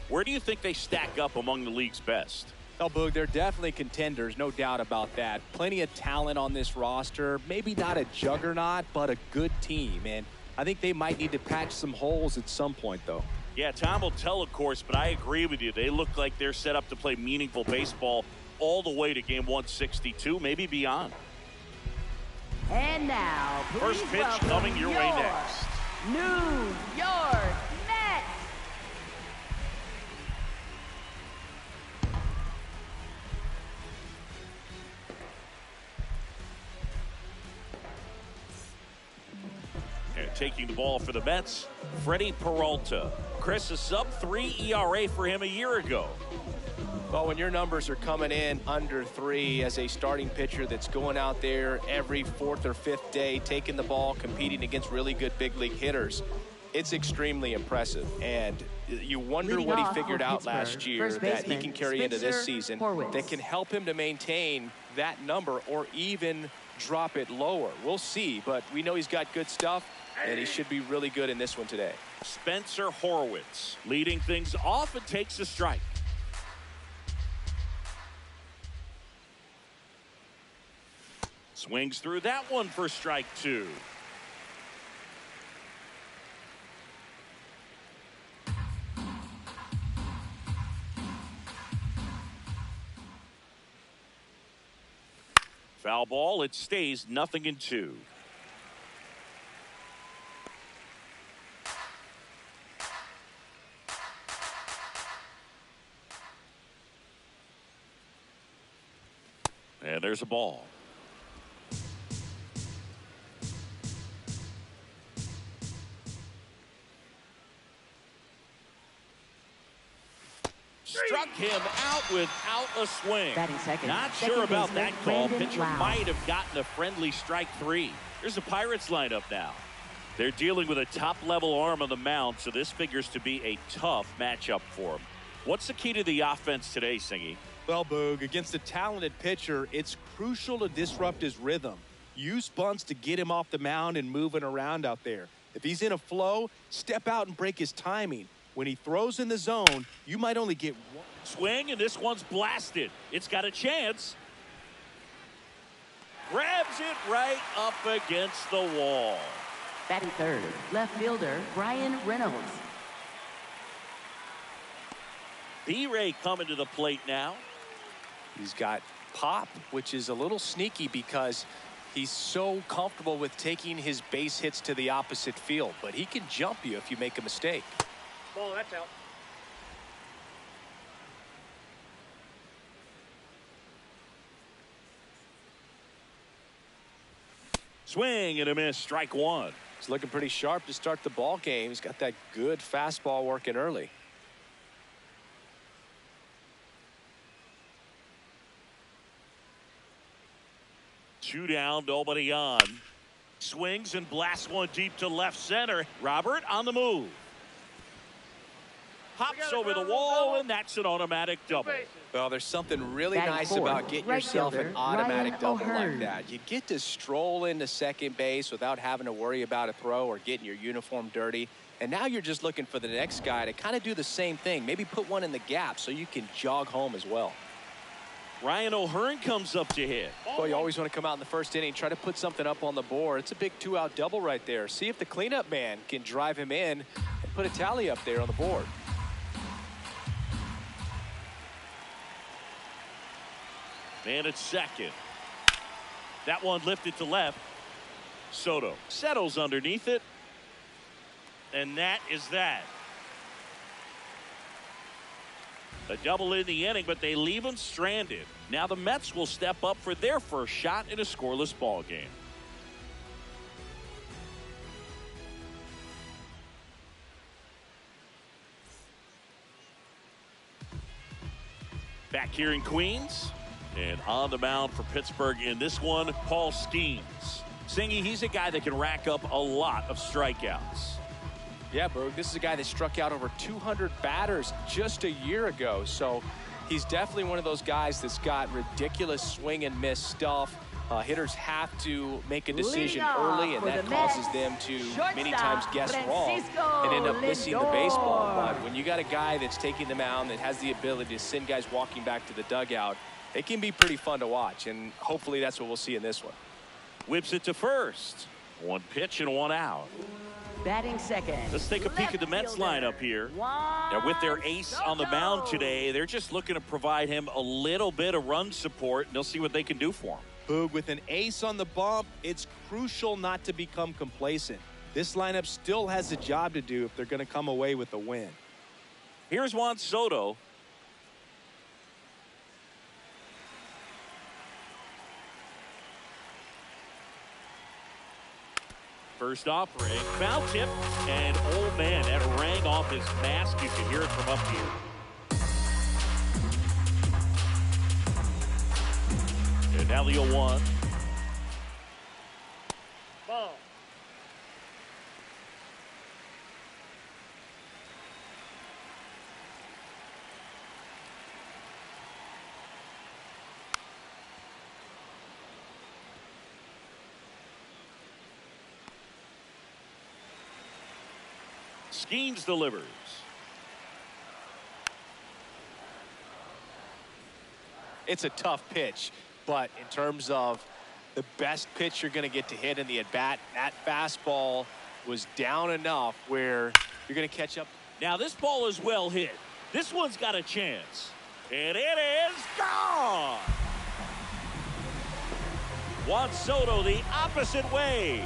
Where do you think they stack up among the league's best? Oh, Boog, they're definitely contenders, no doubt about that. Plenty of talent on this roster. Maybe not a juggernaut, but a good team. And I think they might need to patch some holes at some point, though. Yeah, time will tell, of course, but I agree with you. They look like they're set up to play meaningful baseball all the way to game 162, maybe beyond. And now, first pitch coming your way next. New York Mets. And taking the ball for the Mets, Freddie Peralta. Chris, a sub-3 ERA for him a year ago. Well, when your numbers are coming in under 3 as a starting pitcher that's going out there every 4th or 5th day, taking the ball, competing against really good big league hitters, it's extremely impressive. And you wonder what he figured out last year that he can carry into this season that can help him to maintain that number or even drop it lower. We'll see, but we know he's got good stuff, and he should be really good in this one today. Spencer Horwitz leading things off and takes a strike. Swings through that one for strike 2. Foul ball. It stays 0-2. And there's a ball. Struck him out without a swing. Not sure about that call. Pitcher might have gotten a friendly strike 3. Here's the Pirates lineup now. They're dealing with a top-level arm on the mound, so this figures to be a tough matchup for him. What's the key to the offense today, Singy? Well, Boog, against a talented pitcher, it's crucial to disrupt his rhythm. Use bunts to get him off the mound and moving around out there. If he's in a flow, step out and break his timing. When he throws in the zone, you might only get one swing, and this one's blasted. It's got a chance. Grabs it right up against the wall. Batting third, left fielder Brian Reynolds. B-Ray coming to the plate now. He's got pop, which is a little sneaky because he's so comfortable with taking his base hits to the opposite field, but he can jump you if you make a mistake. Ball, that's out. Swing and a miss, strike 1. He's looking pretty sharp to start the ball game. He's got that good fastball working early. Two down, nobody on. Swings and blasts one deep to left center. Robert on the move. Hops over the wall, and that's an automatic double. Well, there's something really nice about getting yourself an automatic double like that. You get to stroll into second base without having to worry about a throw or getting your uniform dirty. And now you're just looking for the next guy to kind of do the same thing. Maybe put one in the gap so you can jog home as well. Ryan O'Hearn comes up to hit. Well, you always want to come out in the first inning, try to put something up on the board. It's a big 2-out double right there. See if the cleanup man can drive him in and put a tally up there on the board. And it's second. That one lifted to left. Soto settles underneath it. And that is that. A double in the inning, but they leave him stranded. Now the Mets will step up for their first shot in a scoreless ball game. Back here in Queens. And on the mound for Pittsburgh in this one, Paul Skeens. Singy, he's a guy that can rack up a lot of strikeouts. Yeah, Berg, this is a guy that struck out over 200 batters just a year ago. So he's definitely one of those guys that's got ridiculous swing and miss stuff. Hitters have to make a decision early, and that causes them to many times guess wrong and end up missing the baseball. But when you got a guy that's taking the mound that has the ability to send guys walking back to the dugout, it can be pretty fun to watch, and hopefully that's what we'll see in this one. Whips it to first. One pitch and one out. Batting second. Let's take a peek at the Mets lineup here. Now, with their ace on the mound today, they're just looking to provide him a little bit of run support, and they'll see what they can do for him. Boog, with an ace on the bump, it's crucial not to become complacent. This lineup still has a job to do if they're going to come away with a win. Here's Juan Soto. First offering, foul tip, and oh man, that rang off his mask. You can hear it from up here. And now the 0-1. Ball. Skeens delivers. It's a tough pitch, but in terms of the best pitch you're going to get to hit in the at-bat, that fastball was down enough where you're going to catch up. Now this ball is well hit. This one's got a chance. And it is gone. Juan Soto the opposite way.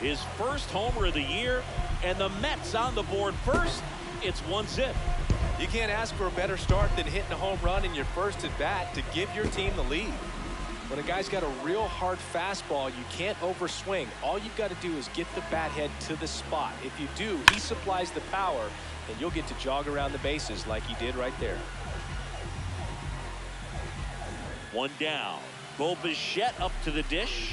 His first homer of the year, and the Mets on the board first. It's 1-0. You can't ask for a better start than hitting a home run in your first at bat to give your team the lead. When a guy's got a real hard fastball, you can't overswing. All you've got to do is get the bat head to the spot. If you do, he supplies the power, and you'll get to jog around the bases like he did right there. One down. Bo Bichette up to the dish.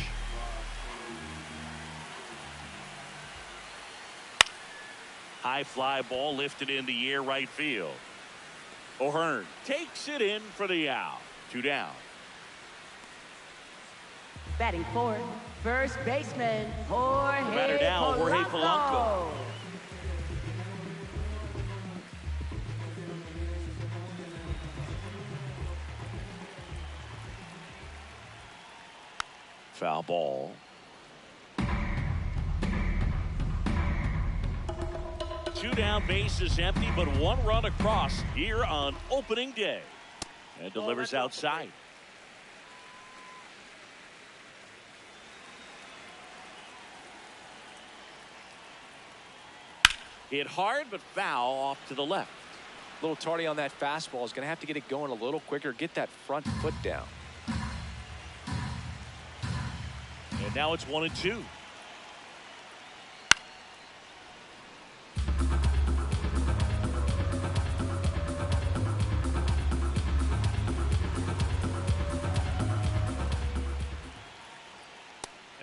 High fly ball lifted in the air right field. O'Hearn takes it in for the out. 2 down. Batting fourth, first baseman Jorge Batter down, Jorge Polanco. Foul ball. 2 down, base is empty, but 1 run across here on opening day. And delivers outside. Hit hard, but foul off to the left. A little tardy on that fastball. Is going to have to get it going a little quicker. Get that front foot down. And now it's 1-2.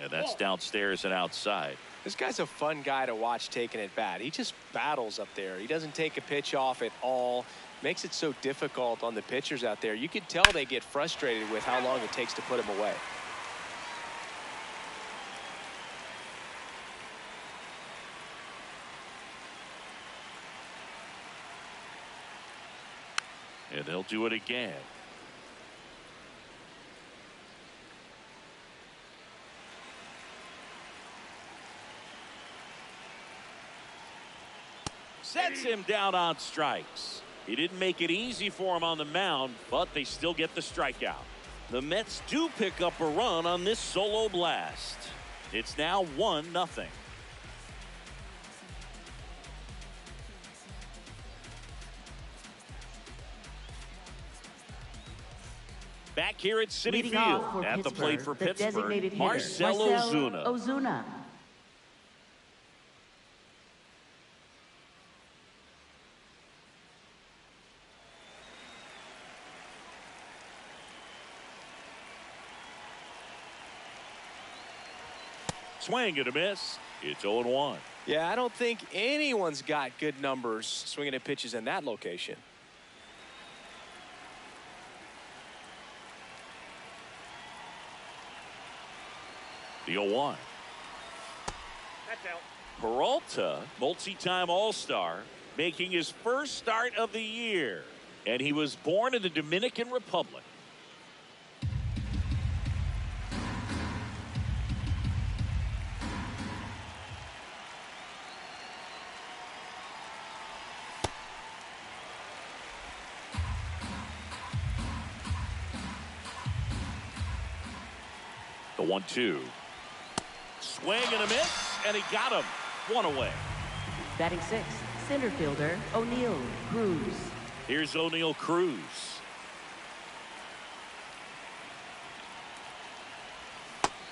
And that's downstairs and outside. This guy's a fun guy to watch taking at bat. He just battles up there. He doesn't take a pitch off at all. Makes it so difficult on the pitchers out there. You can tell they get frustrated with how long it takes to put him away. And they'll do it again. Sets him down on strikes. He didn't make it easy for him on the mound, but they still get the strikeout. The Mets do pick up a run on this solo blast. It's now 1-0. Back here at Citi Field, at the plate for Pittsburgh, Marcell Ozuna. Swing and a miss. It's 0-1. Yeah, I don't think anyone's got good numbers swinging at pitches in that location. The 0-1. That's out. Peralta, multi-time All-Star, making his first start of the year. And he was born in the Dominican Republic. The 1-2. Swing and a miss, and he got him. One away. Batting sixth, center fielder O'Neal Cruz. Here's O'Neal Cruz.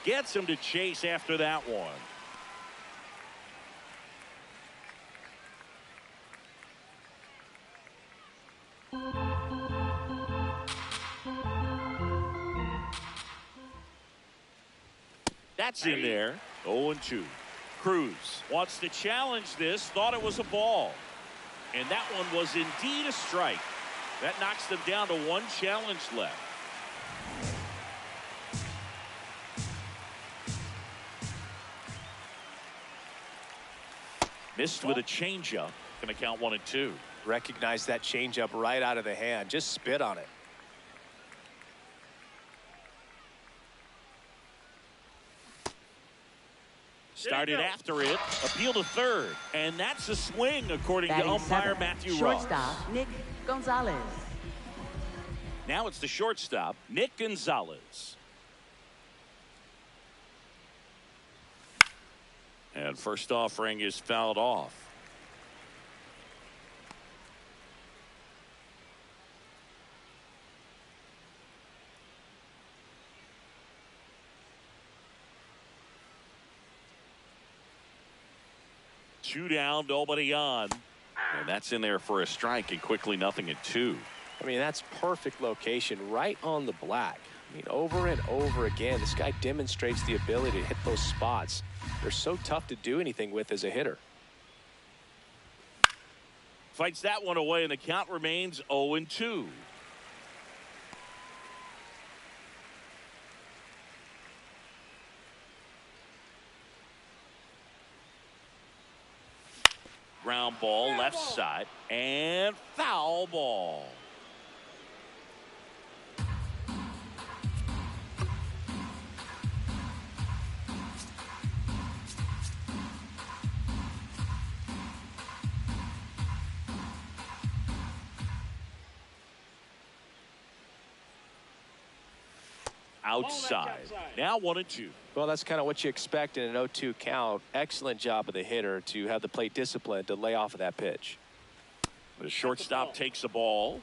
Gets him to chase after that one. That's in there. 0-2. Cruz wants to challenge this, thought it was a ball. And that one was indeed a strike. That knocks them down to one challenge left. Missed with a changeup. Going to count 1-2. Recognize that changeup right out of the hand. Just spit on it. Started after it, appeal to third, and that's a swing according Batting to umpire seventh, Matthew Ross. shortstop Nick Gonzalez. Now it's the shortstop, Nick Gonzalez. And first offering is fouled off. Two down, nobody on. And that's in there for a strike, and quickly 0-2. I mean, that's perfect location right on the black. I mean, over and over again, this guy demonstrates the ability to hit those spots. They're so tough to do anything with as a hitter. Fights that one away, and the count remains 0-2. Ground ball, left side, and foul ball. Outside. Now 1-2. Well, that's kind of what you expect in an 0-2 count. Excellent job of the hitter to have the plate discipline to lay off of that pitch. The shortstop takes the ball.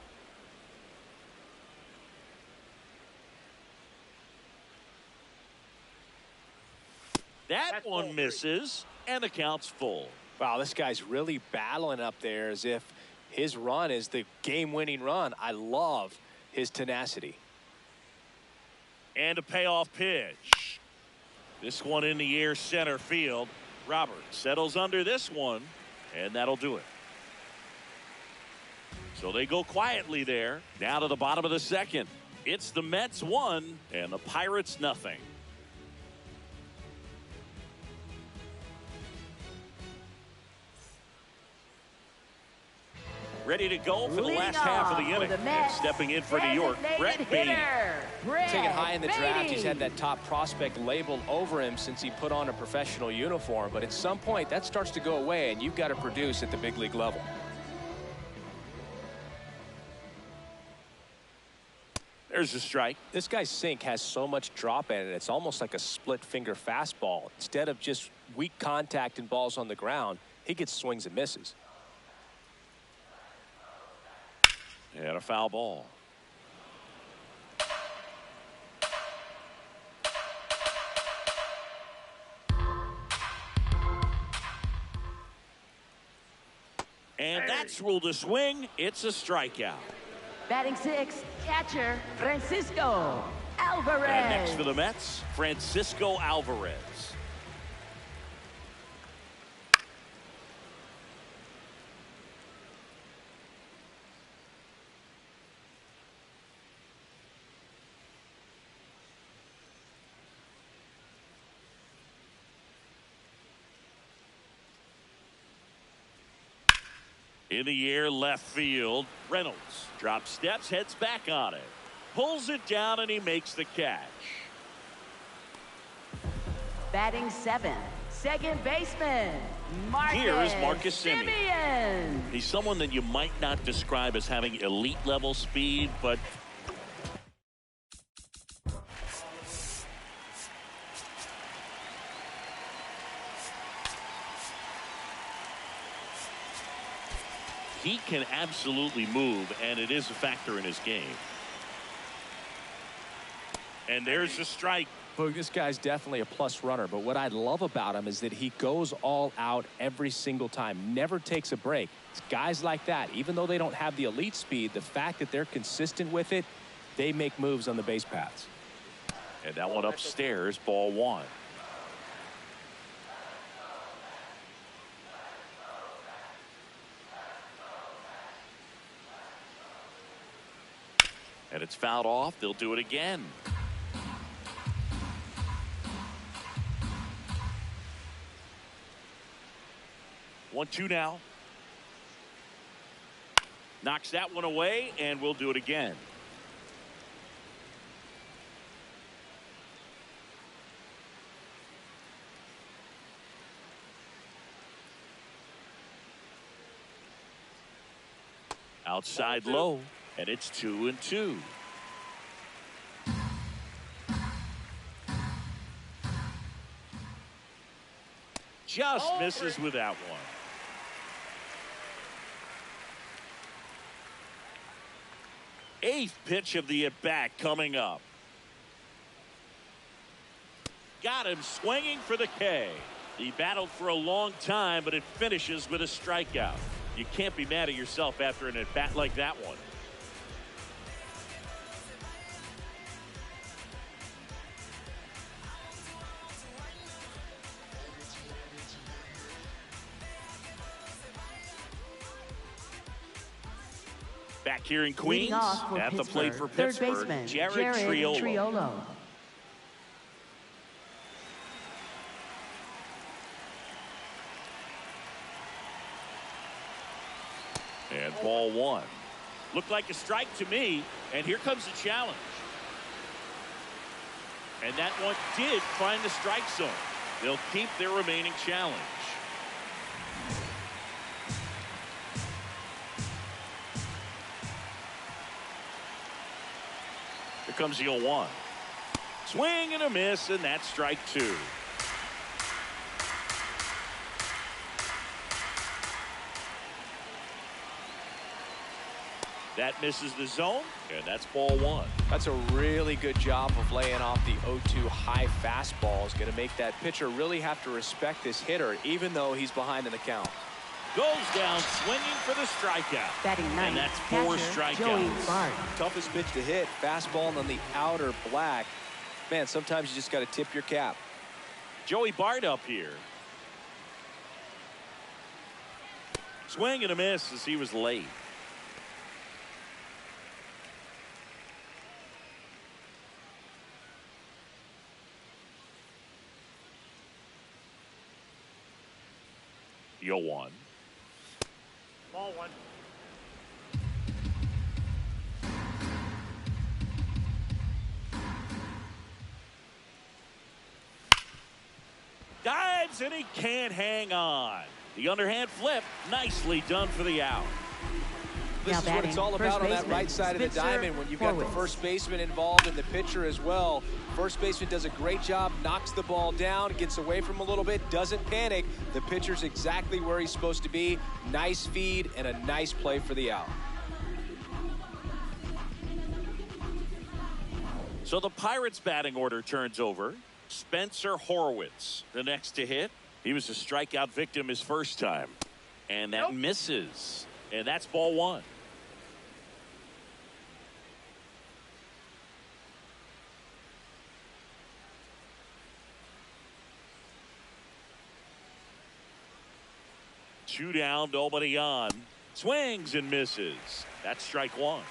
That one misses, and the count's full. Wow, this guy's really battling up there as if his run is the game-winning run. I love his tenacity. And a payoff pitch. This one in the air, center field. Robert settles under this one, and that'll do it. So they go quietly there. Now to the bottom of the second. It's the Mets 1 and the Pirates 0. Ready to go for the last half of the inning. And stepping in for New York, Brett Beatty. Taken high in the draft, he's had that top prospect labeled over him since he put on a professional uniform. But at some point, that starts to go away, and you've got to produce at the big league level. There's a strike. This guy's sink has so much drop in it, it's almost like a split finger fastball. Instead of just weak contact and balls on the ground, he gets swings and misses. And a foul ball. And that's ruled a swing. It's a strikeout. Batting sixth, catcher Francisco Alvarez. And next for the Mets, Francisco Alvarez. In the air, left field. Reynolds drops steps, heads back on it. Pulls it down, and he makes the catch. Batting 7th, second baseman, Here is Marcus Semien. Semien. He's someone that you might not describe as having elite level speed, but he can absolutely move, and it is a factor in his game. And there's a strike. Well, this guy's definitely a plus runner, but what I love about him is that he goes all out every single time, never takes a break. It's guys like that, even though they don't have the elite speed, the fact that they're consistent with it, they make moves on the base paths. And that one upstairs, ball 1. And it's fouled off. They'll do it again. One, two now. Knocks that one away, and we'll do it again. Outside low, and it's 2-2. Just misses with that one. Eighth pitch of the at-bat coming up. Got him swinging for the K. He battled for a long time, but it finishes with a strikeout. You can't be mad at yourself after an at-bat like that one. Back here in Queens, at the plate for Pittsburgh, Jared Triolo. And ball 1. Looked like a strike to me, and here comes the challenge. And that one did find the strike zone. They'll keep their remaining challenge. Here comes the 0-1. Swing and a miss, and that's strike 2. That misses the zone, and that's ball 1. That's a really good job of laying off the 0-2 high fastball. Is going to make that pitcher really have to respect this hitter, even though he's behind in the count. Goes down swinging for the strikeout. Batting 9th, and that's 4 strikeouts. Joey Bart. Toughest pitch to hit, fastball on the outer black. Man, sometimes you just got to tip your cap. Joey Bart up here. Swing and a miss as he was late. The 0-1. Ball 1. Dives, and he can't hang on. The underhand flip, nicely done for the out. This is what it's all about on that right side of the diamond when you've got the first baseman involved and the pitcher as well. First baseman does a great job, knocks the ball down, gets away from him a little bit, doesn't panic. The pitcher's exactly where he's supposed to be. Nice feed and a nice play for the out. So the Pirates batting order turns over. Spencer Horwitz, the next to hit. He was a strikeout victim his first time. And that misses. And that's ball 1. Two down, nobody on. Swings and misses. That's strike 1.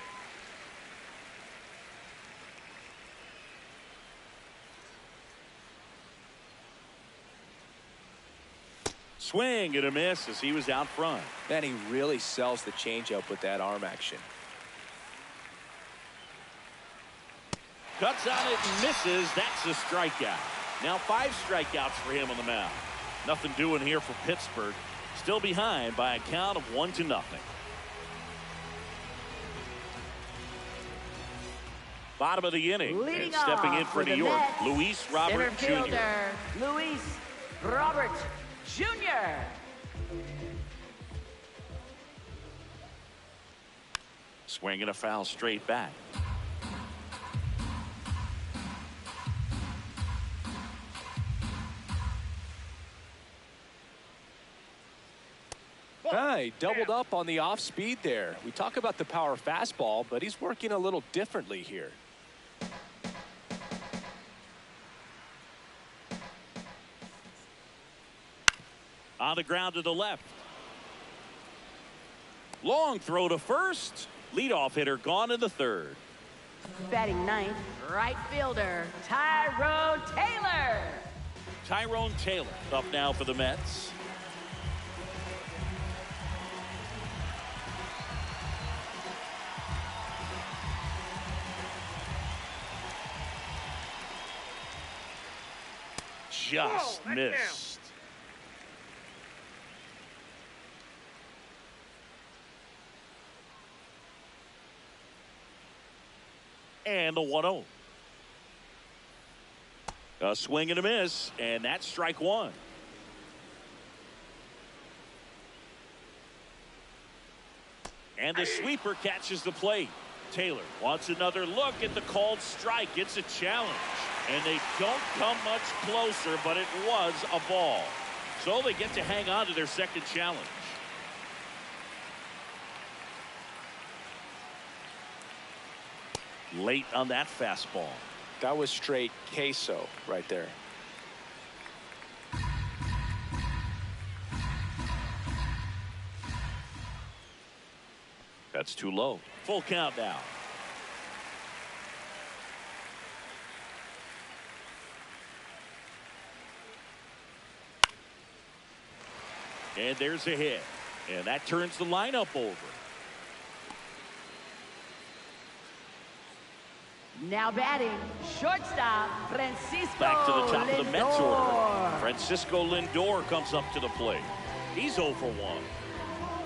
Swing and a miss as he was out front. Man, he really sells the changeup with that arm action. Cuts on it and misses. That's a strikeout. Now 5 strikeouts for him on the mound. Nothing doing here for Pittsburgh. Still behind by a count of 1-0. Bottom of the inning. Leading and stepping in for New York, Mets, Luis Robert Jr. fielder, Luis Robert Jr. Swinging a foul straight back. He doubled up on the off speed there. We talk about the power fastball, but he's working a little differently here. On the ground to the left. Long throw to first. Leadoff hitter gone in the third. Batting ninth, right fielder, Tyrone Taylor. Tyrone Taylor up now for the Mets. Just missed. And the 1-0. A swing and a miss, and that's strike one. And the sweeper catches the plate. Taylor wants another look at the called strike. It's a challenge. And they don't come much closer, but it was a ball. So they get to hang on to their second challenge. Late on that fastball. That was straight queso right there. That's too low. Full count now. And there's a hit. And that turns the lineup over. Now batting, shortstop, Francisco Back to the top Lindor. of the Mets order. Francisco Lindor comes up to the plate. He's 0 for 1.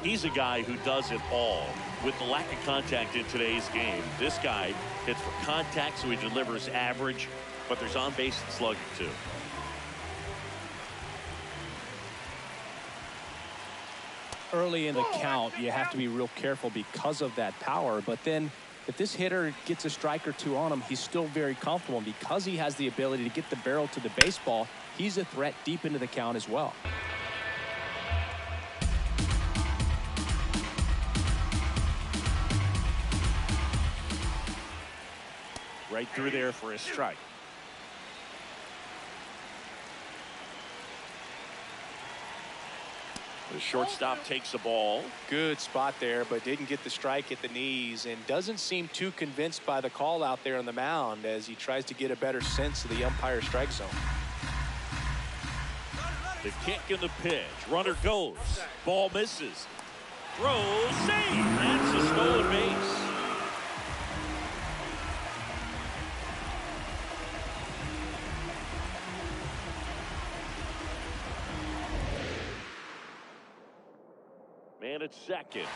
He's a guy who does it all. With the lack of contact in today's game, this guy hits for contact, so he delivers average, but there's on base and slugging too. Early in the count, you have to be real careful because of that power. But then if this hitter gets a strike or two on him, he's still very comfortable. And because he has the ability to get the barrel to the baseball, he's a threat deep into the count as well. Right through there for a strike. The shortstop takes the ball. Good spot there, but didn't get the strike at the knees and doesn't seem too convinced by the call out there on the mound as he tries to get a better sense of the umpire's strike zone. The kick and the pitch. Runner goes. Ball misses. Throws. Save. That's a stolen base. Man at second.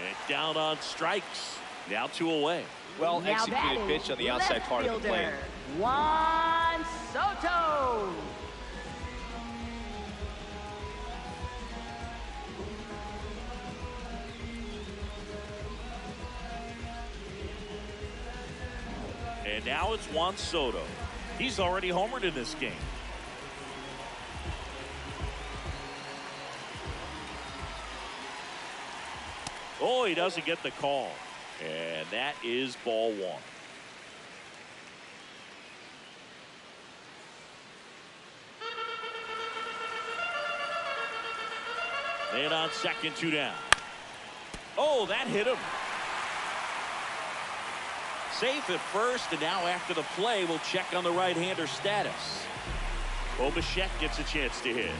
And down on strikes. Now 2 away. Well Now executed batting, pitch on the outside left part of the plate. fielder, Juan Soto. And now it's Juan Soto. He's already homered in this game. Oh, he doesn't get the call. And that is ball 1. And on second, 2 down. Oh, that hit him. Safe at first, and now after the play, we'll check on the right-hander status. Bichette gets a chance to hit.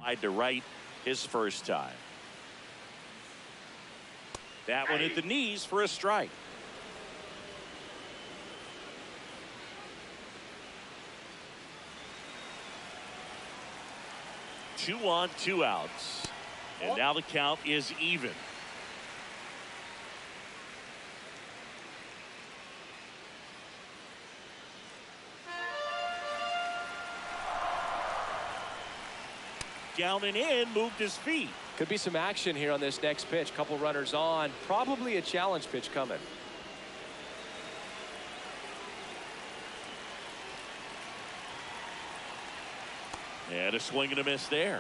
Tried to right his first time. That one hit the knees for a strike. Two on, 2 outs. And now the count is even. Down and in, moved his feet. Could be some action here on this next pitch. Couple runners on. Probably a challenge pitch coming. And a swing and a miss there.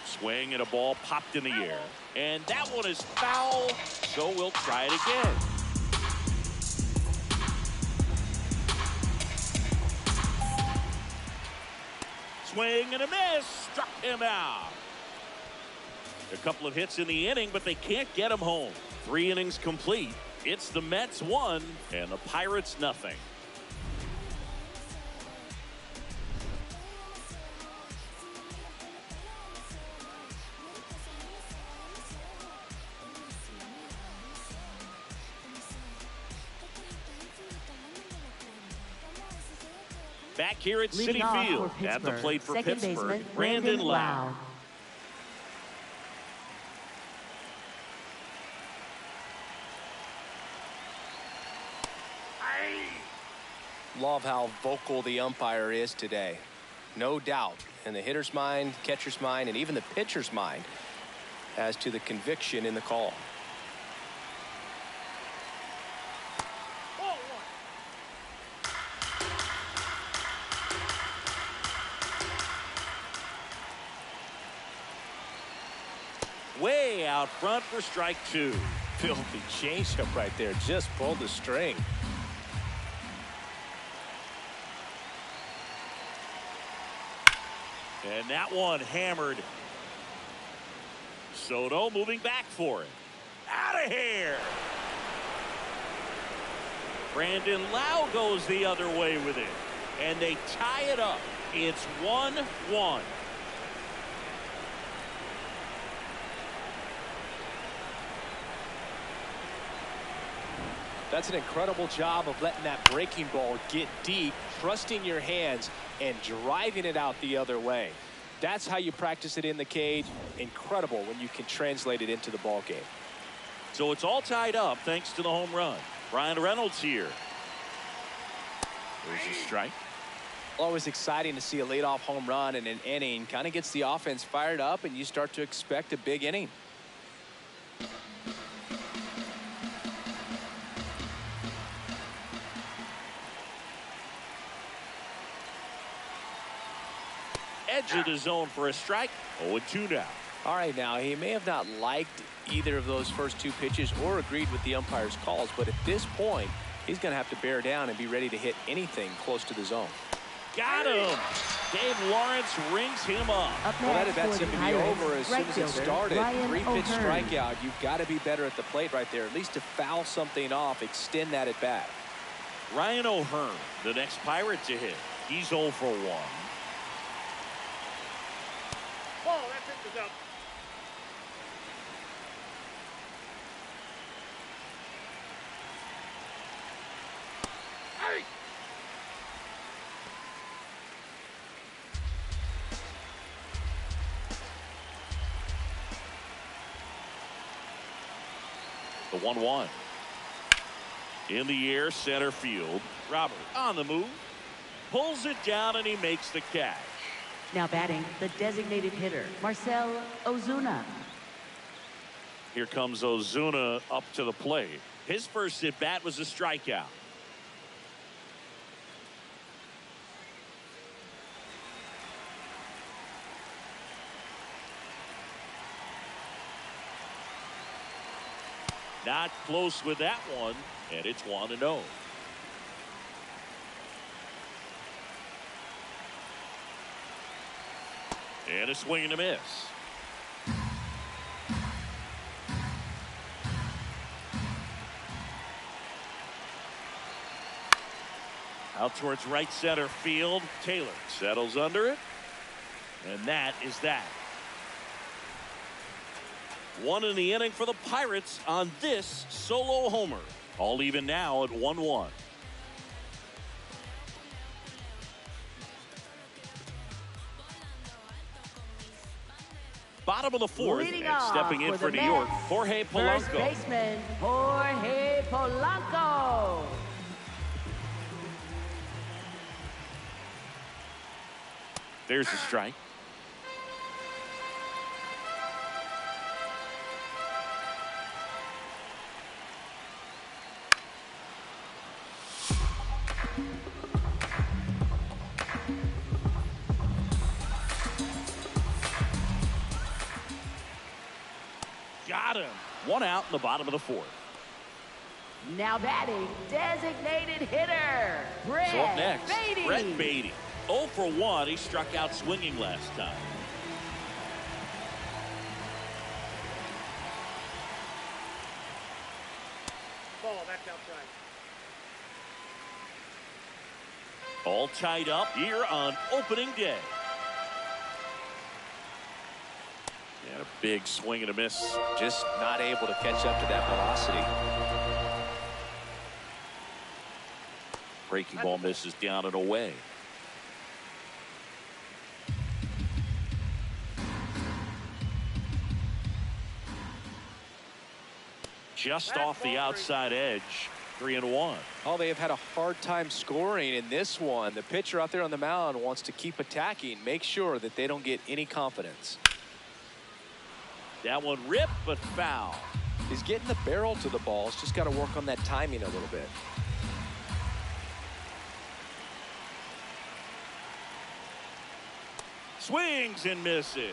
Swing and a ball popped in the air. And that one is foul. So we'll try it again. Swing and a miss. Struck him out. A couple of hits in the inning, but they can't get him home. 3 innings complete. It's the Mets 1 and the Pirates nothing. Back here at Citi Field, at the plate for Pittsburgh, Brandon Lowe. Love how vocal the umpire is today. No doubt in the hitter's mind, catcher's mind, and even the pitcher's mind as to the conviction in the call. Way out front for strike 2. Filthy changeup right there. Just pulled the string. And that one hammered. Soto moving back for it. Out of here. Brandon Lowe goes the other way with it. And they tie it up. It's 1-1. That's an incredible job of letting that breaking ball get deep, trusting your hands, and driving it out the other way. That's how you practice it in the cage. Incredible when you can translate it into the ball game. So it's all tied up thanks to the home run. Ryan Reynolds here. There's a strike. Always exciting to see a leadoff home run in an inning. Kind of gets the offense fired up, and you start to expect a big inning. Edge of the zone for a strike. 0-2 now. All right, now he may have not liked either of those first 2 pitches or agreed with the umpire's calls, but at this point he's going to have to bear down and be ready to hit anything close to the zone. Got him. Dave Lawrence rings him up. Well, that at-bat seemed to be over as soon as it started. 3-pitch strikeout. You've got to be better at the plate right there, at least to foul something off, extend that at bat. Ryan O'Hearn, the next Pirate to hit. He's 0 for 1. Ball, that pitch is out. Hey! The 1-1. In the air, center field. Robert on the move. Pulls it down and he makes the catch. Now batting, the designated hitter, Marcell Ozuna. Here comes Ozuna up to the plate. His first at bat was a strikeout. Not close with that one, and it's 1-0. And a swing and a miss. Out towards right center field. Taylor settles under it. And that is that. One in the inning for the Pirates on this solo homer. All even now at 1-1. Bottom of the fourth, Leading and stepping in for New York, Jorge Polanco. First baseman, Jorge Polanco. There's a strike. Got him. One out in the bottom of the fourth. Now batting, designated hitter, Brett So up next, Beatty. Brett Beatty. 0 for 1. He struck out swinging last time. Ball, that's outside. All tied up here on opening day. And a big swing and a miss. Just not able to catch up to that velocity. Breaking ball misses down and away. Just off the outside edge. 3-1. Oh, they have had a hard time scoring in this one. The pitcher out there on the mound wants to keep attacking, make sure that they don't get any confidence. That one ripped, but foul. He's getting the barrel to the ball. He's just got to work on that timing a little bit. Swings and misses.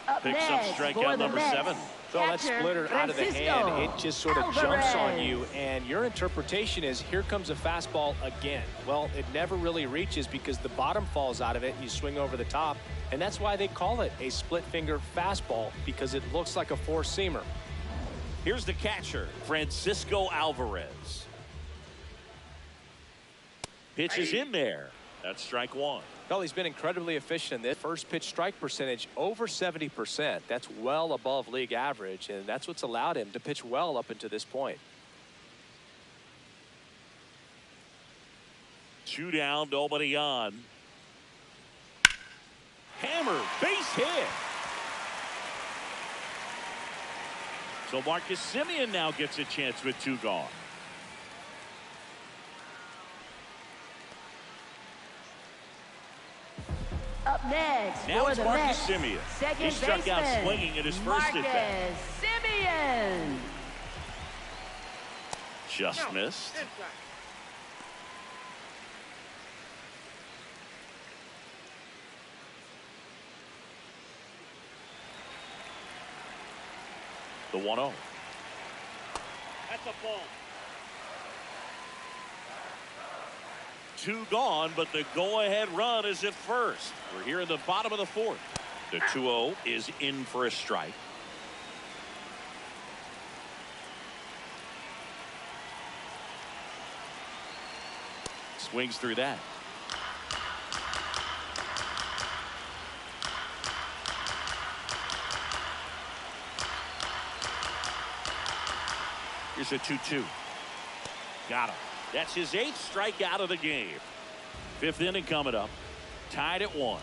Up Picks up next strikeout for the number Mets, 7. So that catcher, splitter out of the hand, it just sort of jumps on Alvarez. you, and your interpretation is, here comes a fastball again. Well, it never really reaches because the bottom falls out of it and you swing over the top, and that's why they call it a split finger fastball, because it looks like a four-seamer. Here's the catcher, Francisco Alvarez. Pitch is in there. That's strike one. Well, he's been incredibly efficient in this. First pitch strike percentage over 70%. That's well above league average, and that's what's allowed him to pitch well up until this point. 2 down, nobody on. Hammer, base hit. So Marcus Semien now gets a chance with 2 gone. Up next Now for it's the Marcus Mets, Semien. second He struck out baseman, swinging in his first at bat. Marcus Semien. Just No, missed. inside. The 1-0. That's a ball. 2 gone, but the go-ahead run is at first. We're here in the bottom of the fourth. The 2-0 is in for a strike. Swings through that. Here's a 2-2. Got him. That's his 8th strikeout of the game. 5th inning coming up. Tied at 1.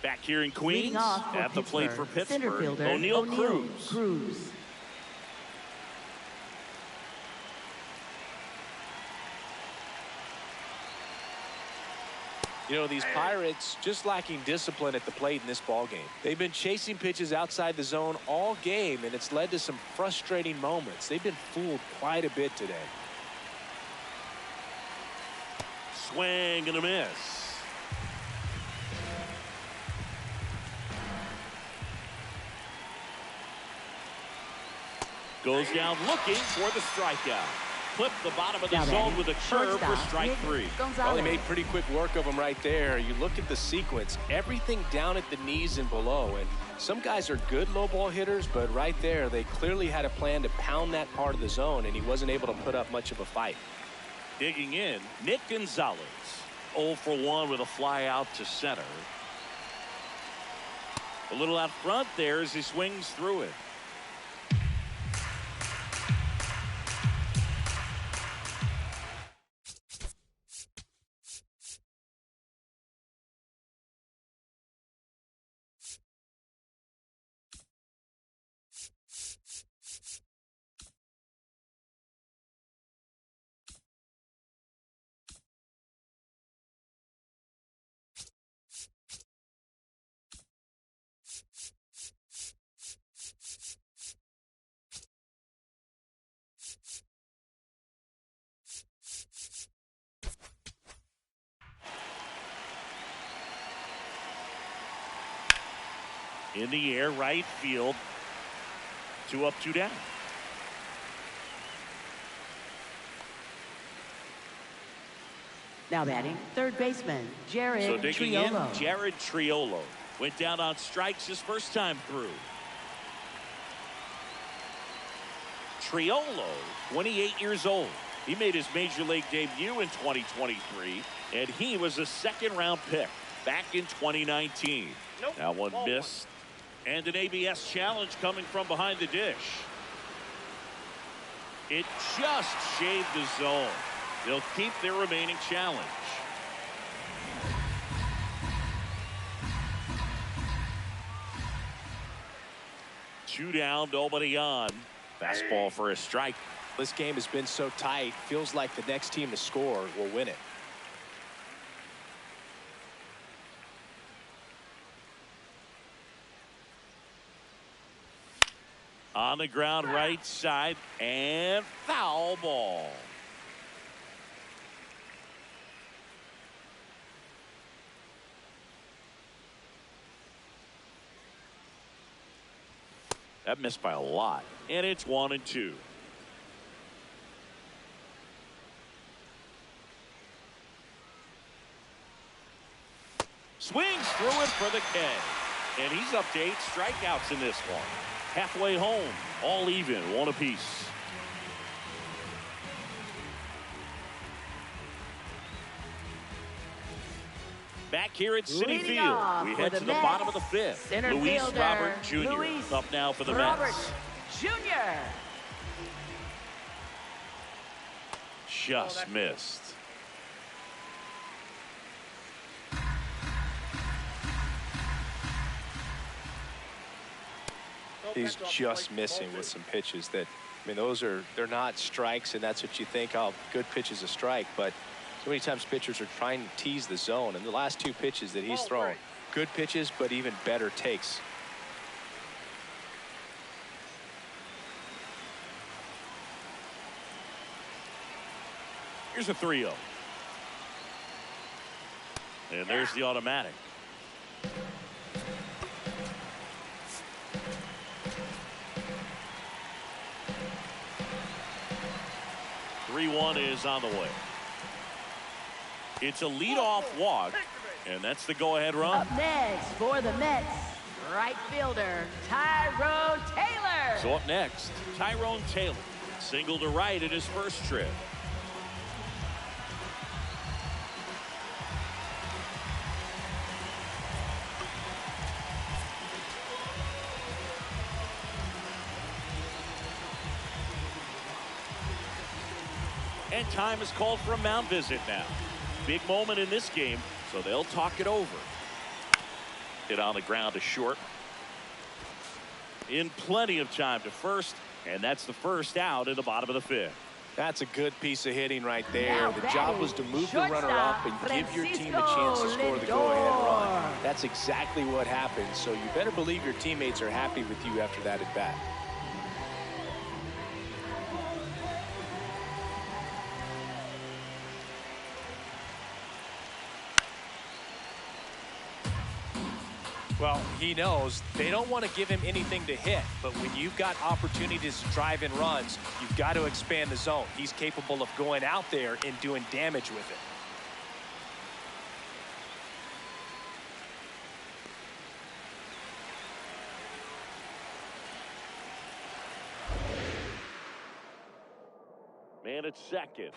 Back here in Queens, Leading off for at the plate for Pittsburgh, center Pittsburgh, fielder O'Neal Cruz. Cruz. You know, these Pirates just lacking discipline at the plate in this ball game. They've been chasing pitches outside the zone all game, and it's led to some frustrating moments. They've been fooled quite a bit today. Swing and a miss. Goes down looking for the strikeout. clipped the bottom of the zone with a curve for strike 3. Well, he made pretty quick work of him right there. You look at the sequence, everything down at the knees and below. And some guys are good low ball hitters, but right there, they clearly had a plan to pound that part of the zone, and he wasn't able to put up much of a fight. Digging in, Nick Gonzalez. 0 for 1 with a fly out to center. A little out front there as he swings through it. In the air, right field. 2 up, 2 down. Now batting, third baseman, Jared So digging Triolo. in, Jared Triolo. Went down on strikes his first time through. Triolo, 28 years old. He made his major league debut in 2023, and he was a second-round pick back in 2019. Nope. Now one missed. And an ABS challenge coming from behind the dish. It just shaved the zone. They'll keep their remaining challenge. Two down, nobody on. Fastball for a strike. This game has been so tight, feels like the next team to score will win it. On the ground, right side, and foul ball. That missed by a lot, and it's 1-2. Swings through it for the K, and he's up to 8 strikeouts in this one. Halfway home, all even, 1 apiece. Back here at Citi Field, we head to the bottom of the 5th. Luis Robert Jr. up now for the Mets. Jr. Just missed. He's just missing with some pitches that, I mean, they're not strikes, and that's what you think, oh, good pitch is a strike, but so many times pitchers are trying to tease the zone, and the last 2 pitches that he's thrown, good pitches, but even better takes. Here's a 3-0. And there's the automatic. 3-1 is on the way. It's a leadoff walk, and that's the go-ahead run. Up next for the Mets, right fielder Tyrone Taylor. So up next, Tyrone Taylor. Single to right in his first trip. And time is called for a mound visit now. Big moment in this game, so they'll talk it over. Hit on the ground to short. In plenty of time to first, and that's the first out in the bottom of the 5th. That's a good piece of hitting right there. The job was to move the runner up and give your team a chance to score the go-ahead run. That's exactly what happened, so you better believe your teammates are happy with you after that at bat. Well, he knows they don't want to give him anything to hit, but when you've got opportunities to drive in runs, you've got to expand the zone. He's capable of going out there and doing damage with it. Man at second.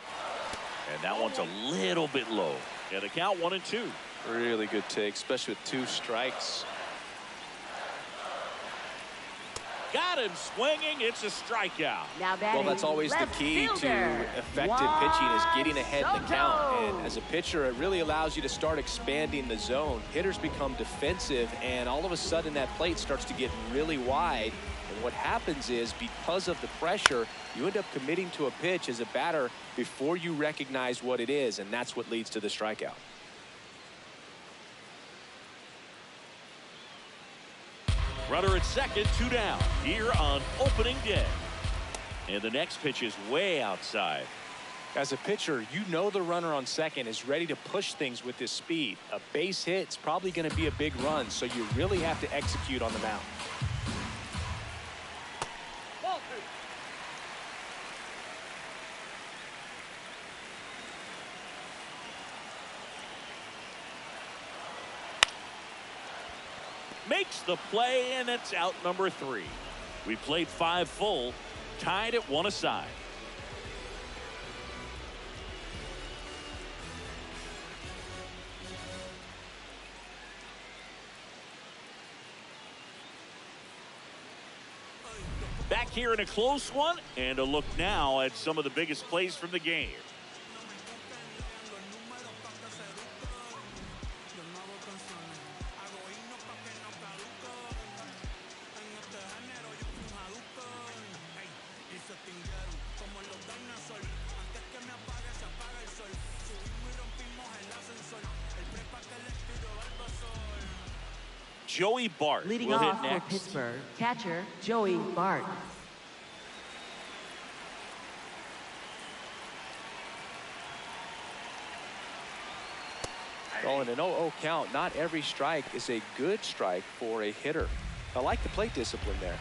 And that one's a little bit low. And the count 1-2. Really good take, especially with 2 strikes. Got him swinging. It's a strikeout. Now batting, well, that's always the key to effective pitching is getting ahead in the count. And as a pitcher, it really allows you to start expanding the zone. Hitters become defensive, and all of a sudden that plate starts to get really wide. And what happens is, because of the pressure, you end up committing to a pitch as a batter before you recognize what it is, and that's what leads to the strikeout. Runner at second, 2 down here on opening day. And the next pitch is way outside. As a pitcher, you know the runner on second is ready to push things with his speed. A base hit's probably going to be a big run, so you really have to execute on the mound. Makes the play, and it's out number 3. We played 5 full, tied at 1 aside. Back here in a close one, and a look now at some of the biggest plays from the game. Joey Bart leading will hit off next. for Pittsburgh, catcher Joey Bart. Oh, in an 0-0 count, not every strike is a good strike for a hitter. I like the plate discipline there.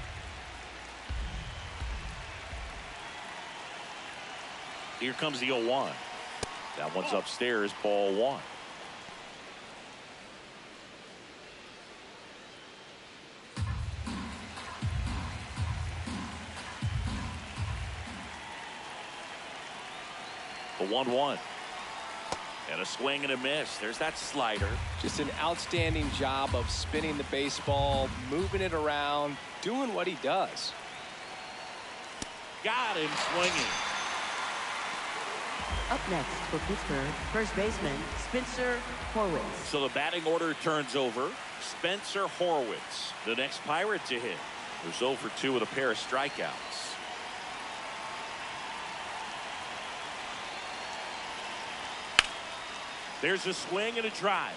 Here comes the 0-1. That one's upstairs, ball 1. The 1-1. And a swing and a miss. There's that slider. Just an outstanding job of spinning the baseball, moving it around, doing what he does. Got him swinging. Up next for Pittsburgh, first baseman Spencer Horwitz. So the batting order turns over. Spencer Horwitz, the next Pirate to hit. Who's 0 for 2 with a pair of strikeouts. There's a swing and a drive.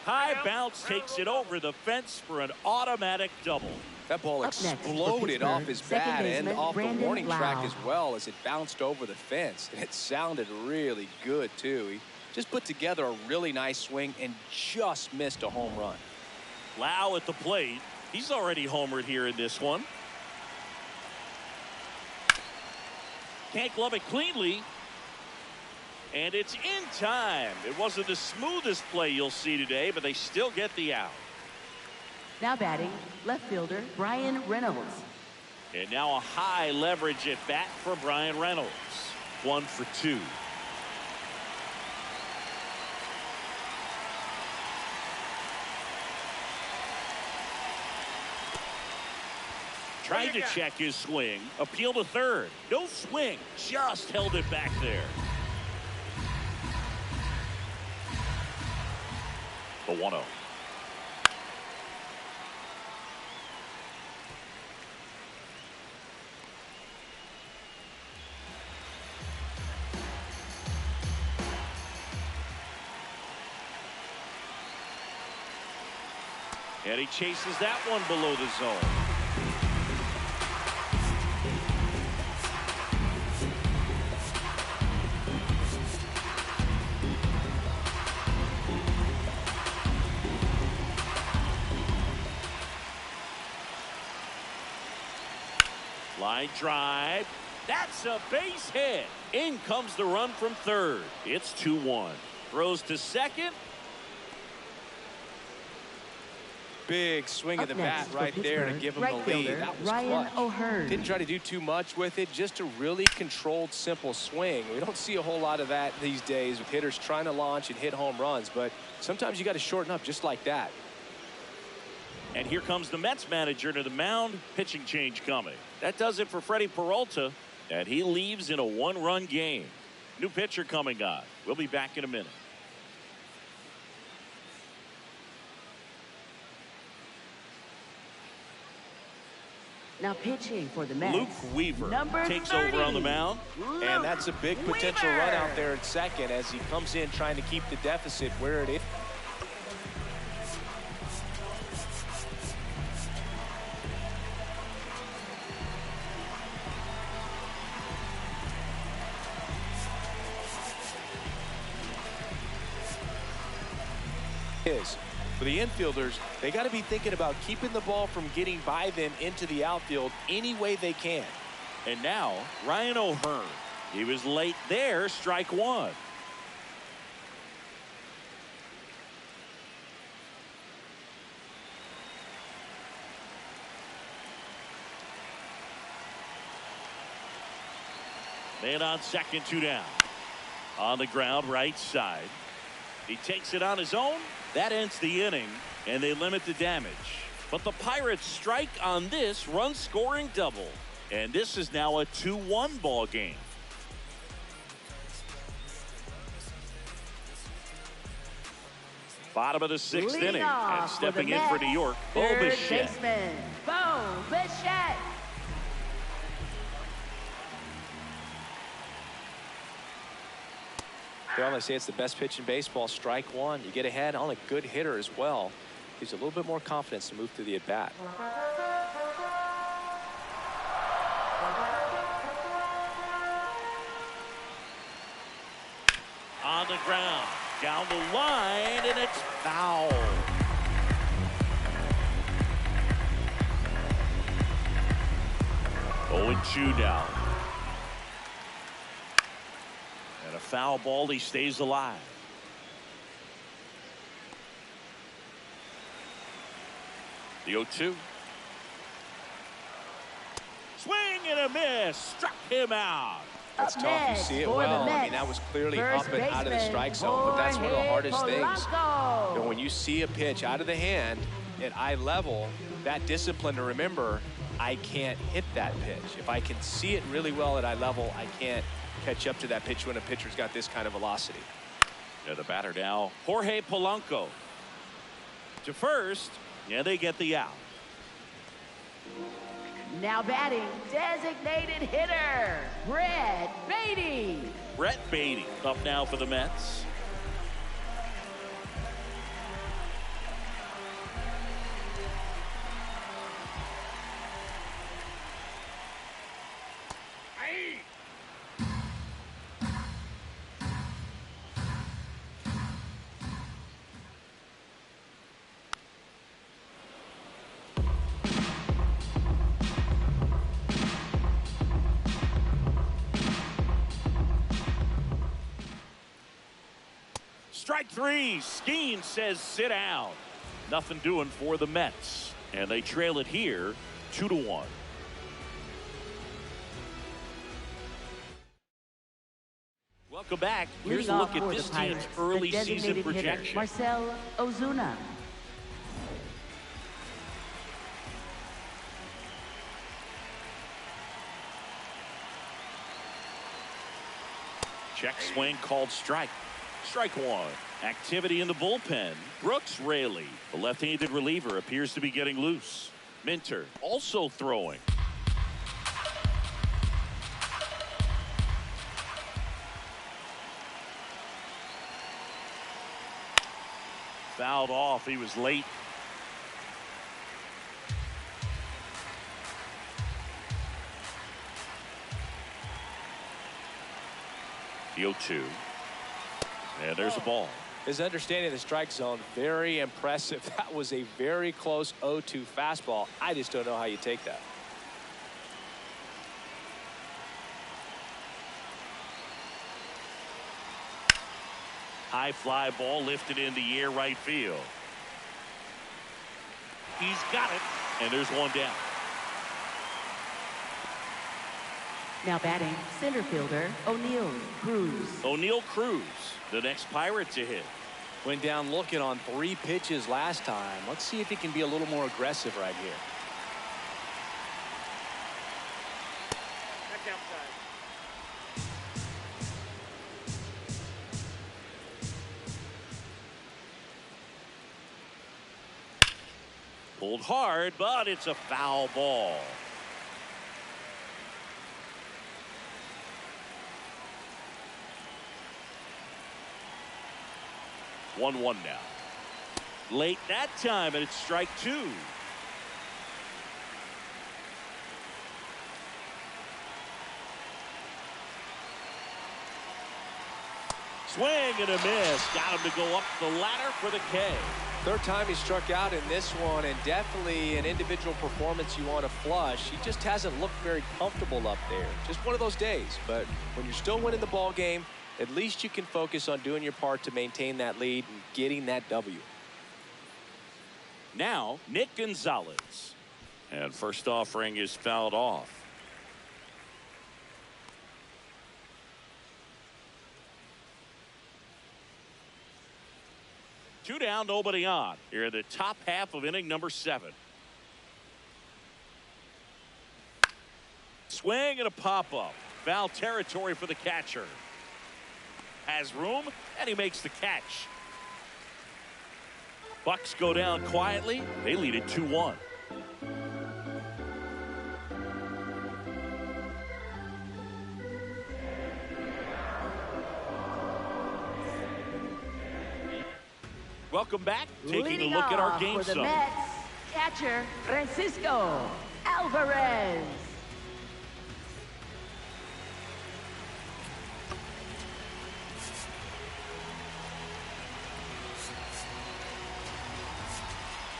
High bounce takes it over the fence for an automatic double. That ball exploded off his bat and off the warning track as well as it bounced over the fence. And it sounded really good, too. He just put together a really nice swing and just missed a home run. Lau at the plate. He's already homered here in this one. Can't glove it cleanly. And it's in time. It wasn't the smoothest play you'll see today, but they still get the out. Now batting, left fielder Brian Reynolds. And now a high leverage at bat for Brian Reynolds. 1 for 2. Tried to check his swing. Appeal to third. No swing. Just held it back there. The 1-0. And he chases that one below the zone. Line drive. That's a base hit. In comes the run from third. It's 2-1. Throws to second. Big swing of the bat right there to give him the lead. That was clutch. Didn't try to do too much with it, just a really controlled, simple swing. We don't see a whole lot of that these days with hitters trying to launch and hit home runs, but sometimes you got to shorten up just like that. And here comes the Mets manager to the mound. Pitching change coming. That does it for Freddie Peralta, and he leaves in a one-run game. New pitcher coming on. We'll be back in a minute. Now pitching for the Mets, Luke Weaver takes 30. over on the mound. And that's a big potential run out there at second as he comes in trying to keep the deficit where it is. For the infielders, they got to be thinking about keeping the ball from getting by them into the outfield any way they can. And now, Ryan O'Hearn. He was late there, strike one. Man on second, 2 down. On the ground, right side. He takes it on his own. That ends the inning, and they limit the damage. But the Pirates strike on this run-scoring double. And this is now a 2-1 ball game. Bottom of the 6th inning, and stepping in for New York, Bo Bichette. Bo Bichette. Well, they say it's the best pitch in baseball. Strike one. You get ahead on a good hitter as well. Gives you a little bit more confidence to move through the at-bat. On the ground, down the line, and it's foul. Oh, and 2 down. And a foul ball, he stays alive. The 0-2. Swing and a miss. Struck him out. That's tough. You see it well. I mean, that was clearly up and out of the strike zone, but that's one of the hardest things. You know, when you see a pitch out of the hand at eye level, that discipline to remember, I can't hit that pitch. If I can see it really well at eye level, I can't catch up to that pitch when a pitcher's got this kind of velocity. Yeah, the batter now, Jorge Polanco. To first, yeah, they get the out. Now batting, designated hitter, Brett Baty. Brett Baty up now for the Mets. Strike three. Skeen says sit down. Nothing doing for the Mets. And they trail it here 2-1. Welcome back. Here's a look at this team's early season projection. Marcell Ozuna. Check swing called strike. Strike one. Activity in the bullpen. Brooks Raley, the left-handed reliever, appears to be getting loose. Minter also throwing. Fouled off. He was late. The 0-2. And there's a ball. His understanding of the strike zone, very impressive. That was a very close 0-2 fastball. I just don't know how you take that. High fly ball lifted in the air right field. He's got it, and there's one down. Now batting, center fielder O'Neal Cruz. O'Neal Cruz, the next Pirate to hit. Went down looking on 3 pitches last time. Let's see if he can be a little more aggressive right here. That's outside. Pulled hard, but it's a foul ball. One now. Late that time, and it's strike 2. Swing and a miss. Got him to go up the ladder for the K. Third time he struck out in this one, and definitely an individual performance you want to flush. He just hasn't looked very comfortable up there. Just one of those days. But when you're still winning the ball game, at least you can focus on doing your part to maintain that lead and getting that W. Now, Nick Gonzalez. And first offering is fouled off. Two down, nobody on. Here in the top half of inning number 7. Swing and a pop-up. Foul territory for the catcher. Has room, and he makes the catch. Bucks go down quietly. They lead it 2-1. Welcome back. Taking a look at our game for the summary. Mets, catcher Francisco Alvarez.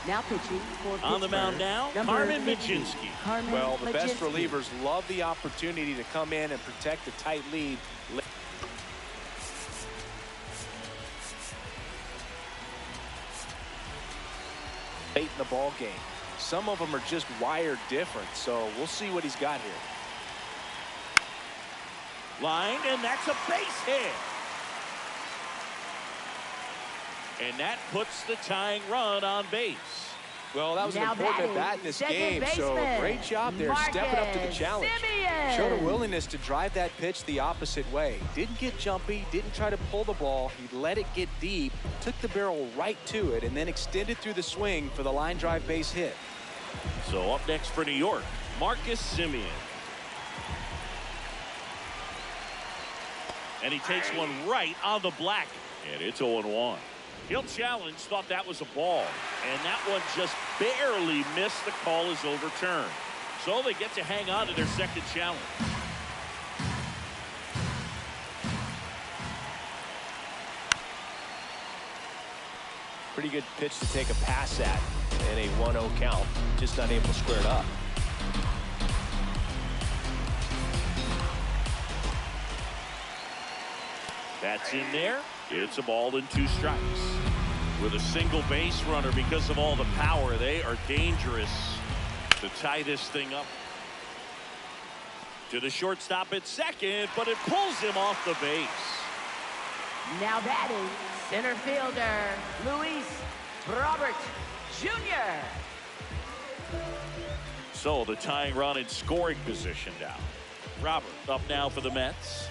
Now pitching for On the mound now, Carmen Pitching. Mlodzinski. Well, the best relievers love the opportunity to come in and protect a tight lead. Late in the ball game. Some of them are just wired different, so we'll see what he's got here. Line, and that's a base hit. And that puts the tying run on base. Well, that was an Now important batting, at bat in this second game, so baseman, great job there stepping up to the Marcus challenge. Semien. Showed a willingness to drive that pitch the opposite way. Didn't get jumpy, didn't try to pull the ball. He let it get deep, took the barrel right to it, and then extended through the swing for the line drive base hit. So up next for New York, Marcus Semien. And he takes one right on the black. And it's 0-1. He'll challenge, thought that was a ball. And that one just barely missed. The call is overturned. So they get to hang on to their second challenge. Pretty good pitch to take a pass at in a 1-0 count. Just not able to square it up. That's in there. It's a ball and 2 strikes. With a single base runner, because of all the power, they are dangerous to tie this thing up. To the shortstop at second, but it pulls him off the base. Now batting, center fielder Luis Robert Jr. So the tying run in scoring position now. Robert up now for the Mets.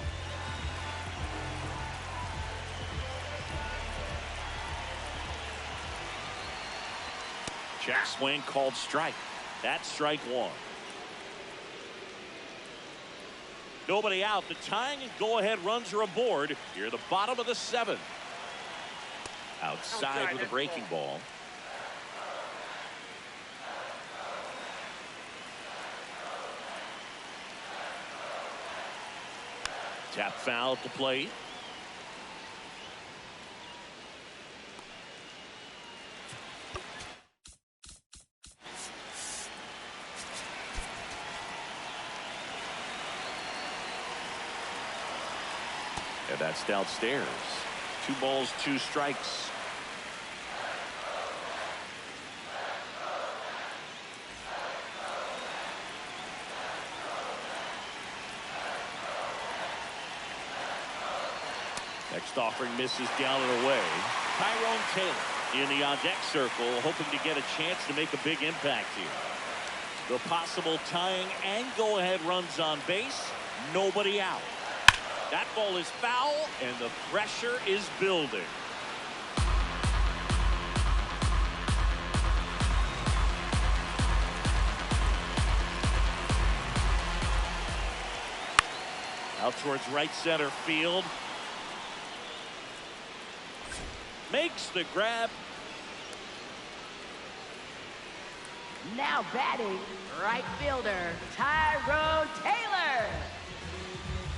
Check swing called strike. That's strike 1. Nobody out. The tying and go-ahead runs are aboard. Here at the bottom of the 7th. Outside with a breaking ball. Tap foul to plate. And that's downstairs. 2 balls, 2 strikes. Next offering misses down and away. Tyrone Taylor in the on-deck circle, hoping to get a chance to make a big impact here. The possible tying and go-ahead runs on base. Nobody out. That ball is foul, and the pressure is building. Out towards right center field. Makes the grab. Now batting, right fielder, Tyrone Taylor.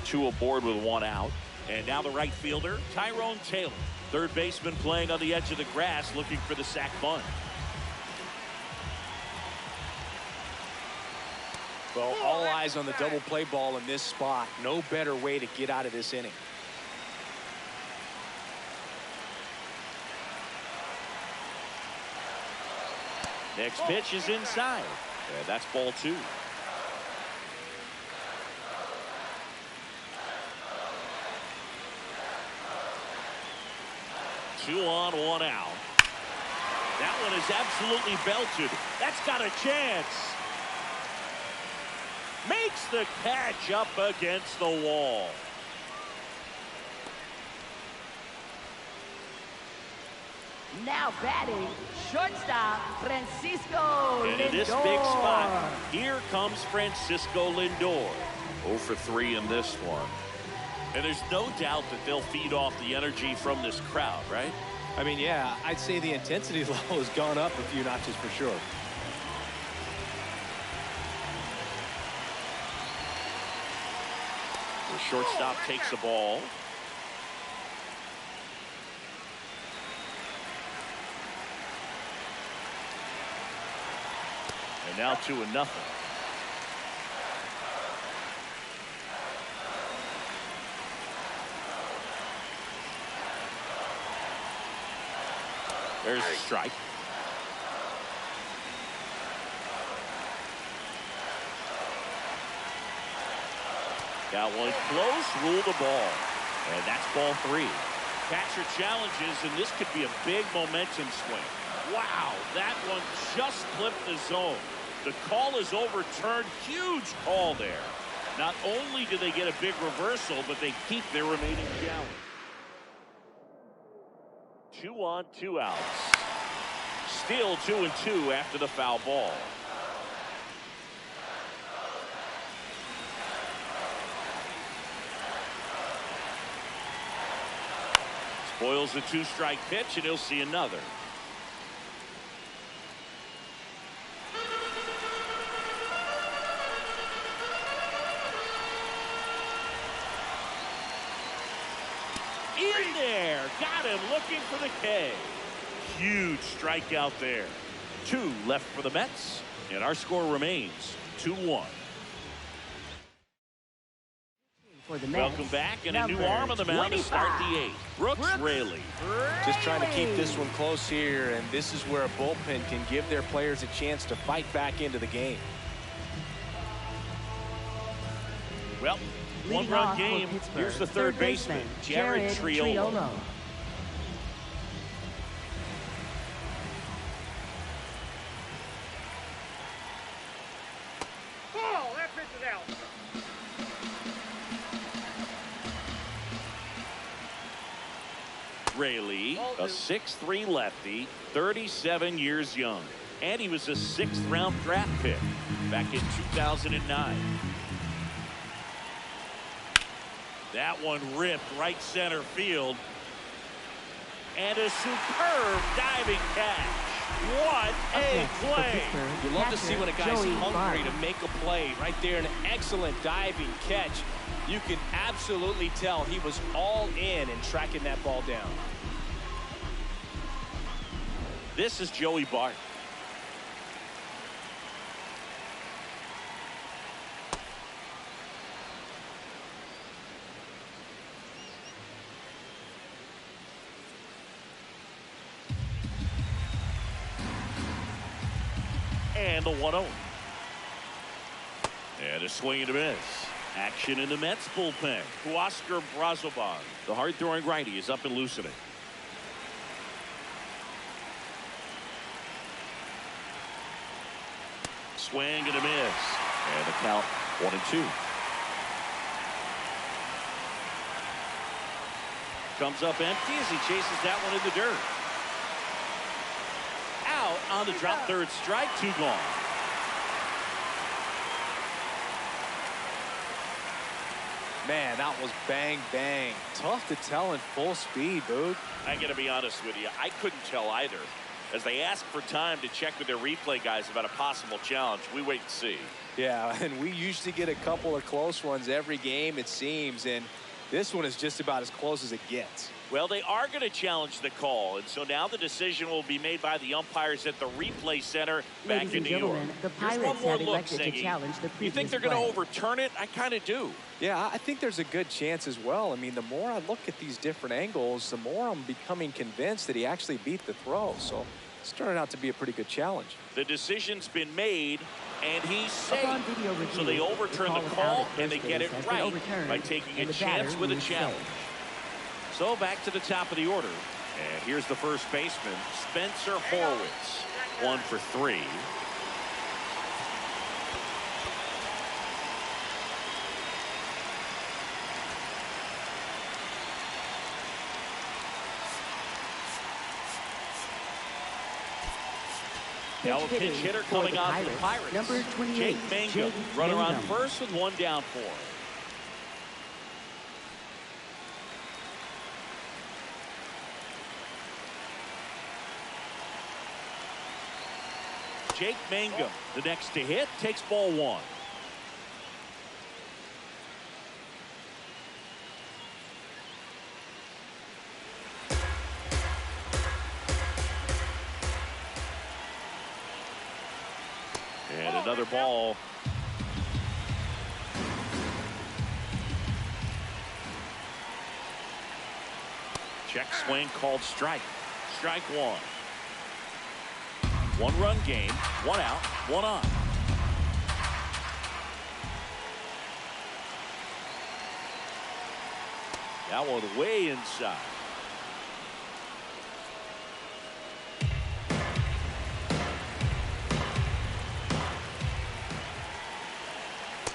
2 aboard with 1 out. And now the right fielder, Tyrone Taylor. Third baseman playing on the edge of the grass, looking for the sac bunt. Well, all eyes on the double play ball in this spot. No better way to get out of this inning. Next pitch is inside. And that's ball 2. Two on, 1 out. That one is absolutely belted. That's got a chance. Makes the catch up against the wall. Now batting, shortstop, Francisco And in this big spot, here comes Francisco Lindor. 0 for 3 in this one. And there's no doubt that they'll feed off the energy from this crowd, right? I mean, yeah, I'd say the intensity level has gone up a few notches for sure. The shortstop takes the ball. And now 2-0. There's a strike. Got one close, rule the ball. And that's ball 3. Catcher challenges, and this could be a big momentum swing. Wow, that one just clipped the zone. The call is overturned. Huge call there. Not only do they get a big reversal, but they keep their remaining challenge. 2 on, 2 outs. Still 2-2 after the foul ball. Spoils a 2-strike pitch, and he'll see another. In there, got him looking for the K. Huge strikeout there. 2 left for the Mets, and our score remains 2-1. For the Mets, welcome back, and a new arm on the mound to start the 8th. Brooks Raley. Just trying to keep this one close here, and this is where a bullpen can give their players a chance to fight back into the game. Well, 1-run game. Here's the third baseman, Jared Triolo. Ball, that pitch is out. Raley, a 6'3" lefty, 37 years young. And he was a 6th-round draft pick back in 2009. That one ripped right center field. And a superb diving catch. What a play. You love to see when a guy's hungry to make a play. Right there, an excellent diving catch. You can absolutely tell he was all in tracking that ball down. This is Joey Bart. And the 1-0. And a swing and a miss. Action in the Mets bullpen. Oscar Brazoban, the hard-throwing righty, is up and loosening. Swing and a miss. And the count 1-2. Comes up empty as he chases that one in the dirt. Out on the drop, third strike, 2 gone. Man, that was bang, bang. Tough to tell in full speed, Boog. I got to be honest with you, I couldn't tell either. As they ask for time to check with their replay guys about a possible challenge, we wait and see. Yeah, and we usually get a couple of close ones every game, it seems, and this one is just about as close as it gets. Well, they are going to challenge the call, and so now the decision will be made by the umpires at the replay center back in New York. The Here's one Pirates more have look, elected to Ziggy. challenge the You think previous they're going to play. overturn it? I kind of do. Yeah, I think there's a good chance as well. I mean, the more I look at these different angles, the more I'm becoming convinced that he actually beat the throw. So it's turning out to be a pretty good challenge. The decision's been made, and he's safe. Upon video review, So they overturn the is call, out at and they first get base it has been right overturned, by taking a and the chance batter with a is challenge. safe. So back to the top of the order. And here's the first baseman, Spencer Horwitz. 1 for 3. Now a pinch hitter coming on for the Pirates. Number 28, Jake Mangum, runner on first with 1 down for him. Jake Mangum, the next to hit, takes ball 1. And another ball. Check swing called strike. Strike 1. 1-run game, 1 out, 1 on. That one way inside.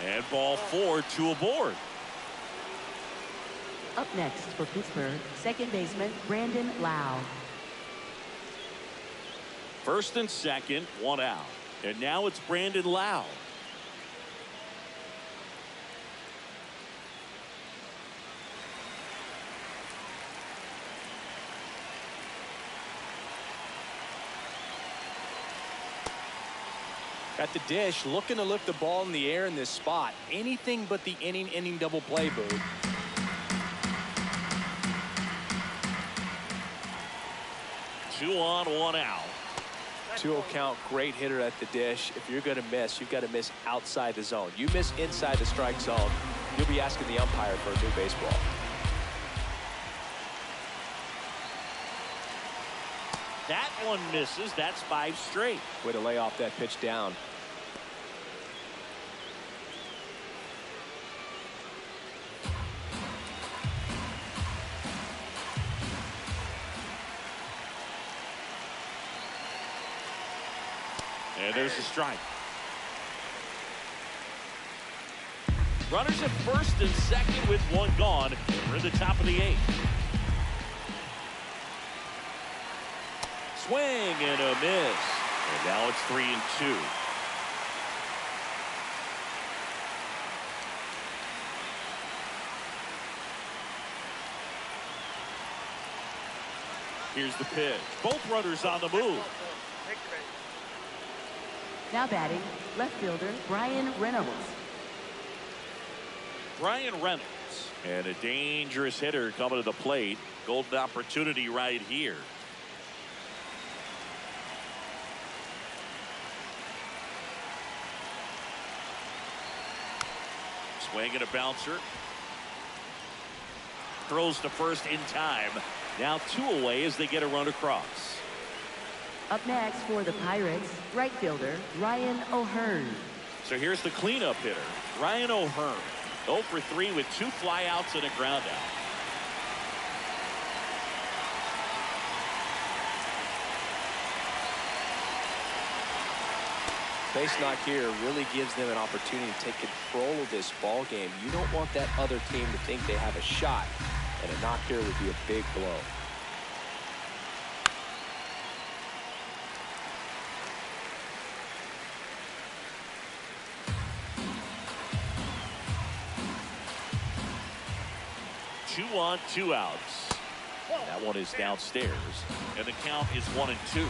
And ball 4, 2 aboard. Up next for Pittsburgh, second baseman Brandon Lau. First and second, 1 out. And now it's Brandon Lau. At the dish, looking to lift the ball in the air in this spot. Anything but the inning double play, Boog. Two on, 1 out. 2-0 count, great hitter at the dish. If you're going to miss, you've got to miss outside the zone. You miss inside the strike zone, you'll be asking the umpire for a new baseball. That one misses. That's 5 straight. Way to lay off that pitch down. And there's the strike. Runners at first and second with 1 gone. We're in the top of the 8th. Swing and a miss. And now it's 3-2. Here's the pitch. Both runners on the move. Now batting, left fielder Brian Reynolds. Brian Reynolds. And a dangerous hitter coming to the plate. Golden opportunity right here. Swing and a bouncer. Throws to first in time. Now 2 away as they get a run across. Up next for the Pirates, right fielder Ryan O'Hearn. So here's the cleanup hitter, Ryan O'Hearn. 0 for 3 with 2 flyouts and a ground out. Base knock here really gives them an opportunity to take control of this ball game. You don't want that other team to think they have a shot, and a knock here would be a big blow. Two on, 2 outs. That one is downstairs, and the count is 1-2.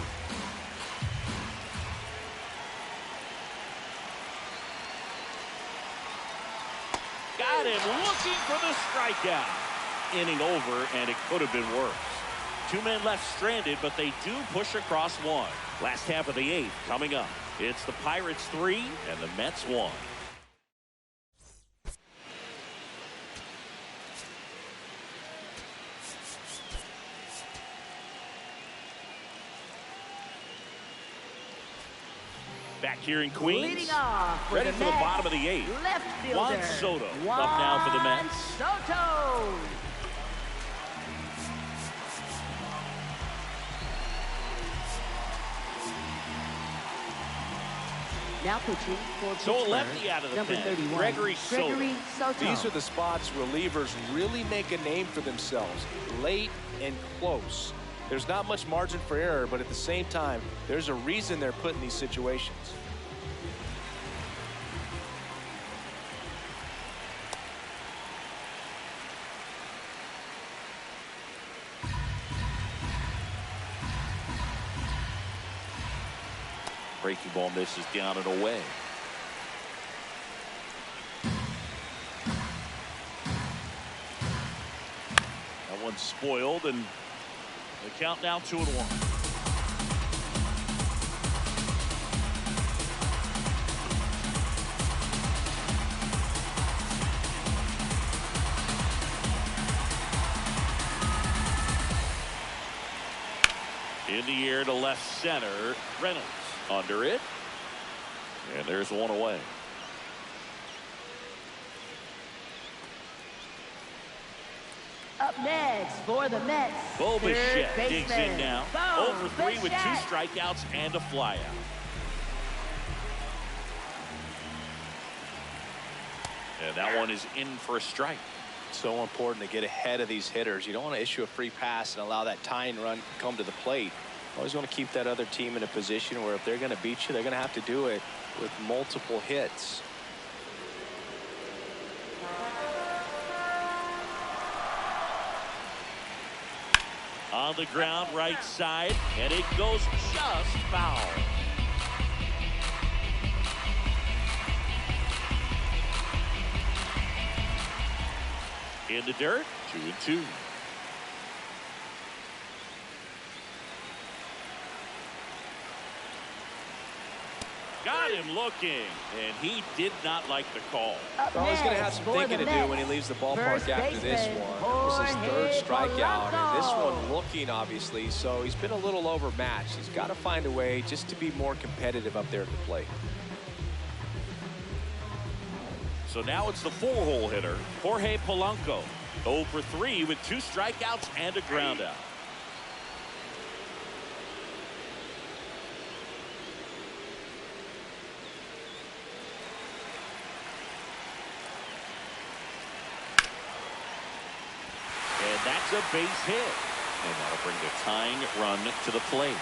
Got him looking for the strikeout. Inning over, and it could have been worse. 2 men left stranded, but they do push across 1. Last half of the 8th coming up. It's the Pirates 3 and the Mets 1. Back here in Queens, Leading off ready the for the Mets, bottom of the 8th. left fielder Juan Soto up now for the Mets. Soto. Now pitching for So a Pittsburgh, lefty out of the number pen, 31, Gregory Soto. These are the spots relievers really make a name for themselves, late and close. There's not much margin for error, but at the same time, there's a reason they're put in these situations. Breaking ball misses down and away. That one's spoiled, and the count now 2-1. In the air to left center, Reynolds under it, and there's 1 away. Up next for the Mets, Bo third Bichette digs baseman, in now. Bo 0 for 3 with 2 Bichette. strikeouts and a flyout. And that one is in for a strike. So important to get ahead of these hitters. You don't want to issue a free pass and allow that tying run come to the plate. Always want to keep that other team in a position where if they're going to beat you, they're going to have to do it with multiple hits. On the ground, right side, and it goes just foul. In the dirt, 2-2. Got him looking, and he did not like the call. Well, he's going to have some thinking to do when he leaves the ballpark after this one. This is his third strikeout, and this one looking, obviously, so he's been a little overmatched. He's got to find a way just to be more competitive up there at the plate. So now it's the 4-hole hitter, Jorge Polanco. 0 for 3 with 2 strikeouts and a ground out. And that's a base hit. And that'll bring the tying run to the plate.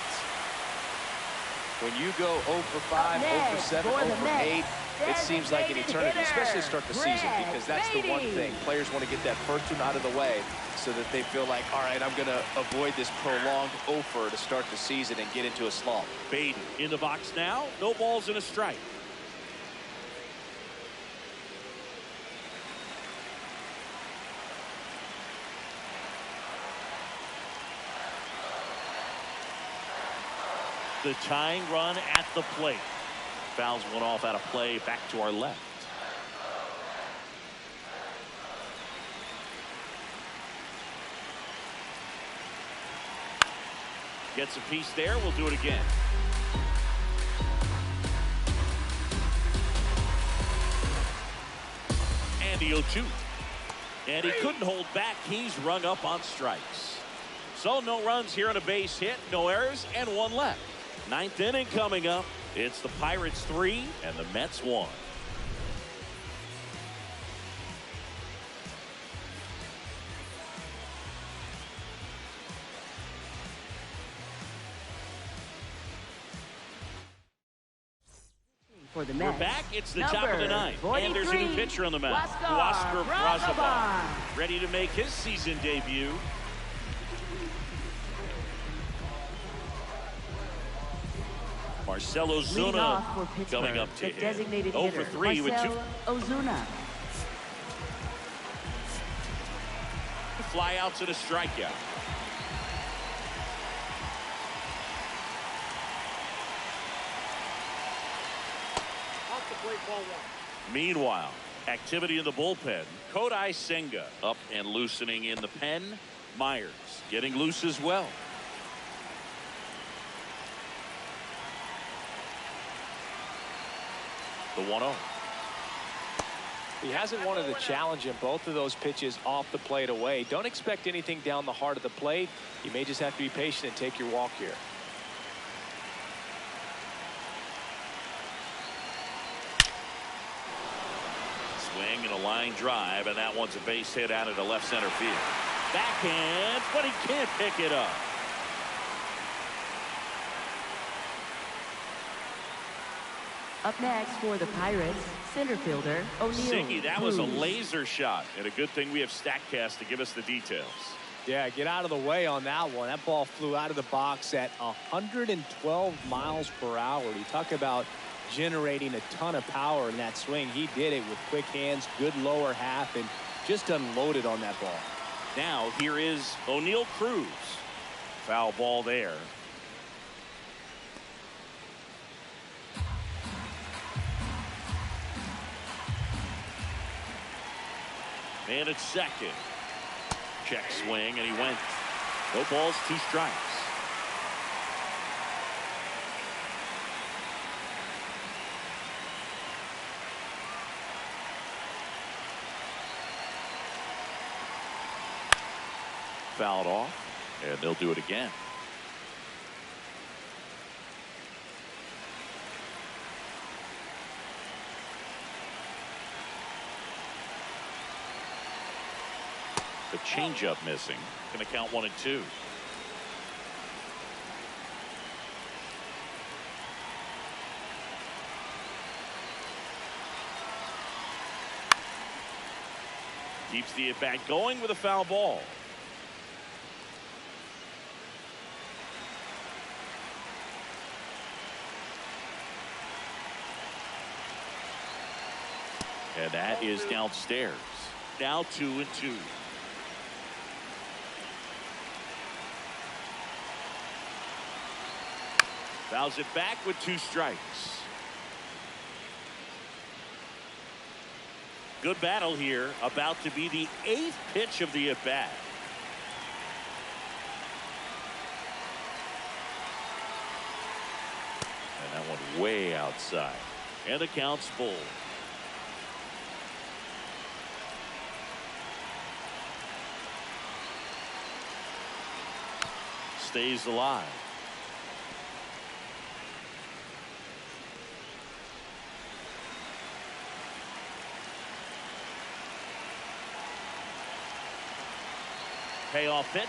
When you go 0 for 5, 0 for 7, 0 for 8, it seems like an eternity, especially to start the season, because that's the one thing. Players want to get that first one out of the way so that they feel like, all right, I'm going to avoid this prolonged 0 for to start the season and get into a slump. Baden in the box now. No balls and a strike. The tying run at the plate. Fouls one off out of play, back to our left. Gets a piece there. We'll do it again. And the 0-2. And he couldn't hold back. He's rung up on strikes. So no runs here on a base hit, no errors, and one left. Ninth inning coming up. It's the Pirates 3 and the Mets 1. For the Mets. We're back. It's the top of the ninth. And there's a new pitcher on the mound. Oscar Brazoban. Ready to make his season debut. Marcell Ozuna coming up to hit. 0 for 3 with 2. Ozuna. Fly outs and a strikeout. Meanwhile, activity in the bullpen. Kodai Senga up and loosening in the pen. Myers getting loose as well. The 1-0. He hasn't wanted to challenge him. Both of those pitches off the plate away. Don't expect anything down the heart of the plate. You may just have to be patient and take your walk here. Swing and a line drive, and that one's a base hit out into left center field. Backhand, but he can't pick it up. Up next for the Pirates, center fielder O'Neill. Siggy, that was a laser shot, and a good thing we have StatCast to give us the details. Yeah, get out of the way on that one. That ball flew out of the box at 112 miles per hour. You talk about generating a ton of power in that swing. He did it with quick hands, good lower half, and just unloaded on that ball. Now here is O'Neill Cruz. Foul ball there. And it's second. Check swing, and he went. No balls, 2 strikes. Fouled off, and they'll do it again. The changeup missing. Going to count 1 and 2. Keeps the at-bat going with a foul ball. And that is downstairs. Now 2 and 2. Fouls it back with 2 strikes. Good battle here. About to be the 8th pitch of the at-bat. And that one way outside. And the count's full. Stays alive. Payoff pitch.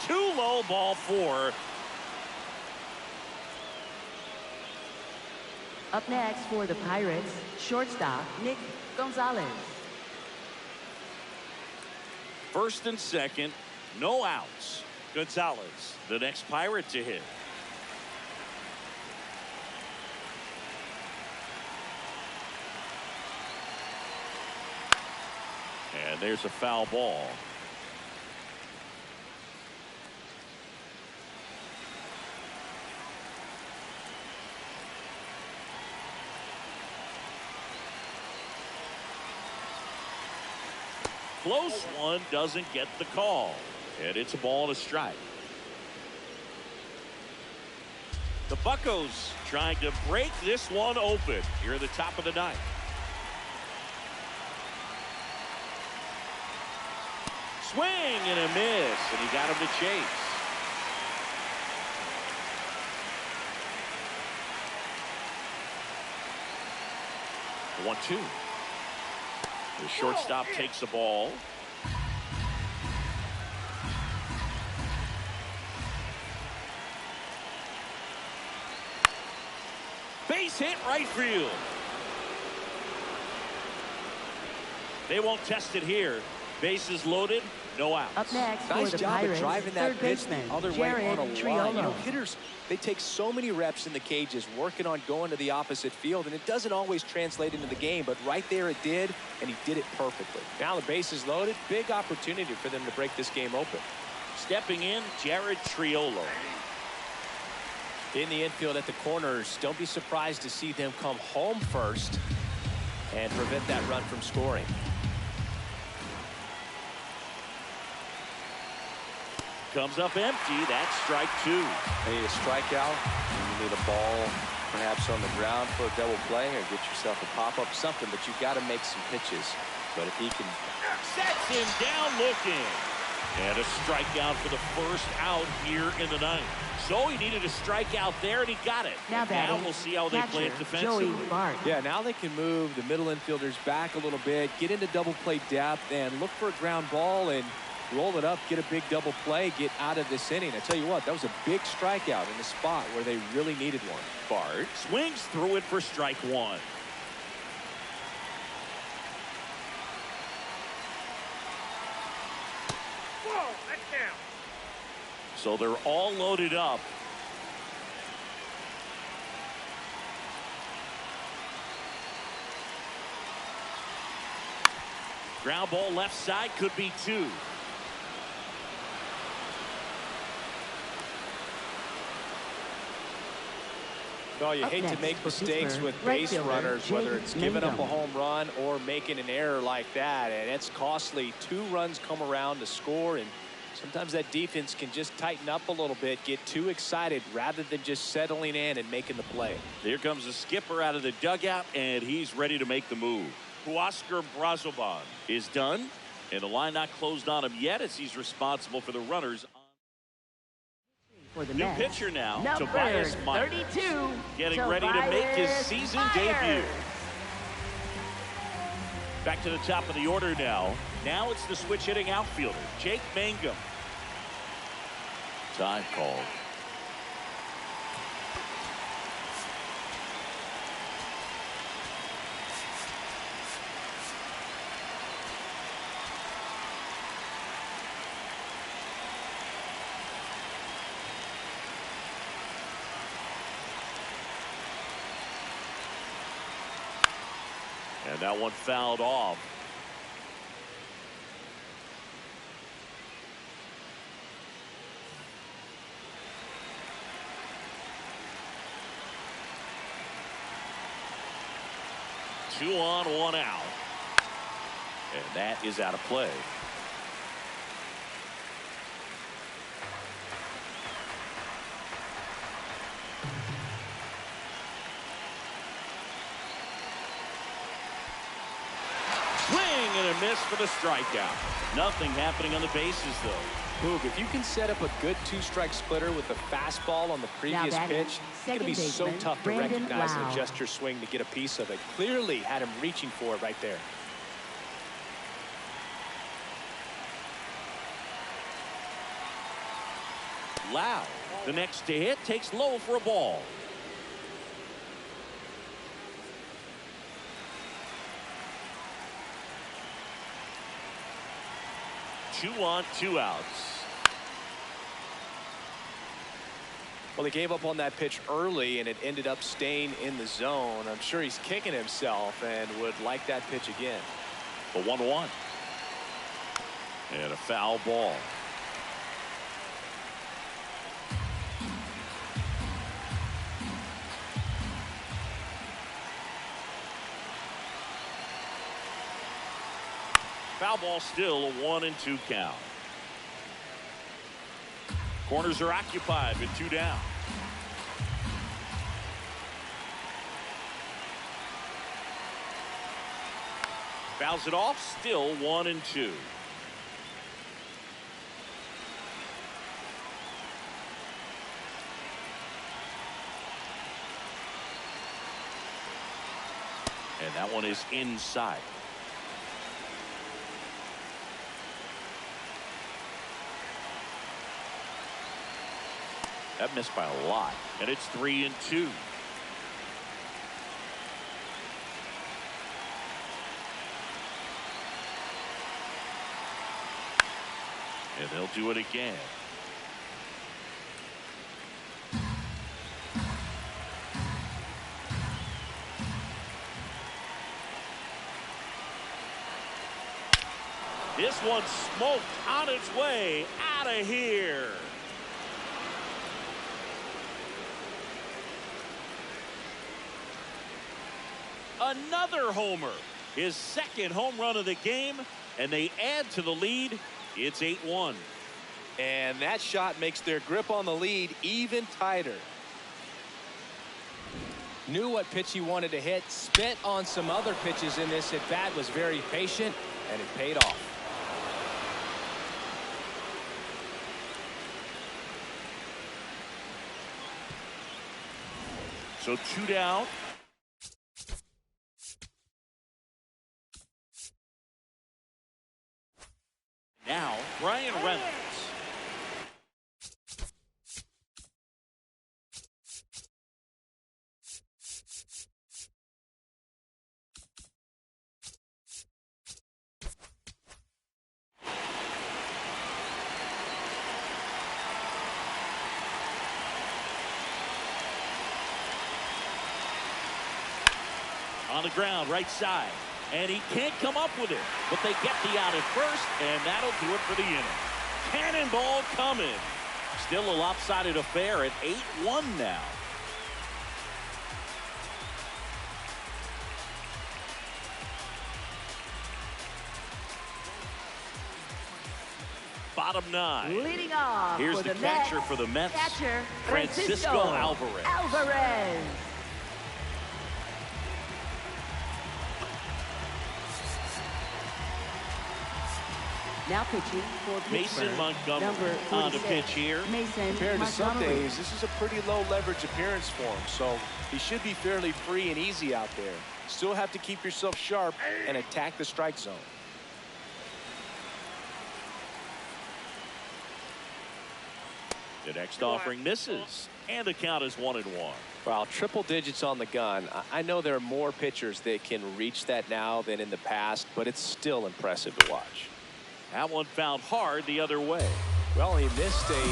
Too low, ball 4. Up next for the Pirates, shortstop Nick Gonzalez. First and second, no outs. Gonzalez, the next Pirate to hit. And there's a foul ball. Close one, doesn't get the call. And it's a ball and a strike. The Buccos trying to break this one open here at the top of the ninth. Swing and a miss, and he got him to chase. The 1-2. The shortstop takes the ball. Base hit right field. They won't test it here. Bases loaded, no outs. Up next Nice for the job Pirates, of driving that third pitch baseman, the other way Jared on a line. Triolo. You know, hitters, they take so many reps in the cages working on going to the opposite field, and it doesn't always translate into the game, but right there it did, and he did it perfectly. Now the base is loaded. Big opportunity for them to break this game open. Stepping in, Jared Triolo. In the infield at the corners, don't be surprised to see them come home first and prevent that run from scoring. Comes up empty. That's strike two. You need a strikeout, and you need a ball perhaps on the ground for a double play, or get yourself a pop-up, something, but you've got to make some pitches. But if he can... Sets him down looking. And a strikeout for the first out here in the ninth. So he needed a strikeout there, and he got it. Now we'll see how they play it defensively. Joey Bart. Yeah, now they can move the middle infielders back a little bit, get into double play depth, and look for a ground ball and roll it up, get a big double play, get out of this inning. I tell you what, that was a big strikeout in a spot where they really needed one. Bart swings through it for strike one. Whoa, that's down. So they're all loaded up. Ground ball left side, could be two. Oh, you hate to make mistakes with base runners, whether it's giving up a home run or making an error like that, and it's costly. 2 runs come around to score, and sometimes that defense can just tighten up a little bit, get too excited rather than just settling in and making the play. Here comes the skipper out of the dugout, and he's ready to make the move. Huascar Brazoban is done, and the line not closed on him yet as he's responsible for the runners. For the New Mets, pitcher now, number Tobias Myers, 32, getting ready to make his season debut. Back to the top of the order now. Now it's the switch hitting outfielder, Jake Mangum. Time called. And that one fouled off. Two on, one out. And that is out of play. Miss for the strikeout. Nothing happening on the bases, though. Boog, if you can set up a good 2-strike splitter with the fastball on the previous pitch, it's going to be so tough to recognize and adjust your swing to get a piece of it. Clearly had him reaching for it right there. Lau, the next to hit, takes low for a ball. Two on, two outs. Well, he gave up on that pitch early, and it ended up staying in the zone. I'm sure he's kicking himself and would like that pitch again. The 1-1. And a foul ball. Foul ball, still a 1-2 count. Corners are occupied with 2 down. Fouls it off. Still 1-2. And that one is inside. That missed by a lot. And it's 3-2. And they'll do it again. This one's smoked on its way out of here. Another homer. His second home run of the game, and they add to the lead. It's 8-1. And that shot makes their grip on the lead even tighter. Knew what pitch he wanted to hit, spent on some other pitches in this at bat, was very patient, and it paid off. So 2 down. Now, Brian Reynolds. On the ground, right side. And he can't come up with it. But they get the out at first, and that'll do it for the inning. Cannonball coming. Still a lopsided affair at 8-1 now. Bottom 9. Leading off. Here's the catcher for the Mets. Catcher, Francisco Alvarez. Now pitching for Mason Pittsburgh. Montgomery on the pitch here. Mason Compared to some Montgomery. days, this is a pretty low leverage appearance for him, so he should be fairly free and easy out there. Still have to keep yourself sharp and attack the strike zone. The next offering misses, and the count is 1-1. Well, triple digits on the gun. I know there are more pitchers that can reach that now than in the past, but it's still impressive to watch. That one found hard the other way. Well, he missed a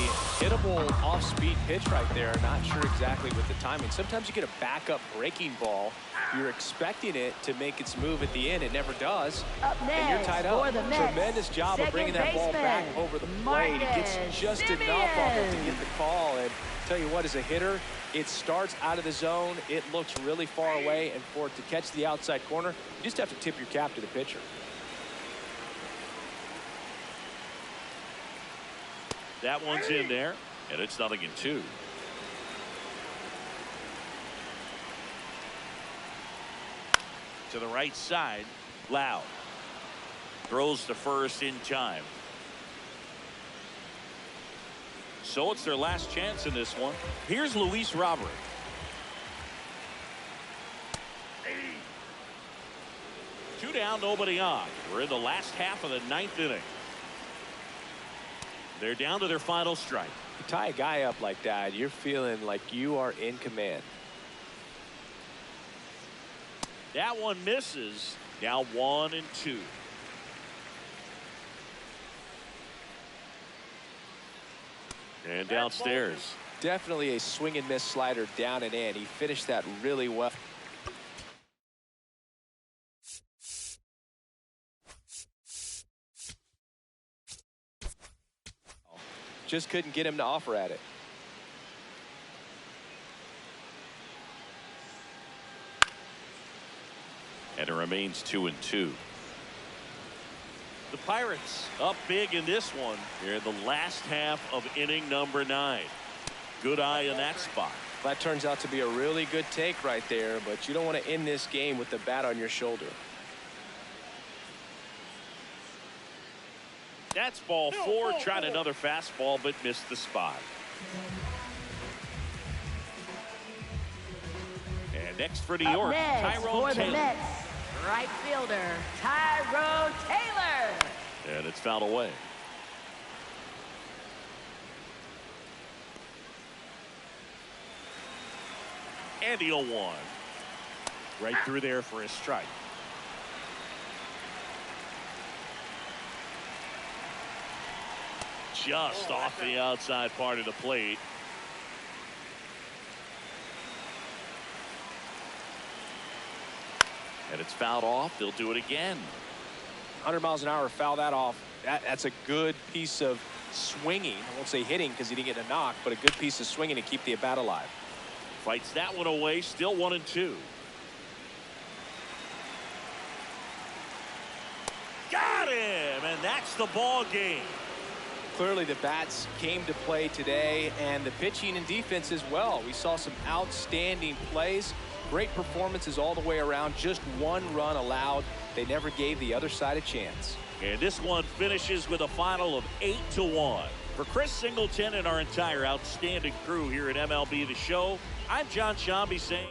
hittable off-speed pitch right there. Not sure exactly with the timing. Sometimes you get a backup breaking ball. You're expecting it to make its move at the end. It never does. Up next, and you're tied up. for the Mets, Tremendous job of bringing that ball back over the plate. He gets just enough of it to get the call. And tell you what, as a hitter, it starts out of the zone. It looks really far away. And for it to catch the outside corner, you just have to tip your cap to the pitcher. That one's in there, and it's 0-2. To the right side, Loud. Throws to first in time. So it's their last chance in this one. Here's Luis Robert. Two down, nobody on. We're in the last half of the 9th inning. They're down to their final strike. You tie a guy up like that, you're feeling like you are in command. That one misses. Now 1-2. And downstairs. Definitely a swing and miss slider down and in. He finished that really well. Just couldn't get him to offer at it. And it remains 2-2. The Pirates up big in this one. They're in the last half of inning number 9. Good eye in that spot. That turns out to be a really good take right there, but you don't want to end this game with the bat on your shoulder. That's ball 4. Tried another fastball, but missed the spot. And next for New York, Tyrone Taylor. The Mets, right fielder, Tyrone Taylor. And it's fouled away. And the 0-1. Right through there for a strike. Just off the outside part of the plate. And it's fouled off. They'll do it again. 100 miles an hour, foul that off. That's a good piece of swinging. I won't say hitting because he didn't get a knock, but a good piece of swinging to keep the at-bat alive. Fights that one away. Still 1-2. Got him, and that's the ball game. Clearly the bats came to play today, and the pitching and defense as well. We saw some outstanding plays, great performances all the way around. Just 1 run allowed. They never gave the other side a chance. And this one finishes with a final of 8-1. For Chris Singleton and our entire outstanding crew here at MLB The Show, I'm John Shambi saying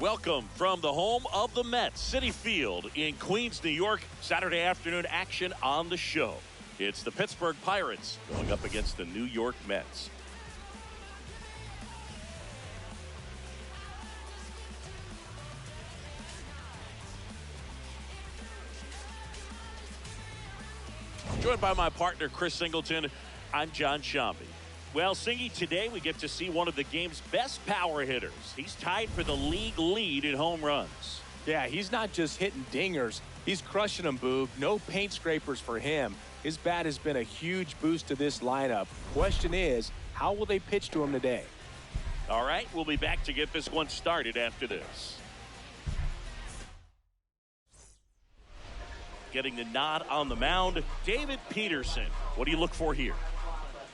Welcome from the home of the Mets, Citi Field in Queens, New York. Saturday afternoon action on the show. It's the Pittsburgh Pirates going up against the New York Mets. Joined by my partner, Chris Singleton. I'm John Shambi. Well, Singy, today we get to see one of the game's best power hitters. He's tied for the league lead in home runs. Yeah, he's not just hitting dingers. He's crushing them, Boog. No paint scrapers for him. His bat has been a huge boost to this lineup. Question is, how will they pitch to him today? All right, we'll be back to get this one started after this. Getting the nod on the mound, David Peterson. What do you look for here?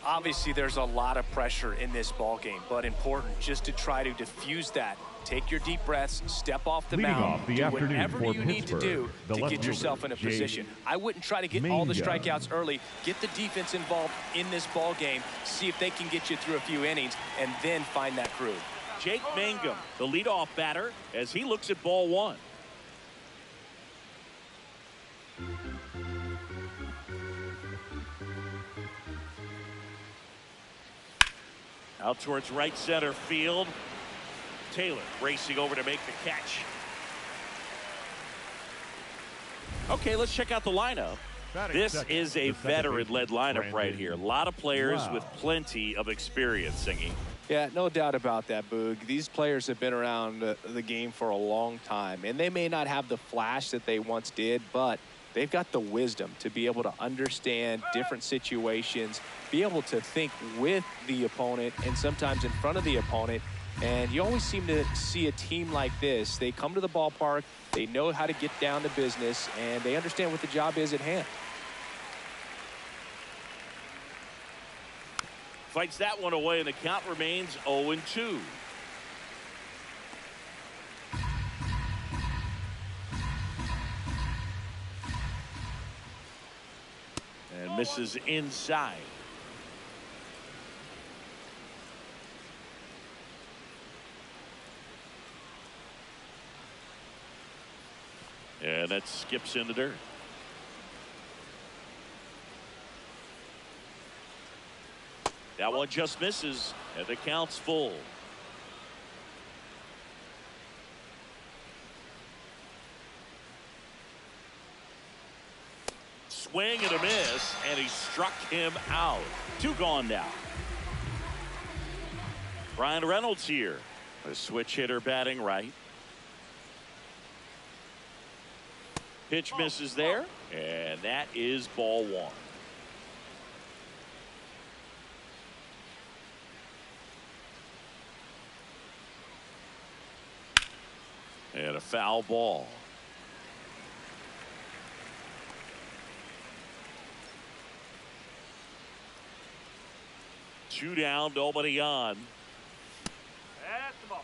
Obviously, there's a lot of pressure in this ball game, but important just to try to diffuse that. Take your deep breaths, step off the mound, do whatever you need to do to get yourself in a position. I wouldn't try to get all the strikeouts early. Get the defense involved in this ball game, see if they can get you through a few innings, and then find that groove. Jake Mangum, the leadoff batter, as he looks at ball one. Out towards right center field. Taylor racing over to make the catch. Okay, let's check out the lineup. This is a veteran-led lineup right here. A lot of players with plenty of experience, Singy. Yeah, no doubt about that, Boog. These players have been around the game for a long time, and they may not have the flash that they once did, but they've got the wisdom to be able to understand different situations, be able to think with the opponent and sometimes in front of the opponent. And you always seem to see a team like this. They come to the ballpark, they know how to get down to business, and they understand what the job is at hand. Fights that one away, and the count remains 0-2. And misses inside. And that skips into dirt. That one just misses, and the count's full. Swing and a miss, and he struck him out. 2 gone now. Brian Reynolds here, a switch hitter batting right. Pitch misses there, and that is ball one. And a foul ball. Two down, nobody on. That's the ball.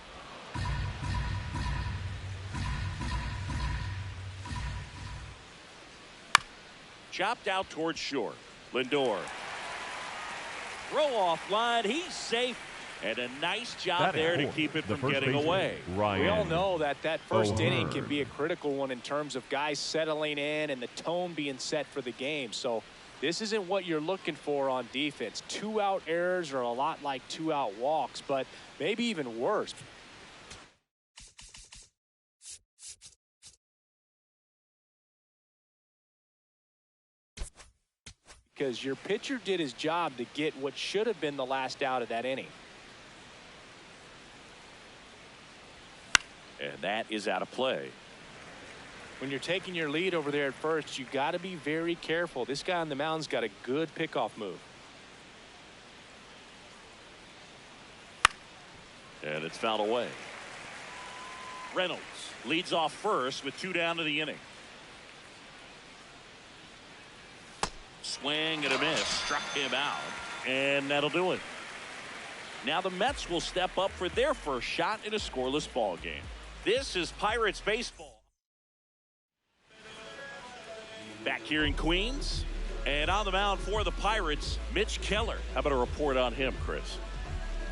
Chopped out towards short. Lindor. Throw off line. He's safe. And a nice job there to keep it from getting away. We all know that first inning can be a critical one in terms of guys settling in and the tone being set for the game. So this isn't what you're looking for on defense. 2-out errors are a lot like 2-out walks, but maybe even worse. Because your pitcher did his job to get what should have been the last out of that inning. And that is out of play. When you're taking your lead over there at first, you got to be very careful. This guy on the mound's got a good pickoff move. And it's fouled away. Reynolds leads off first with 2 down to the inning. Swing and a miss. Struck him out. And that'll do it. Now the Mets will step up for their first shot in a scoreless ball game. This is Pirates baseball. Back here in Queens. And on the mound for the Pirates, Mitch Keller. How about a report on him, Chris?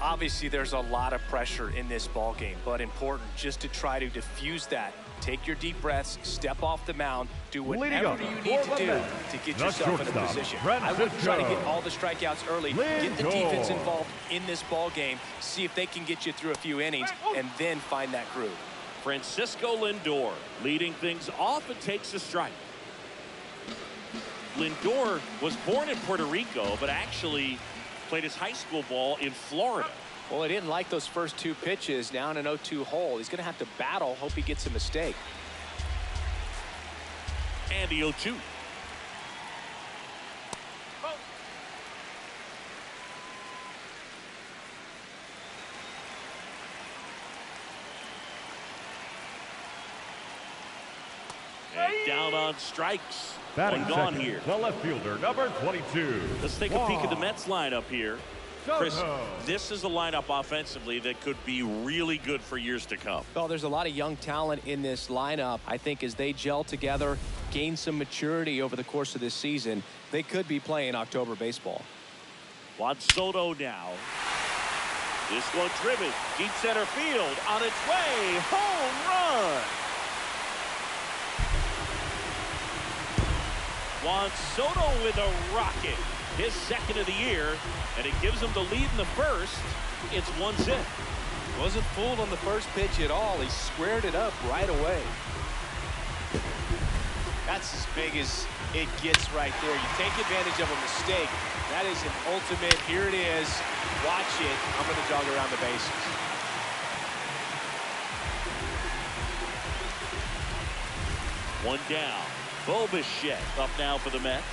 Obviously, there's a lot of pressure in this ball game, but important just to try to diffuse that. Take your deep breaths, step off the mound, do whatever you need to do to get yourself in a position. I would try to get all the strikeouts early, get the defense involved in this ball game, see if they can get you through a few innings, and then find that groove. Francisco Lindor leading things off and takes a strike. Lindor was born in Puerto Rico, but actually played his high school ball in Florida. Well, he didn't like those first two pitches down an 0-2 hole. He's going to have to battle, hope he gets a mistake. And the 0-2. And down on strikes. One gone here. The left fielder, number 22. Let's take a peek at the Mets lineup here. Chris, this is a lineup offensively that could be really good for years to come. Well, there's a lot of young talent in this lineup. I think as they gel together, gain some maturity over the course of this season, they could be playing October baseball. Juan Soto now. This one driven deep center field on its way. Home run. Juan Soto with a rocket. His second of the year, and it gives him the lead in the first. It's 1-0. Wasn't fooled on the first pitch at all. He squared it up right away. That's as big as it gets right there. You take advantage of a mistake. That is an ultimate, here it is, watch it, I'm going to jog around the bases. One down. Bo Bichette up now for the Mets.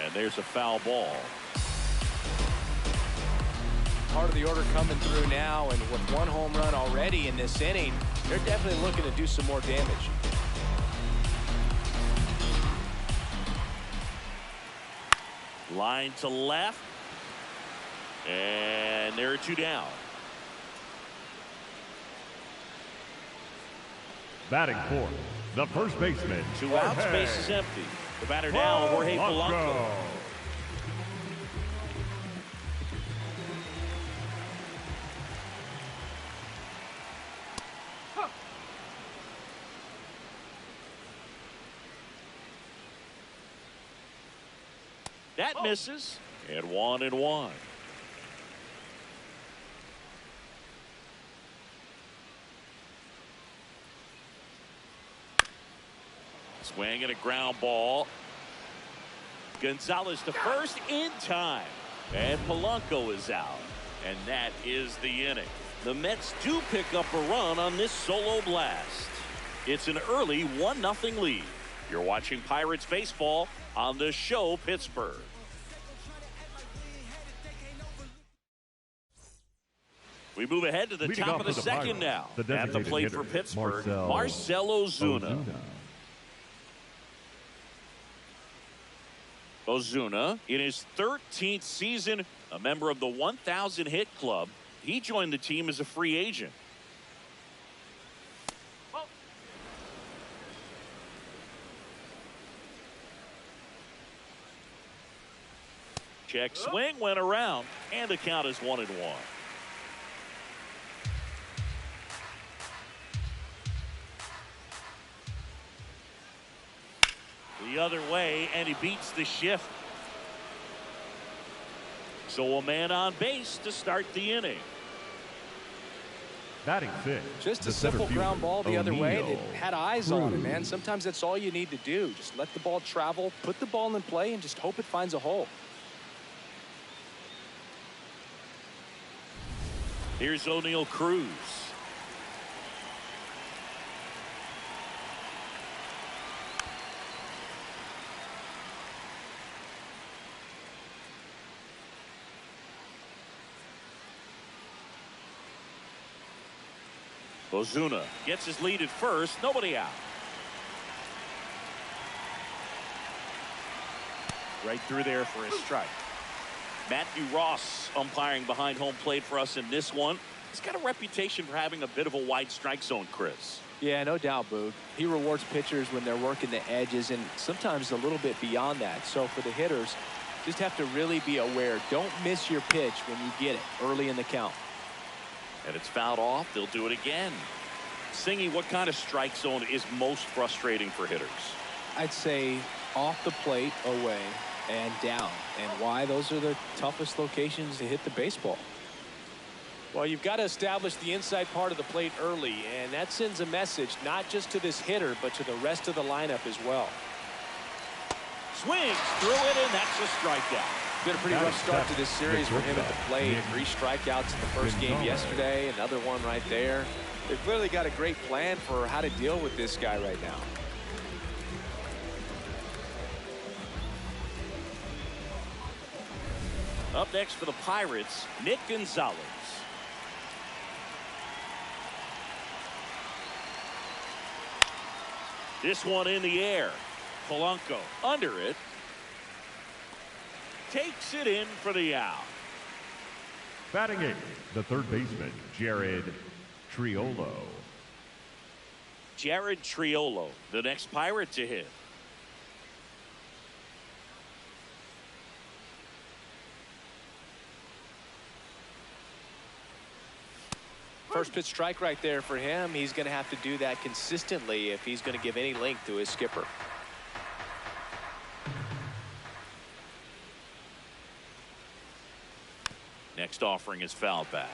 And there's a foul ball. Part of the order coming through now, and with one home run already in this inning, they're definitely looking to do some more damage. Line to left. And there are two down. Batting fourth, the first baseman. 2 outs, base is empty. The batter now, Jorge Polanco. That misses. And 1-1. Swing and a ground ball. Gonzalez to first in time. And Polanco is out. And that is the inning. The Mets do pick up a run on this solo blast. It's an early 1-0 lead. You're watching Pirates baseball on The Show Pittsburgh. We move ahead to the top of the second now. At the plate for Pittsburgh, Marcell Ozuna. Ozuna, in his 13th season, a member of the 1,000 hit club. He joined the team as a free agent. Check swing, went around, and the count is 1-1. The other way, and he beats the shift. So a man on base to start the inning. Batting fifth. Just a simple ground ball the other way that had eyes on it, man. Sometimes that's all you need to do. Just let the ball travel, put the ball in play, and just hope it finds a hole. Here's O'Neal Cruz. Ozuna gets his lead at first. Nobody out. Right through there for a strike. Matthew Ross umpiring behind home plate for us in this one. He's got a reputation for having a bit of a wide strike zone, Chris. Yeah, no doubt, Boog. He rewards pitchers when they're working the edges and sometimes a little bit beyond that. So for the hitters, Just have to really be aware. Don't miss your pitch when you get it early in the count. And it's fouled off. They'll do it again. Singy, what kind of strike zone is most frustrating for hitters? I'd say off the plate, away, and down. And why? Those are the toughest locations to hit the baseball. Well, you've got to establish the inside part of the plate early, and that sends a message not just to this hitter, but to the rest of the lineup as well. Swings through it, and that's a strikeout. Been a pretty rough start to this series for him at the plate. 3 strikeouts in the first game yesterday, another one right there. They've clearly got a great plan for how to deal with this guy right now. Up next for the Pirates, Nick Gonzalez. This one in the air. Polanco under it. Takes it in for the out. Batting 8th, the third baseman, Jared Triolo. Jared Triolo, the next Pirate to hit. First pitch strike right there for him. He's going to have to do that consistently if he's going to give any length to his skipper. Next offering is fouled back.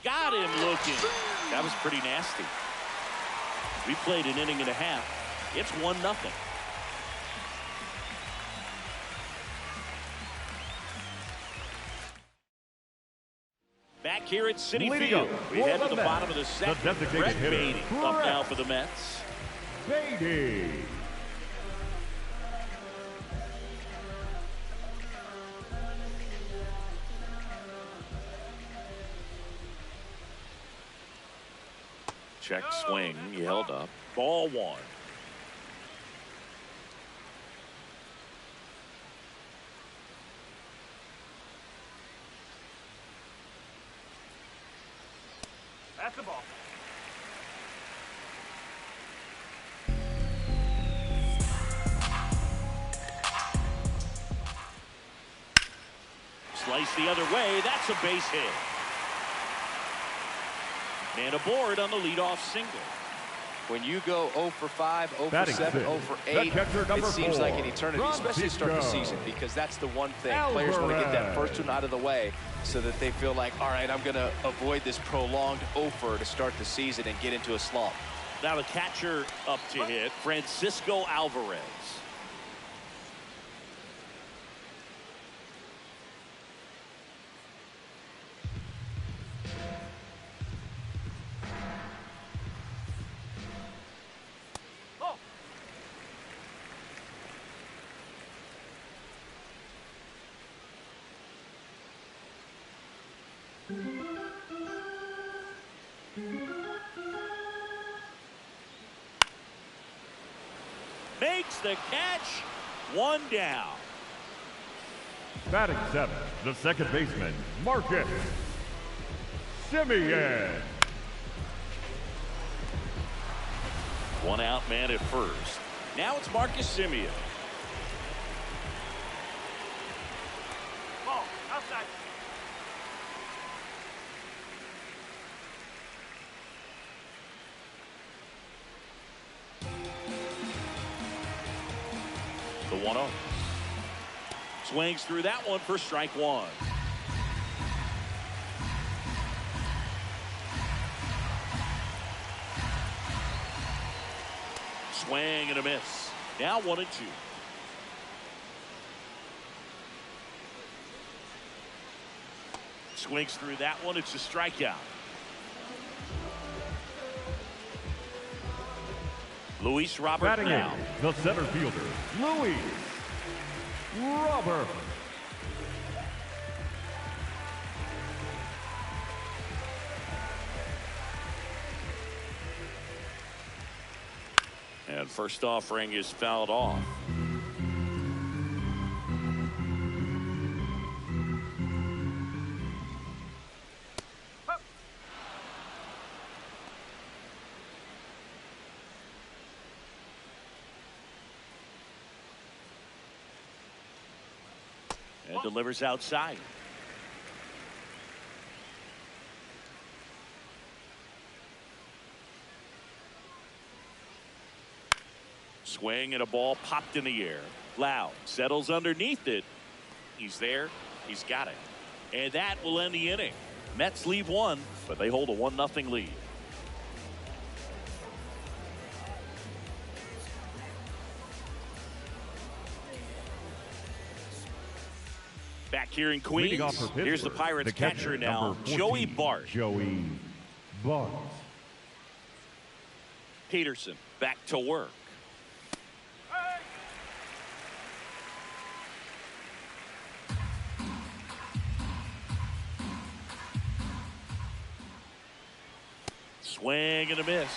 Got him looking. That was pretty nasty. We played an inning and a half. It's 1-0. Back here at Citi Field. We head to the bottom of the second. Brett Beatty up now for the Mets. Beatty. Check swing. He held up. Ball 1. That's the ball. Slice the other way. That's a base hit. Man aboard on the leadoff single. When you go 0 for 5, 0 for Batting 7, 0 fifth, for the 8, catcher, number it seems 4, like an eternity, especially to start the season, because that's the one thing. Players want to get that first one out of the way so that they feel like, all right, I'm going to avoid this prolonged 0-fer to start the season and get into a slump. Now the catcher up to hit, Francisco Alvarez. Makes the catch. 1 down. Batting 7th, the second baseman, Marcus Semien. 1 out man at first. Now it's Marcus Semien. Ball. Outside. The 1-0. Swings through that one for strike 1. Swing and a miss. Now 1-2. Swings through that one. It's a strikeout. Luis Robert Batting now. 8th, the center fielder, Luis Robert. And first offering is fouled off. And delivers outside. Swing and a ball popped in the air. Lau settles underneath it. He's there. He's got it. And that will end the inning. Mets leave one, but they hold a 1-0 lead. Back here in Queens, here's the Pirates catcher now, 14, Joey Bart. Joey Bart. Peterson back to work. Swing and a miss.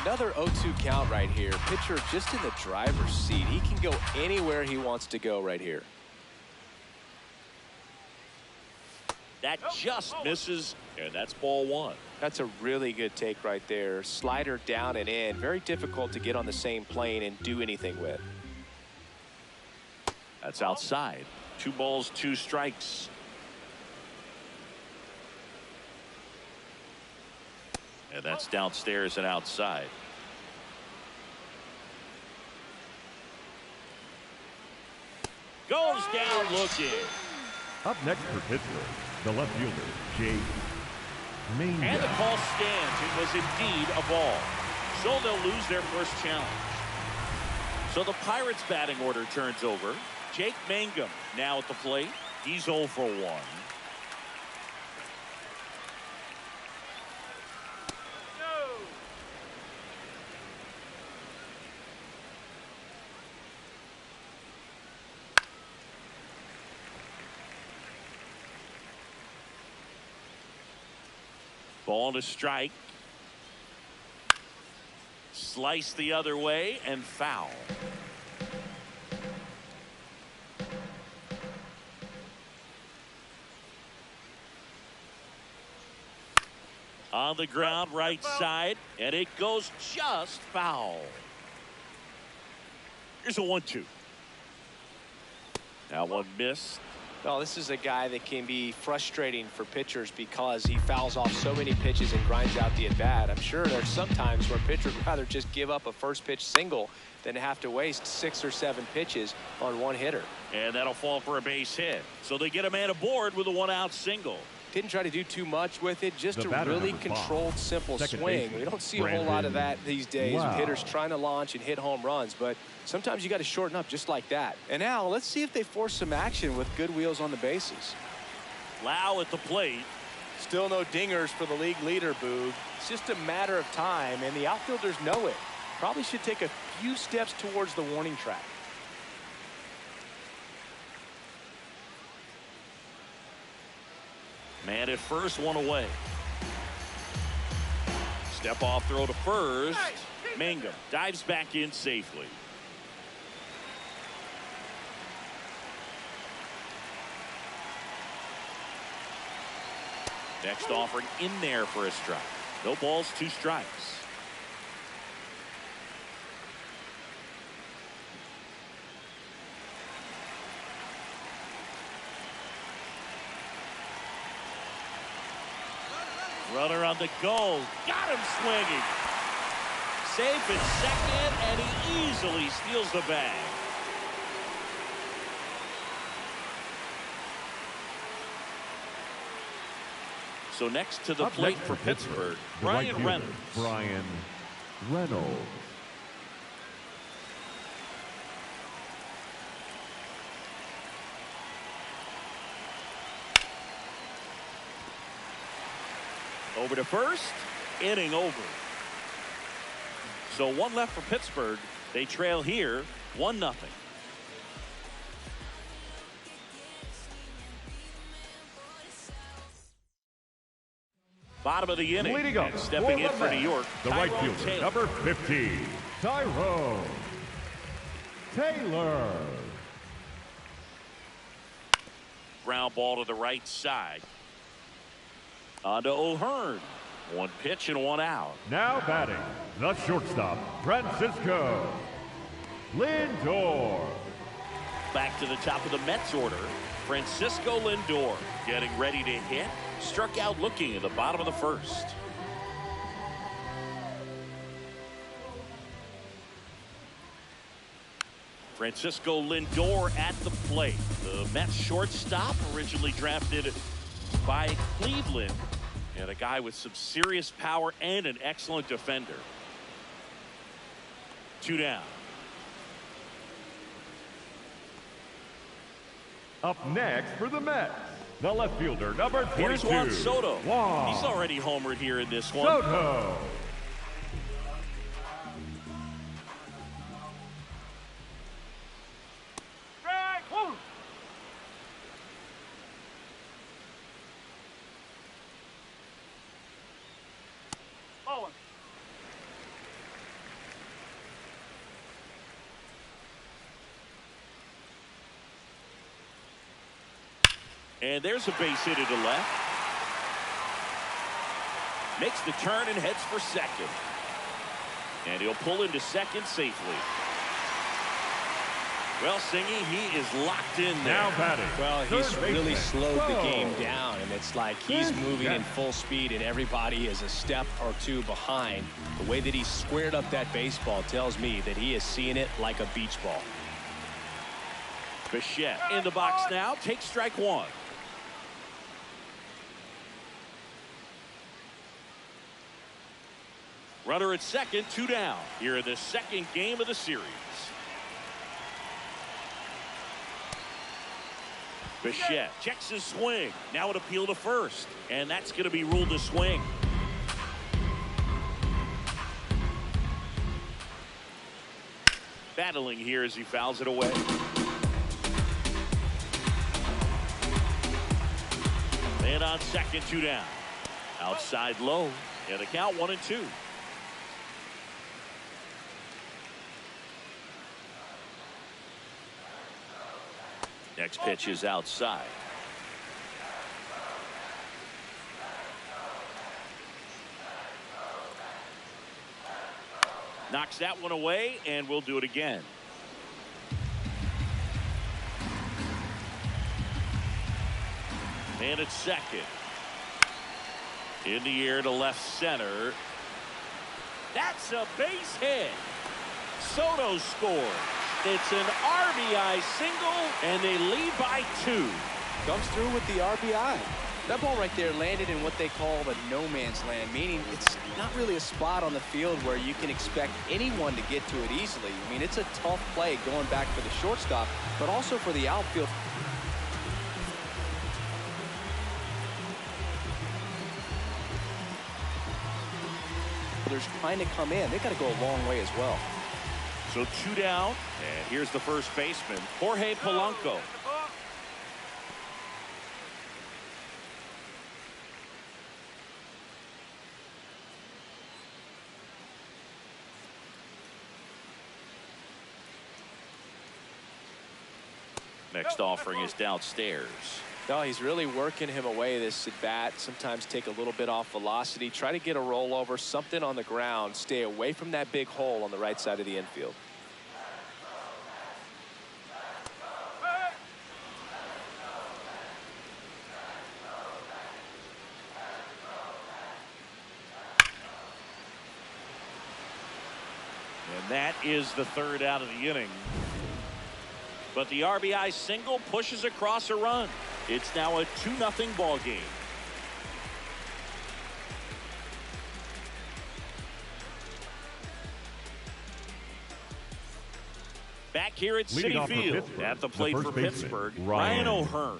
Another 0-2 count right here. Pitcher just in the driver's seat. He can go anywhere he wants to go right here. That just misses, and that's ball one. That's a really good take right there. Slider down and in. Very difficult to get on the same plane and do anything with. That's outside. 2 balls, 2 strikes. And that's downstairs and outside. Goes down looking. Up next for Pittsburgh, the left fielder, Jake Mania. And the call stands. It was indeed a ball. So they'll lose their first challenge. So the Pirates batting order turns over. Jake Mangum now at the plate. He's 0 for 1. Ball to strike. Slice the other way and foul. On the ground, right side, and it goes just foul. Here's a 1-2. Now one missed. Well, this is a guy that can be frustrating for pitchers because he fouls off so many pitches and grinds out the at-bat. I'm sure there's some times where a pitcher would rather just give up a first pitch single than have to waste 6 or 7 pitches on one hitter. And that'll fall for a base hit. So they get a man aboard with a 1-out single. Didn't try to do too much with it, just a really controlled, simple swing. We don't see a whole lot of that these days with hitters trying to launch and hit home runs, but sometimes you got to shorten up just like that. And now let's see if they force some action with good wheels on the bases. Lau at the plate. Still no dingers for the league leader, Boog. It's just a matter of time, and the outfielders know it. Probably should take a few steps towards the warning track. Man at first, 1 away. Step off throw to first. Mangum dives back in safely. Next offering in there for a strike. No balls, 2 strikes. Runner on the goal. Got him swinging. Safe at second, and he easily steals the bag. So next to the plate for Pittsburgh, Brian Reynolds. Brian Reynolds. Over to first, inning over. So 1 left for Pittsburgh. They trail here 1-0. Bottom of the inning. Leading up, and stepping in for New York, the right fielder, Taylor. number 15, Tyrone Taylor. Ground ball to the right side. On to O'Hearn. One pitch and one out. Now batting, the shortstop, Francisco Lindor. Back to the top of the Mets order. Francisco Lindor getting ready to hit. Struck out looking at the bottom of the first. Francisco Lindor at the plate. The Mets shortstop, originally drafted by Cleveland, and a guy with some serious power and an excellent defender. 2 down. Up next for the Mets, the left fielder, number 22. Here's Juan Soto. Juan He's already homered here in this one. Soto. And there's a base hit to the left. Makes the turn and heads for second. And he'll pull into second safely. Well, Singy, he is locked in there. Now batting. Well, he's really slowed the Whoa. game down, and it's like he's moving in full speed, and everybody is a step or two behind. The way that he squared up that baseball tells me that he is seeing it like a beach ball. Bichette in the box now. Takes strike one. Runner at second, 2 down. Here in the second game of the series. Bichette checks his swing. Now an appeal to first. And that's going to be ruled a swing. Battling here as he fouls it away. Man on second, 2 down. Outside low. And the count 1-2. Next pitch is outside. Knocks that one away, and we'll do it again. Man at second. In the air to left center. That's a base hit. Soto scores. It's an RBI single, and they lead by 2. Comes through with the RBI. That ball right there landed in what they call the no man's land, meaning it's not really a spot on the field where you can expect anyone to get to it easily. I mean, it's a tough play going back for the shortstop, but also for the outfield. Trying to come in. They got to go a long way as well. So 2 down, and here's the first baseman, Jorge Polanco. Next offering is downstairs. No, he's really working him away this at bat. Sometimes take a little bit off velocity. Try to get a rollover, something on the ground. Stay away from that big hole on the right side of the infield. And that is the third out of the inning. But the RBI single pushes across a run. It's now a 2-0 ball game. Back here at Citi Field, at the plate for Pittsburgh, Ryan O'Hearn.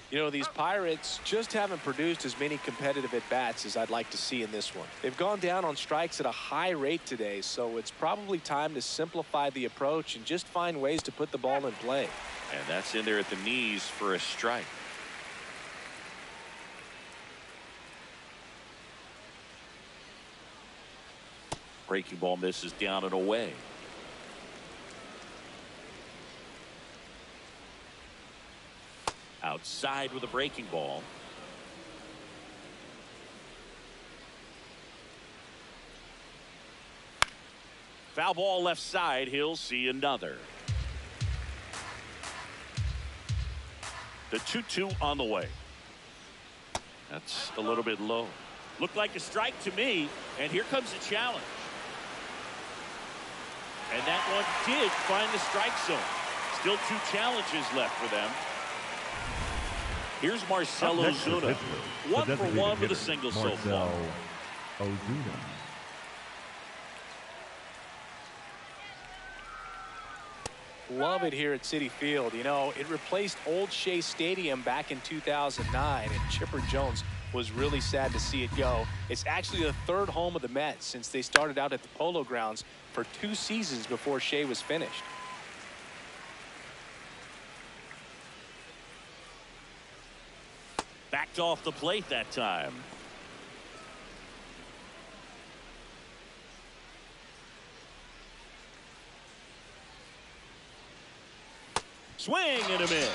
You know, these Pirates just haven't produced as many competitive at-bats as I'd like to see in this one. They've gone down on strikes at a high rate today, so it's probably time to simplify the approach and just find ways to put the ball in play. And that's in there at the knees for a strike. Breaking ball misses down and away. Outside with a breaking ball. Foul ball left side. He'll see another. The 2-2 on the way. That's a little bit low. Looked like a strike to me, and here comes the challenge. And that one did find the strike zone. Still 2 challenges left for them. Here's Marcell Ozuna. 1 for 1 with a single so far. Ozuna. Love it here at Citi Field. You know, it replaced Old Shea Stadium back in 2009, and Chipper Jones was really sad to see it go. It's actually the 3rd home of the Mets since they started out at the Polo Grounds for 2 seasons before Shea was finished. Backed off the plate that time. Swing and a miss.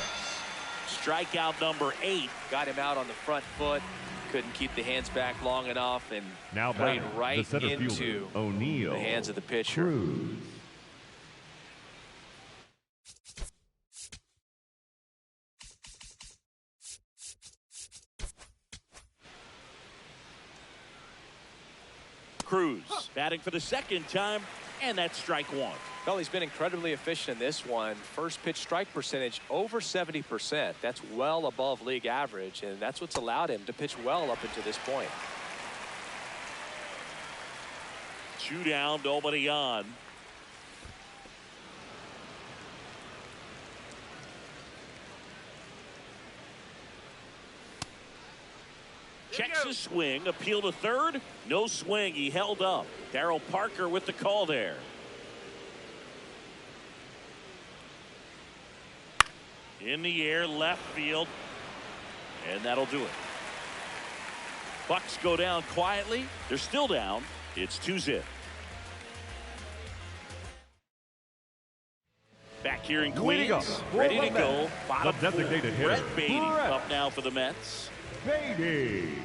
Strikeout number 8. Got him out on the front foot. Couldn't keep the hands back long enough and Now played right the into O'Neal the hands of the pitcher. Cruz. Cruz batting for the 2nd time, and that's strike 1. Well, he's been incredibly efficient in this one. First pitch strike percentage over 70%. That's well above league average, and that's what's allowed him to pitch well up until this point. 2 down, nobody on. Checks his swing, appeal to 3rd. No swing, he held up. Darryl Parker with the call there. In the air, left field. And that'll do it. Bucks go down quietly. They're still down. It's 2-0. Back here in Queens, ready to go. The designated hitter, Brett Beatty up now for the Mets. Beatty.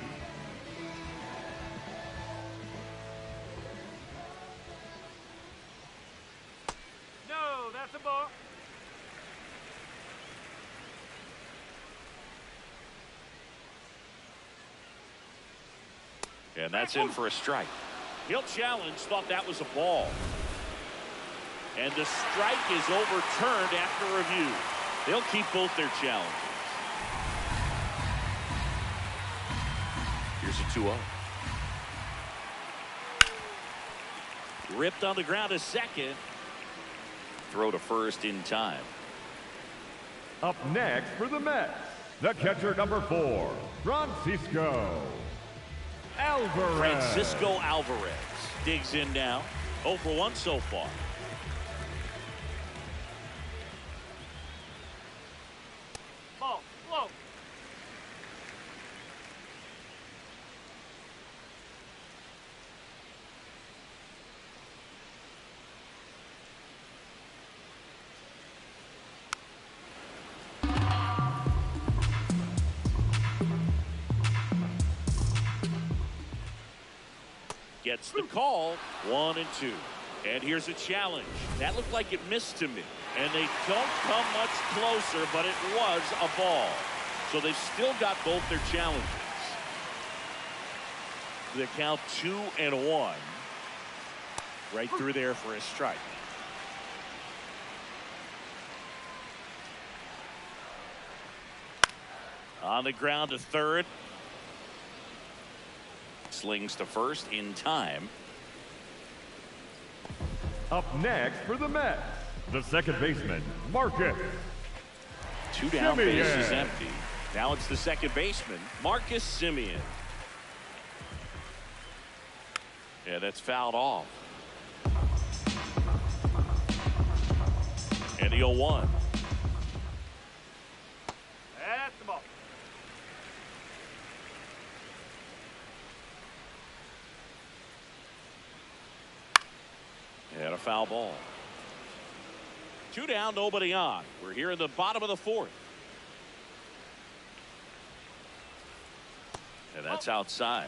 No, that's a ball. And that's in for a strike. He'll challenge, thought that was a ball. And the strike is overturned after review. They'll keep both their challenges. Here's a 2-0. Ripped on the ground to 2nd. Throw to 1st in time. Up next for the Mets, the catcher number 4, Francisco Alvarez. Francisco Alvarez digs in now. 0 for 1 so far. Ball, slow. Gets the call. 1 and 2. And here's a challenge. That looked like it missed to me. And they don't come much closer, but it was a ball. So they've still got both their challenges. The count 2-1. Right through there for a strike. On the ground to 3rd. Slings to 1st in time. Up next for the Mets, the second baseman, Marcus. 2 down, base is empty. Now it's the second baseman, Marcus Semien. Yeah, that's fouled off. And the 0-1. That's the ball. And a foul ball. 2 down, nobody on. We're here in the bottom of the 4th. And that's outside.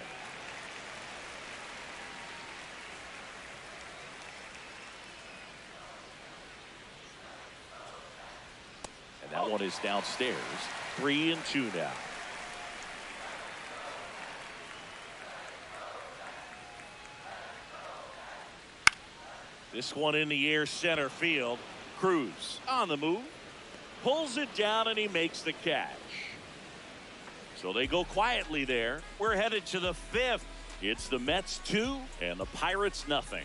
And that one is downstairs. 3-2 now. This one in the air, center field. Cruz on the move. Pulls it down and he makes the catch. So they go quietly there. We're headed to the 5th. It's the Mets 2 and the Pirates nothing.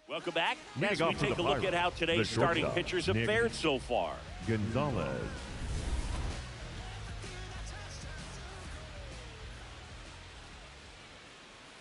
Welcome back as we take a look at how today's starting pitchers have fared so far. Gonzalez.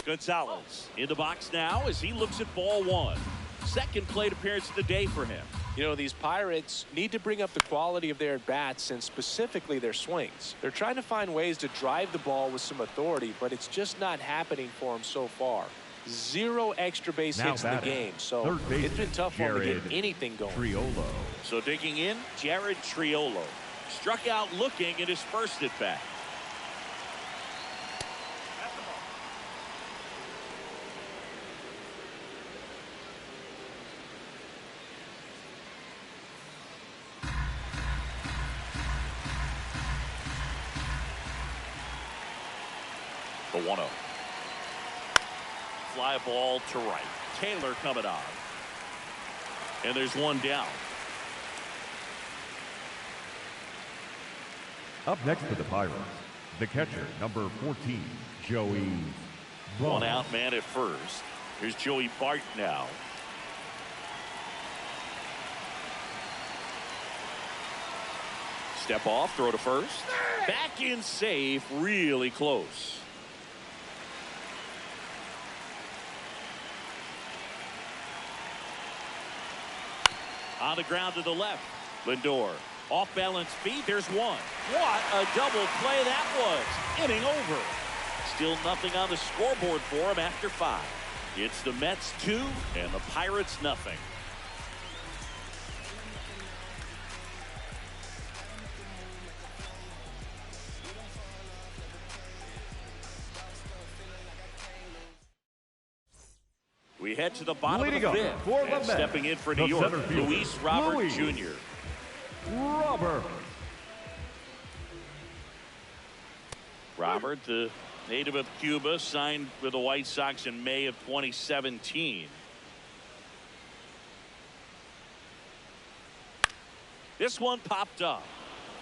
Gonzalez in the box now as he looks at ball 1. Second plate appearance of the day for him. You know, these Pirates need to bring up the quality of their at-bats and specifically their swings. They're trying to find ways to drive the ball with some authority, but it's just not happening for them so far. 0 extra base hits in the game, so it's been tough for them to get anything going. Triolo. So digging in, Jared Triolo. Struck out looking and dispersed it back. That's the ball. The 1-0. Fly ball to right. Taylor coming on. And there's one down. Up next for the Pirates, the catcher, number 14, Joey Bart. One out man at first. Here's Joey Bart now. Step off, throw to first. Back in safe, really close. On the ground to the left. Lindor. Off balance feet. There's one. What a double play that was. Inning over. Still nothing on the scoreboard for him after 5. It's the Mets 2 and the Pirates nothing. We head to the bottom of the 5th. And stepping in for New York, Luis Robert Jr. Robert, the native of Cuba, signed with the White Sox in May of 2017. This one popped up.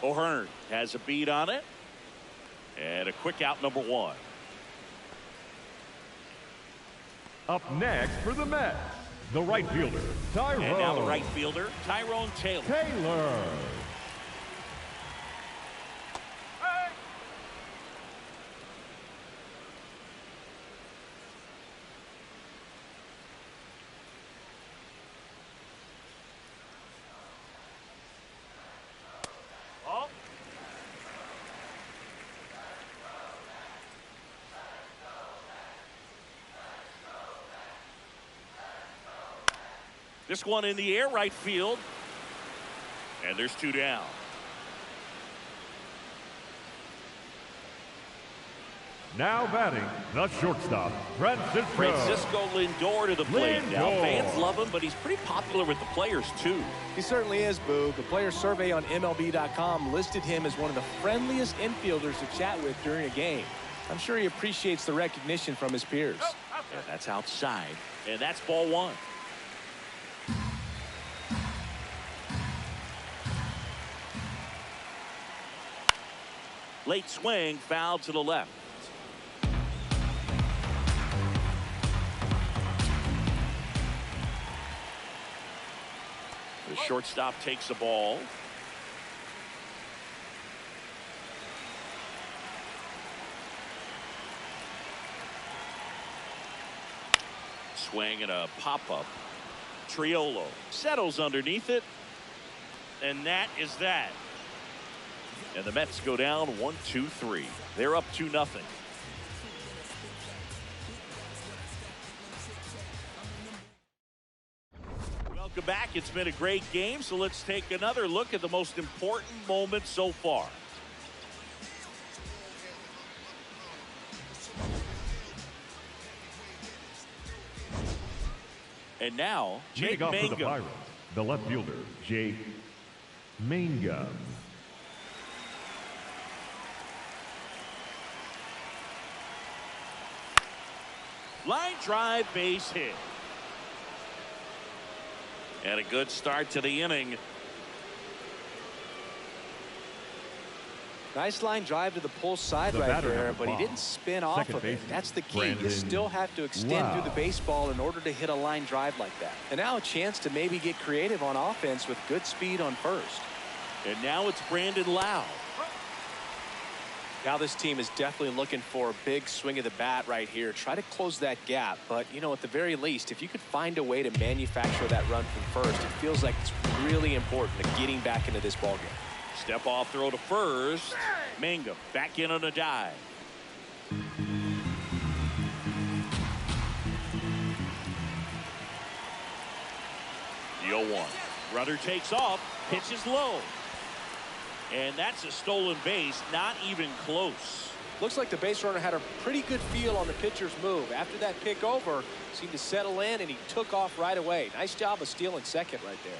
O'Hearn has a beat on it. And a quick out, number 1. Up next for the Mets, the right fielder, Tyrone. And now the right fielder, Tyrone Taylor. This one in the air, right field. And there's 2 down. Now batting, the shortstop, Francisco Lindor to the plate. Now fans love him, but he's pretty popular with the players too. He certainly is, Boo. The player survey on MLB.com listed him as one of the friendliest infielders to chat with during a game. I'm sure he appreciates the recognition from his peers. And that's outside. And that's ball 1. Late swing, foul to the left. The shortstop takes the ball. Swing and a pop-up. Triolo settles underneath it. And that is that. And the Mets go down 1-2-3. They're up 2-0. Welcome back. It's been a great game, so let's take another look at the most important moments so far. And now, leading off for the Pirates, the left fielder, Jake Mangum. Line drive, base hit. And a good start to the inning. Nice line drive to the pull side right there, but he didn't spin off of it. That's the key. You still have to extend through the baseball in order to hit a line drive like that. And now a chance to maybe get creative on offense with good speed on first. And now it's Brandon Lau. Now this team is definitely looking for a big swing of the bat right here. Try to close that gap. But, you know, at the very least, if you could find a way to manufacture that run from first, it feels like it's really important to getting back into this ballgame. Step off throw to first. Mangum back in on a dive. The 0-1. Runner takes off. Pitches low. And that's a stolen base. Not even close. Looks like the base runner had a pretty good feel on the pitcher's move. After that pick over, seemed to settle in, and he took off right away. Nice job of stealing second right there.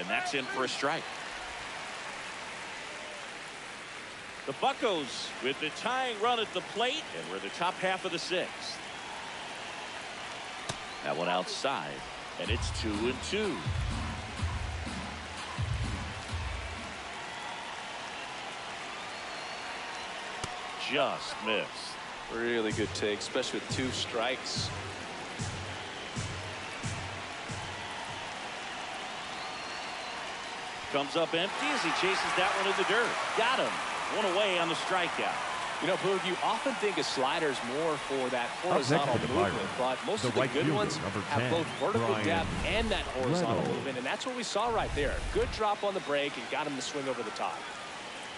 And that's in for a strike. The Buccos with the tying run at the plate, and we're the top half of the sixth. That one outside, and it's 2-2. Just missed. Really good take, especially with 2 strikes. Comes up empty as he chases that one in the dirt. Got him. One away on the strikeout. You know, Boog, you often think of sliders more for that horizontal movement, but most of the good ones have both vertical depth and that horizontal movement, and that's what we saw right there. Good drop on the break and got him to swing over the top.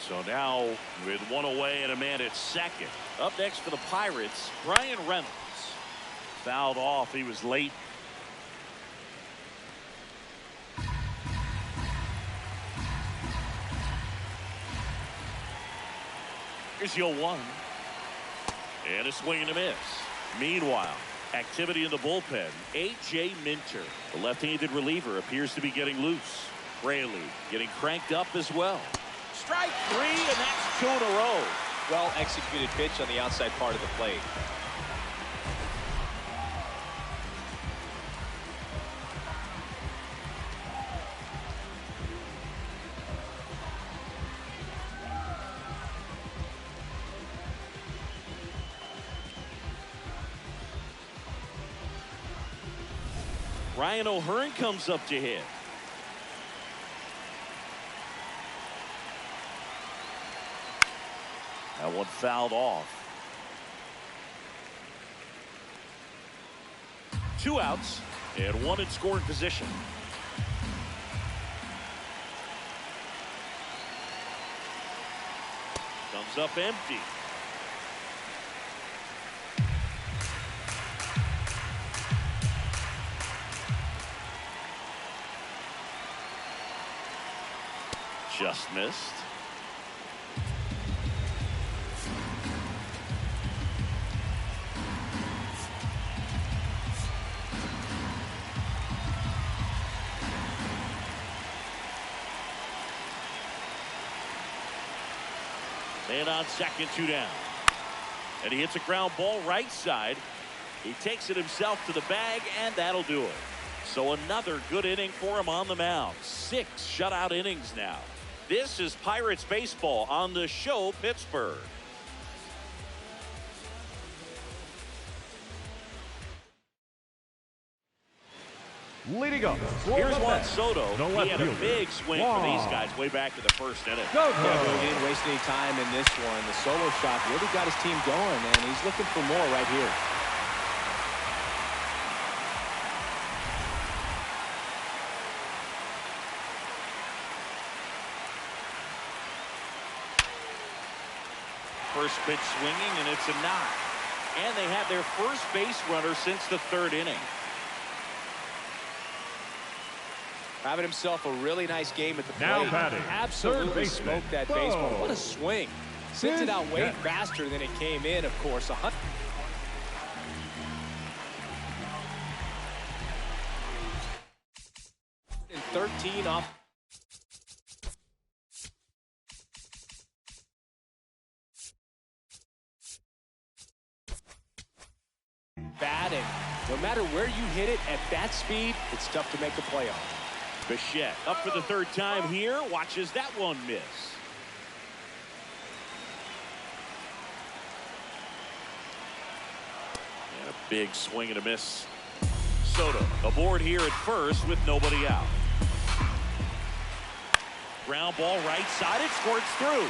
So now with one away and a man at second. Up next for the Pirates, Brian Reynolds. Fouled off. He was late. Here's the 0-1. And a swing and a miss. Meanwhile, activity in the bullpen. A.J. Minter, the left-handed reliever, appears to be getting loose. Fraley getting cranked up as well. Strike 3, and that's 2 in a row. Well executed pitch on the outside part of the plate. Ryan O'Hearn comes up to hit. That one fouled off. 2 outs and 1 in scoring position. Comes up empty. Just missed. Man on second, 2 down. And he hits a ground ball right side. He takes it himself to the bag, and that'll do it. So another good inning for him on the mound. 6 shutout innings now. This is Pirates baseball on the show, Pittsburgh. Leading up. Here's Juan Soto. The He left had a fielder, big swing for these guys way back in the first inning. Go, Yeah, he didn't waste any time in this one. The solo shot really got his team going, and he's looking for more right here. First pitch swinging, and it's a knock. And they have their first base runner since the third inning. Having himself a really nice game at the plate. Now batting. Absolutely smoked that baseball. What a swing. Sent it out way faster than it came in, of course. 113 off. Batting. No matter where you hit it at that speed, it's tough to make a play on. Bichette up for the third time here. Watches that one miss. And a big swing and a miss. Soto aboard here at first with nobody out. Ground ball right side. It squirts through.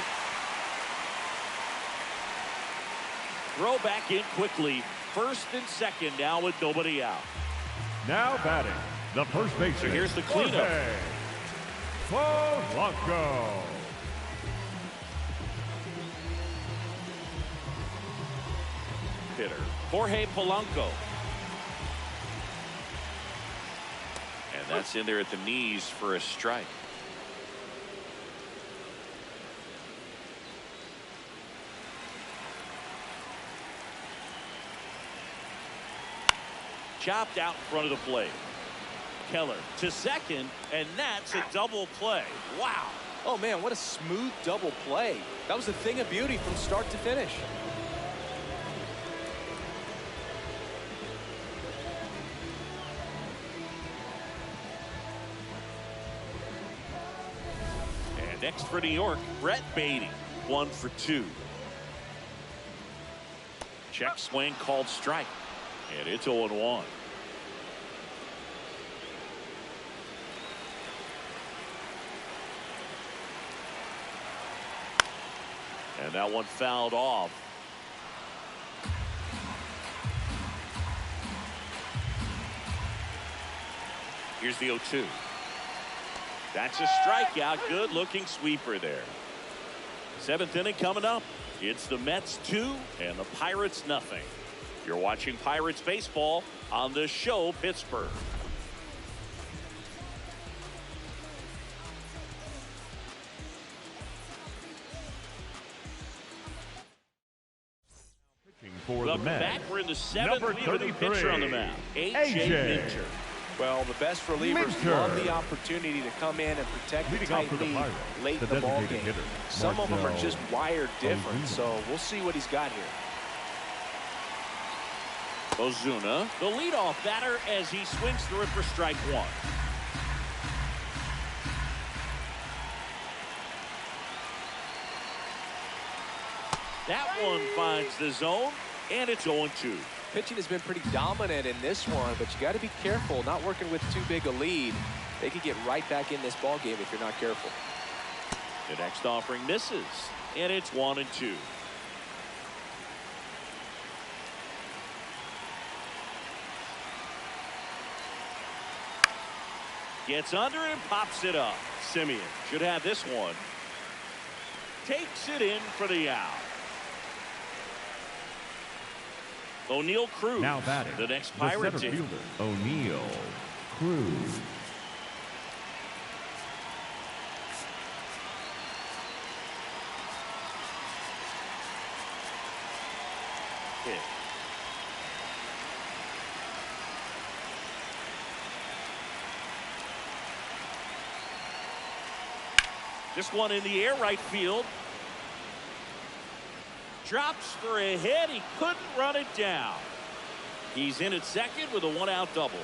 Throw back in quickly. First and second now with nobody out. Now batting. The first baseman. So here's the cleanup. Polanco. Hitter Jorge Polanco. And that's in there at the knees for a strike. Chopped out in front of the plate. Keller to second, and that's a double play. Wow. Oh, man, what a smooth double play. That was a thing of beauty from start to finish. And next for New York, Brett Beatty. 1 for 2. Check swing called strike. And it's 0-1. And that one fouled off. Here's the 0-2. That's a strikeout. Good looking sweeper there. 7th inning coming up. It's the Mets 2 and the Pirates nothing. You're watching Pirates baseball on The Show Pittsburgh. For Welcome the Mets. back. We're in the 7th. Number We have a new pitcher on the mound. A.J. Minter. Well, the best relievers Minter. love the opportunity to come in and protect the Leading off tight for the lead Pirates, late the in the ball designated game. hitter, Some of them are Marcell just wired different, Ozuna. so we'll see what he's got here. Ozuna, the leadoff batter, as he swings through it for strike 1. That one finds the zone, and it's 0-2. Pitching has been pretty dominant in this one, but you got to be careful not working with too big a lead. They could get right back in this ball game if you're not careful. The next offering misses, and it's 1-2. Gets under and pops it up. Simeon should have this one. Takes it in for the out. O'Neal Cruz, Now batting. the next The Pirate center team. fielder, O'Neal Cruz. Hit. This one in the air, right field. Drops for a hit. He couldn't run it down. He's in at second with a 1-out double.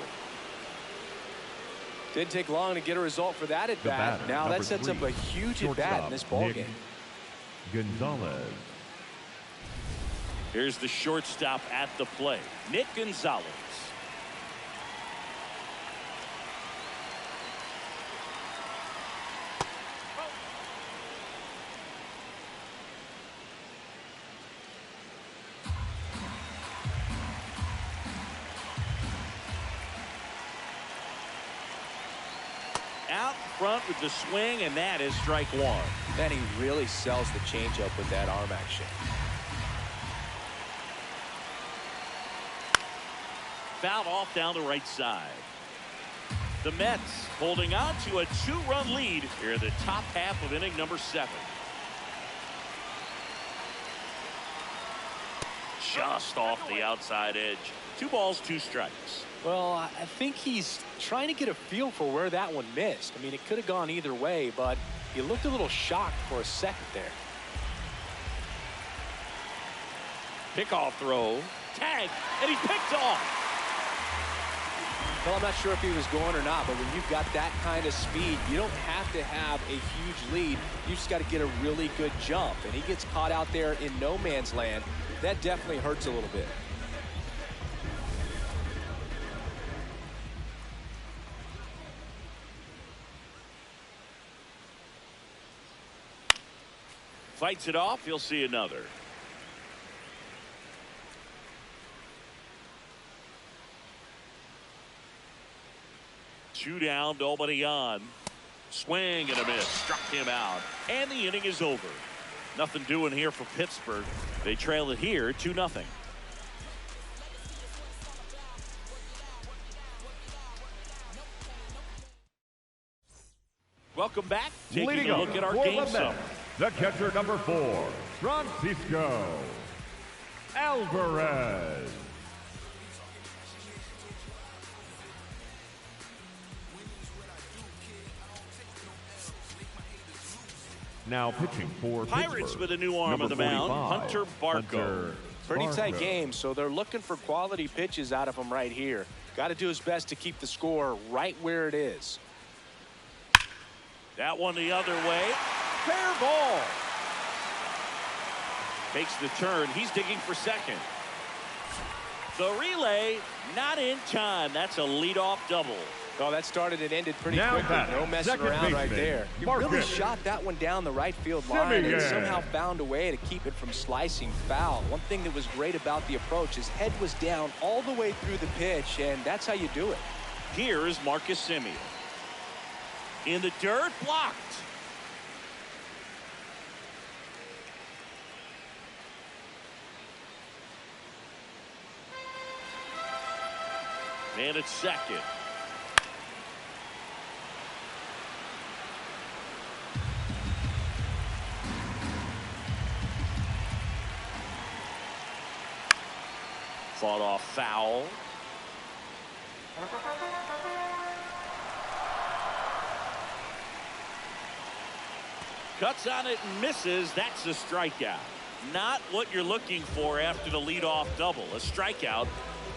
Didn't take long to get a result for that at bat. batter, Now that number sets 3, up a huge at bat in this ball Nick game. Gonzalez. Here's the shortstop at the plate, Nick Gonzalez. Out front with the swing, and that is strike one. Then he really sells the changeup with that arm action. Fouled off down the right side. The Mets holding on to a 2-run lead here in the top half of inning number 7. Just off the outside edge. 2 balls, 2 strikes. Well, I think he's trying to get a feel for where that one missed. I mean, it could have gone either way, but he looked a little shocked for a second there. Pickoff throw. Tag, and he's picked off. Well, I'm not sure if he was going or not, but when you've got that kind of speed, you don't have to have a huge lead. You just got to get a really good jump. And he gets caught out there in no man's land. That definitely hurts a little bit. Fights it off. You'll see another. Two down, nobody on. Swing and a miss. Struck him out. And the inning is over. Nothing doing here for Pittsburgh. They trail it here 2-0. Welcome back. Taking Leading a look at our game summary. The catcher number 4, Francisco Alvarez. Now pitching for Pirates Pittsburgh, with a new arm on the mound, Hunter Barco. Pretty tight game, so they're looking for quality pitches out of him right here. Got to do his best to keep the score right where it is. That one the other way. Fair ball. Takes the turn. He's digging for second. The relay not in time. That's a leadoff double. Oh, that started and ended pretty Now quickly. No messing around baseman, right there. He Marcus. really shot that one down the right field line and somehow found a way to keep it from slicing foul. One thing that was great about the approach, his head was down all the way through the pitch, and that's how you do it. Here is Marcus Semien. In the dirt, blocked. And it's second. Fought off foul. Cuts on it and misses. That's a strikeout. Not what you're looking for after the leadoff double. A strikeout,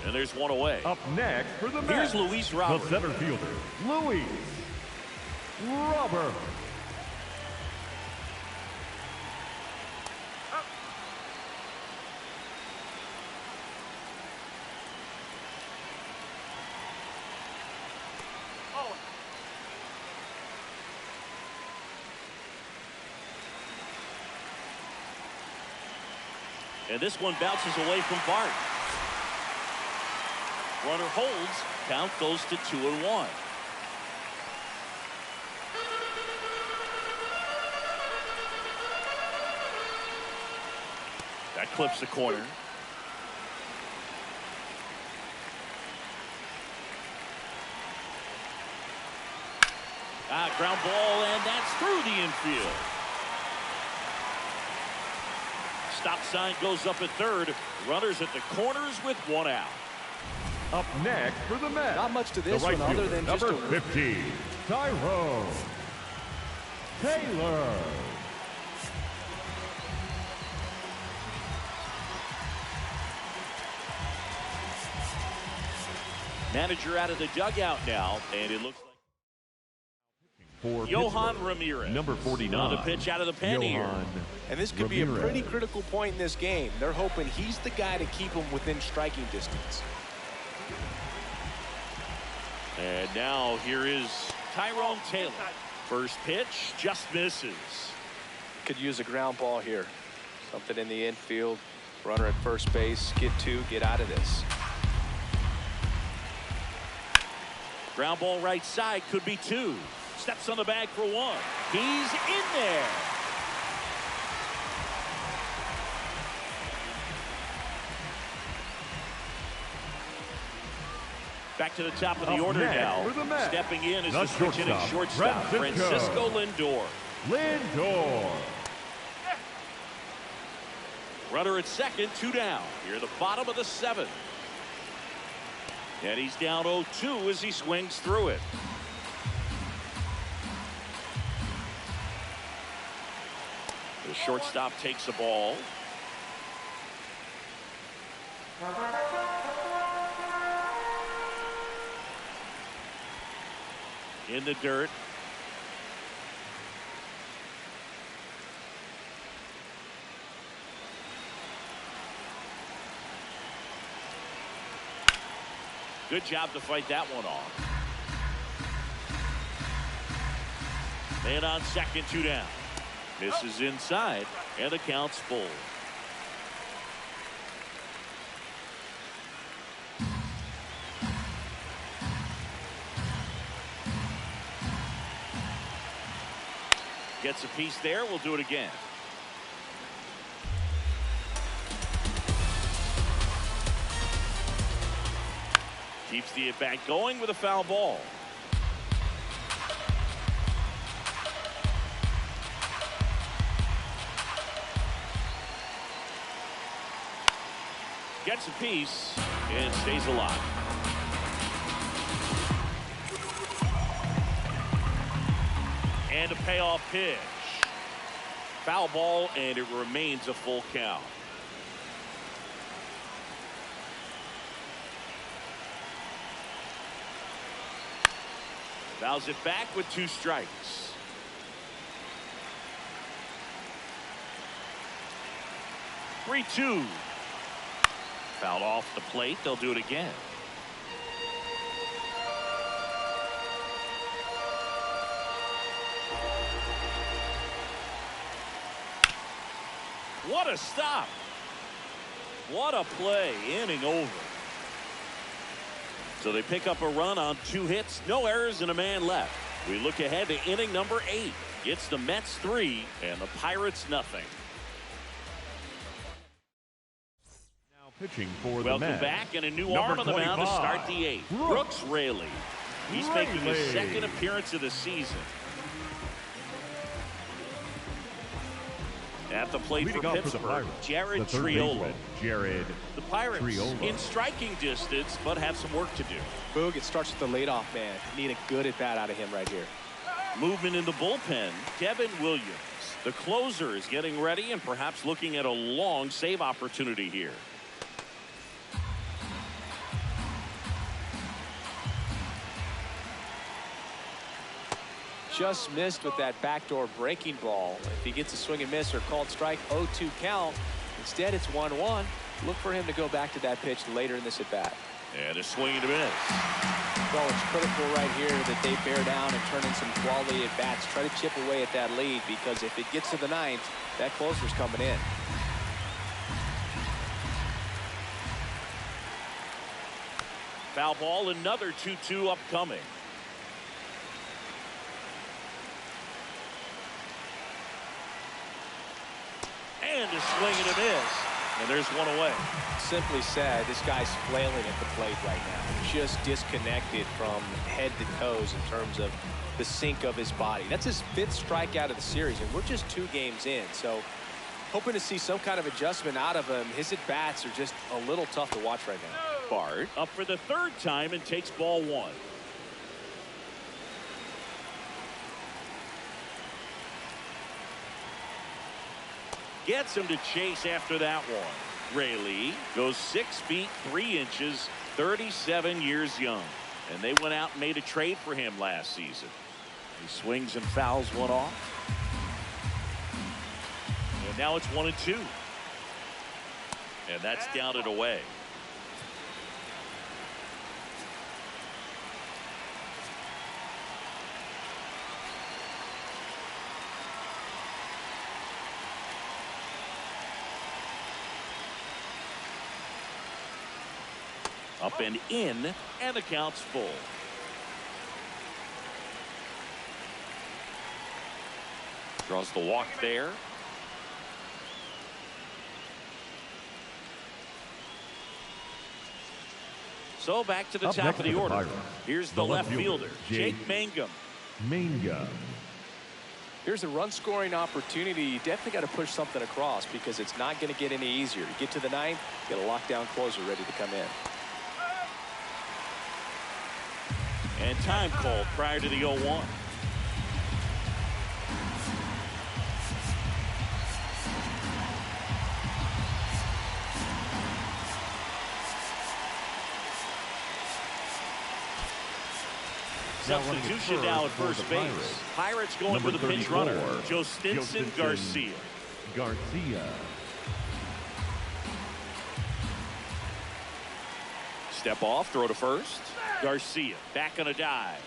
and there's one away. Up next for the Here's Mets, Luis Robert. the center fielder, Luis Robert. And this one bounces away from Bart. Runner holds. Count goes to 2-1. That clips the corner. Ground ball, and that's through the infield. Stop sign goes up at third. Runners at the corners with one out. Up next for the Mets, Not much to this the right one other fielder, than just number a 15, Tyrone Taylor. Manager out of the dugout now, and it looks like For Johan Pittsburgh, Ramirez. number 49. On the pitch out of the pen here. Johan And this could be a Ramirez. pretty critical point in this game. They're hoping he's the guy to keep them within striking distance. And now here is Tyrone Taylor. First pitch just misses. Could use a ground ball here. Something in the infield. Runner at first base. Get two. Get out of this. Ground ball right side, could be two. Steps on the bag for one. He's in there. Back to the top of the order now. Stepping in is the switch hitting shortstop, Francisco Lindor. Runner at second, 2 down. Here the bottom of the 7th. And he's down 0-2 as he swings through it. The shortstop takes the ball. In the dirt. Good job to fight that one off. Man on second, 2 down. Misses inside, and the count's full. Gets a piece there. We'll do it again. Keeps the at-bat going with a foul ball. Gets a piece and stays alive. And a payoff pitch. Foul ball, and it remains a full count. Fouls it back with 2 strikes. Three-2. Fouled off the plate. They'll do it again. What a stop. What a play. Inning over. So they pick up a run on 2 hits, no errors, and a man left. We look ahead to inning number 8. It's the Mets 3 and the Pirates nothing. Now pitching for the Welcome Mets. back, and a new arm on the mound to start the 8th. Brooks Raley. He's making his 2nd appearance of the season. At the plate for Pittsburgh, Jared Triolo. The Pirates in striking distance, but have some work to do. Boog, it starts with the leadoff man. Need a good at bat out of him right here. Movement in the bullpen, Devin Williams. The closer is getting ready and perhaps looking at a long save opportunity here. Just missed with that backdoor breaking ball. If he gets a swing and miss or called strike, 0-2 count. Instead, it's 1-1. Look for him to go back to that pitch later in this at bat. And a swing and a miss. Well, it's critical right here that they bear down and turn in some quality at bats. Try to chip away at that lead, because if it gets to the 9th, that closer's coming in. Foul ball, another 2-2 upcoming. And a swing and a miss. And there's one away. Simply said, this guy's flailing at the plate right now. Just disconnected from head to toes in terms of the sink of his body. That's his 5th strikeout of the series, and we're just 2 games in. So hoping to see some kind of adjustment out of him. His at-bats are just a little tough to watch right now. Bart up for the 3rd time and takes ball 1. Gets him to chase after that one. Raley goes 6 feet 3 inches, 37 years young. And they went out and made a trade for him last season. He swings and fouls one off. And now it's 1-2. And that's down and away. Up and in, and the count's full. Draws the walk there. So back to the top of the order. Here's the left fielder, Jake Mangum. Here's a run-scoring opportunity. You definitely got to push something across because it's not going to get any easier. To get to the ninth, get a lockdown closer ready to come in. And time called prior to the 0-1. Substitution now at first base. Pirates going with a pinch runner, Jostinson Garcia. Step off, throw to first. Garcia back on a dive.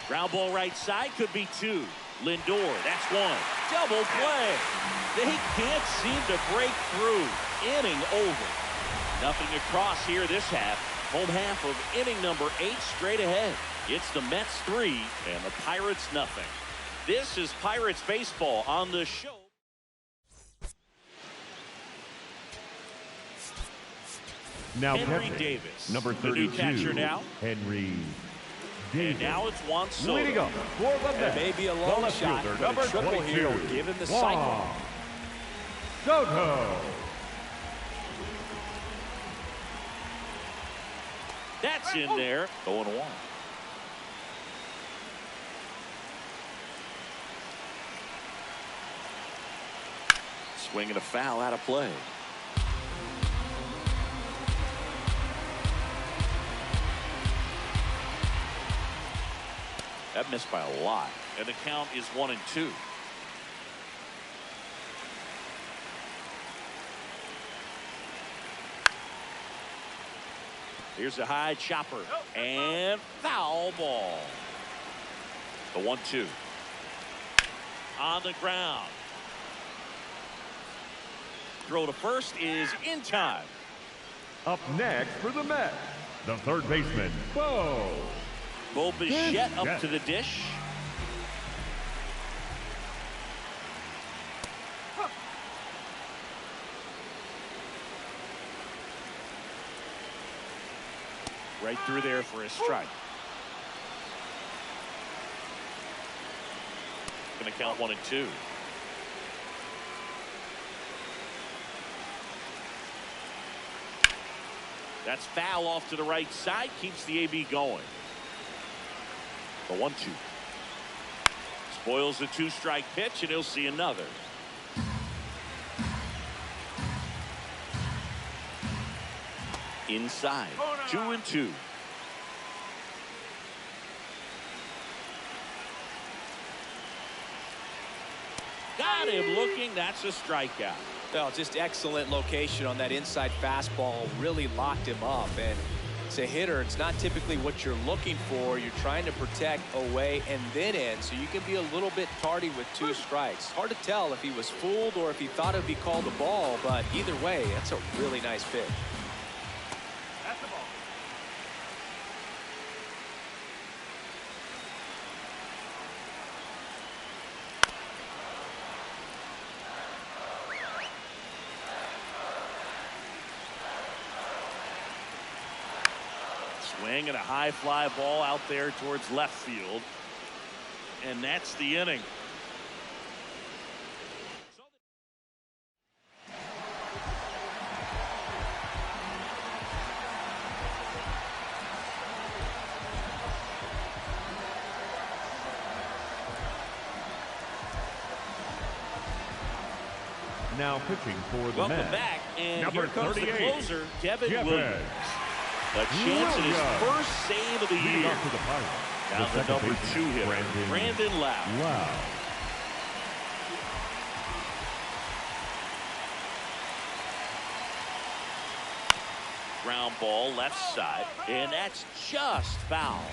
Ground ball right side, could be two. Lindor, that's one. Double play. They can't seem to break through. Inning over. Nothing across here this half. Home half of inning number 8 straight ahead. It's the Mets 3 and the Pirates nothing. This is Pirates baseball on the show. Now Henry Davis, number 32, the new catcher now. Henry Davis. And now it's Juan Soto. Leading up for the Mets, It may be a long shot, fielder, but number a triple 22, here will give him the cycle. Soto. That's in there. 0-1. Swing and a foul out of play. That missed by a lot. And the count is 1-2. Here's a high chopper and foul ball. The 1-2 on the ground. Throw to first is in time. Up next for the Mets, the third baseman, Bo Bichette up to the dish. Right through there for a strike. Going to count 1-2. That's foul off to the right side. Keeps the AB going. The 1-2. Spoils the 2-strike pitch, and he'll see another. Inside. 2-2. Got him looking. That's a strikeout. Well, just excellent location on that inside fastball. Really locked him up. And as a hitter, it's not typically what you're looking for. You're trying to protect away and then in, so you can be a little bit tardy with 2 strikes. Hard to tell if he was fooled or if he thought it would be called a ball, but either way, that's a really nice pitch. That's the ball. Swing and a high fly ball out there towards left field. And that's the inning. Now pitching for the Welcome Mets, back, and number here comes 38, the closer, Devin Devin Williams. A chance at his first save of the Leading year. off to the Pirates, Now the number 2 hitter, Brandon Lau. Wow. Ground ball left side, and that's just foul.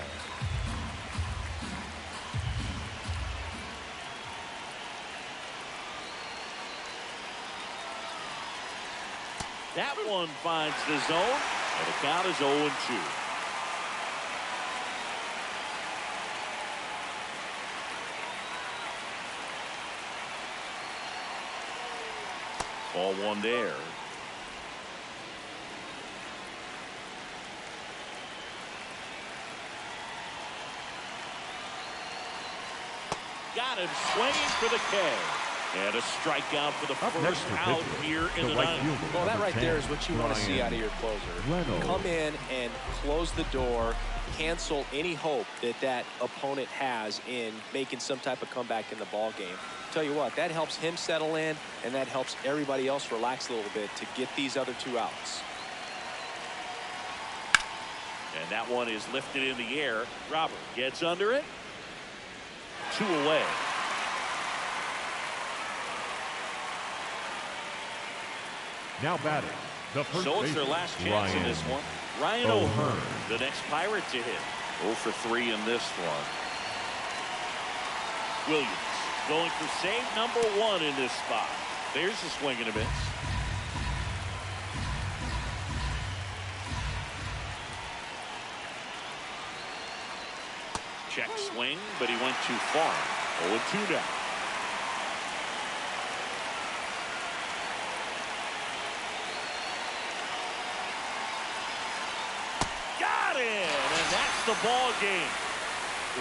That one finds the zone, and the count is 0-2. Ball one there. Got him swinging for the K. And a strikeout for the first out here in the ninth. Well, that right there is what you want to see out of your closer. Come in and close the door, cancel any hope that that opponent has in making some type of comeback in the ball game. Tell you what, that helps him settle in, and that helps everybody else relax a little bit to get these other two outs. And that one is lifted in the air. Robert gets under it. 2 away. Now batting, the first So it's their last chance in this one. Ryan O'Hearn, the next Pirate to hit. 0 for 3 in this one. Williams going for save number 1 in this spot. There's a swing and a miss. Check swing, but he went too far. 0-2 now. Got it, and that's the ball game.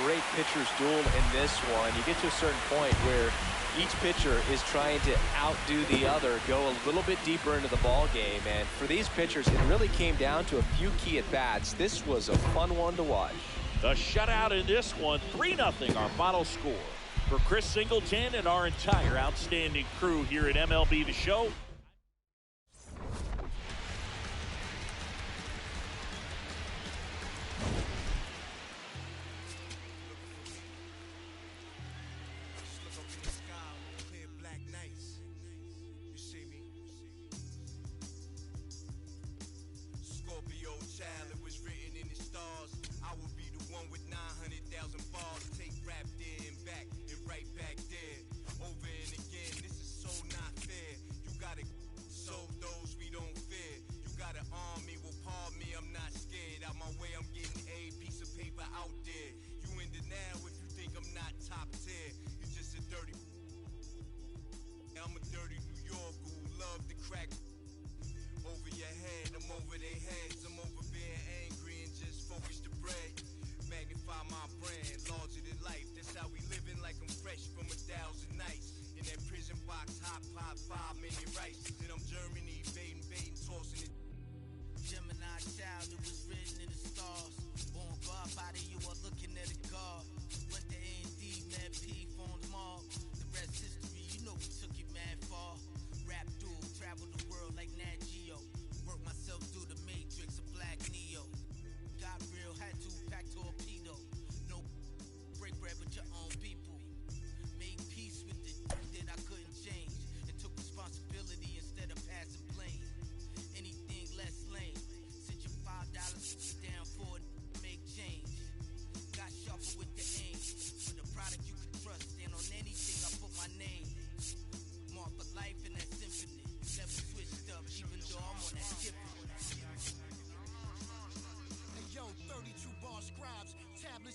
Great pitcher's duel in this one. You get to a certain point where each pitcher is trying to outdo the other, go a little bit deeper into the ball game. And for these pitchers, it really came down to a few key at-bats. This was a fun one to watch. The shutout in this one, 3-0 our final score. For Chris Singleton and our entire outstanding crew here at MLB The Show.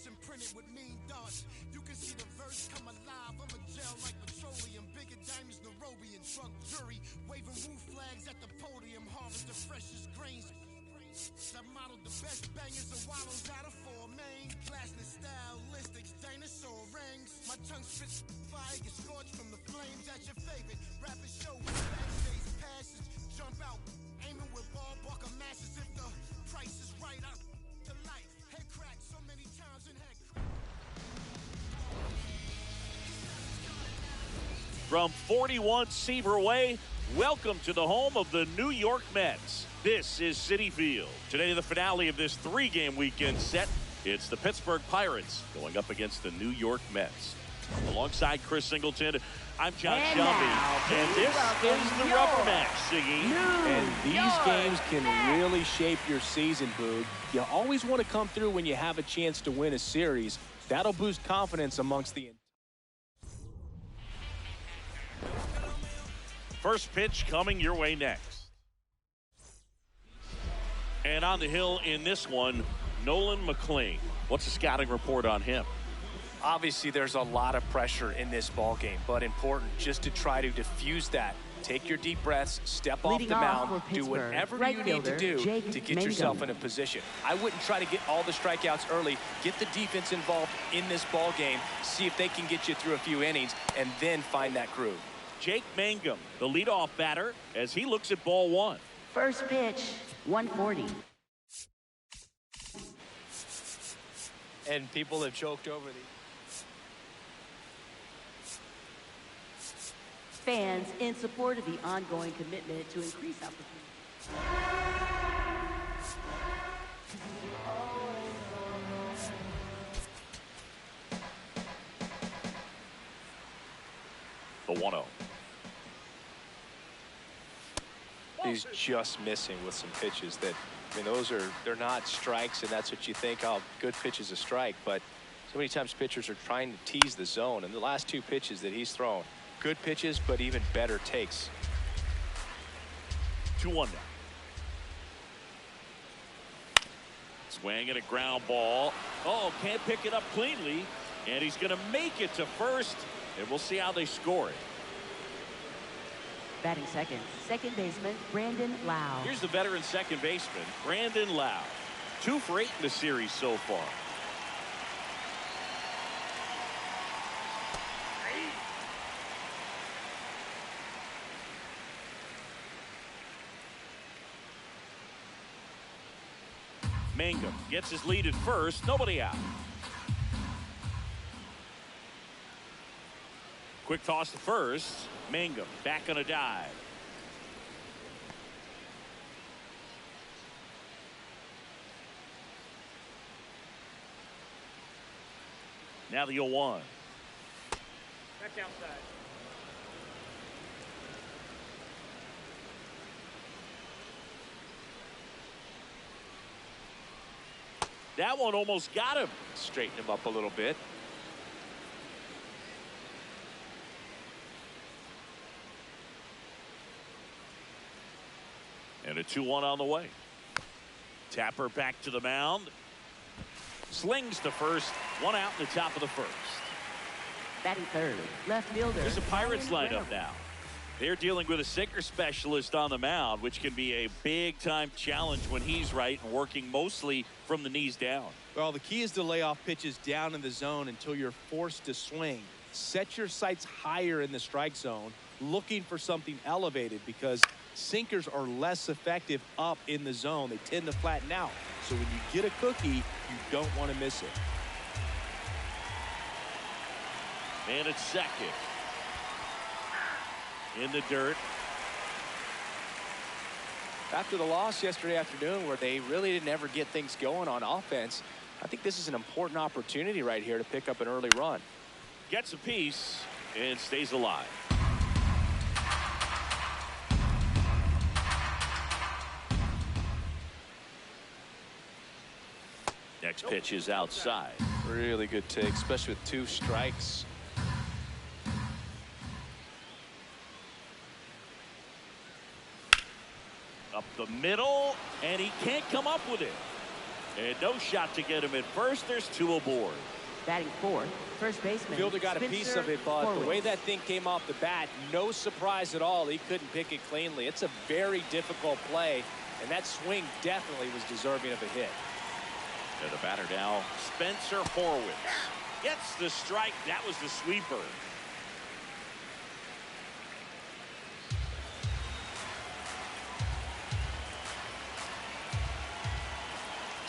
Imprinted with mean darts. You can see the verse come alive. I'm a gel like petroleum. Bigger diamonds, Nairobian. Drunk jury waving roof flags at the podium. Harvest the freshest grains. I modeled the best bangers and wallows out of 4 main. Glassless stylistics, dinosaur rings. My tongue spits fire, get scorched from the flames. At your favorite rapid show. Backstage passes, jump out, aiming with ball bucker masses. If the price is right, up to life. Head cracked so many times and head. From 41 Seaver Way, welcome to the home of the New York Mets. This is Citi Field. Today, the finale of this 3-game weekend set. It's the Pittsburgh Pirates going up against the New York Mets. Alongside Chris Singleton, I'm John Shelby. And this is the Rubber Match, Siggy. And these games can really shape your season, Boog. You always want to come through when you have a chance to win a series. That'll boost confidence amongst the... First pitch coming your way next. And on the hill in this one, Nolan McLean. What's the scouting report on him? Obviously, there's a lot of pressure in this ball game, but important just to try to diffuse that. Take your deep breaths, step off the mound, do whatever you need to do to get yourself in a position. I wouldn't try to get all the strikeouts early. Get the defense involved in this ball game. See if they can get you through a few innings, and then find that groove. Jake Mangum, the leadoff batter, as he looks at ball one. First pitch, 140. And people have choked over the... Fans in support of the ongoing commitment to increase opportunity. The 1-0. He's just missing with some pitches that, I mean, they're not strikes, and that's what you think, oh, good pitch is a strike. But so many times pitchers are trying to tease the zone, and the last two pitches that he's thrown, good pitches, but even better takes. 2-1 now. Swing and a ground ball. Oh, can't pick it up cleanly. And he's going to make it to first. And we'll see how they score it. Batting second, second baseman Brandon Lau. Here's the veteran second baseman, Brandon Lau. 2 for 8 in the series so far. Mangum gets his lead at first, nobody out. Quick toss to first. Mangum back on a dive. Now the 0-1. Back outside. That one almost got him. Straighten him up a little bit. And a 2-1 on the way. Tapper back to the mound. Slings to first. 1 out in the top of the first. Batting third, left fielder. There's a Pirates lineup now. They're dealing with a sinker specialist on the mound, which can be a big-time challenge when he's right and working mostly from the knees down. Well, the key is to lay off pitches down in the zone until you're forced to swing. Set your sights higher in the strike zone, looking for something elevated, because sinkers are less effective up in the zone. They tend to flatten out. So when you get a cookie, you don't want to miss it. And it's second. In the dirt. After the loss yesterday afternoon, where they really didn't ever get things going on offense, I think this is an important opportunity right here to pick up an early run. Gets a piece and stays alive. Next pitch is outside. Really good take, especially with 2 strikes. Up the middle, and he can't come up with it. And no shot to get him at first. There's 2 aboard. Batting fourth, first baseman. Fielder got a piece of it, but Horwitz. the way that thing came off the bat, no surprise at all. He couldn't pick it cleanly. It's a very difficult play, and that swing definitely was deserving of a hit. And the batter now, Spencer Horwitz. Gets the strike. That was the sweeper.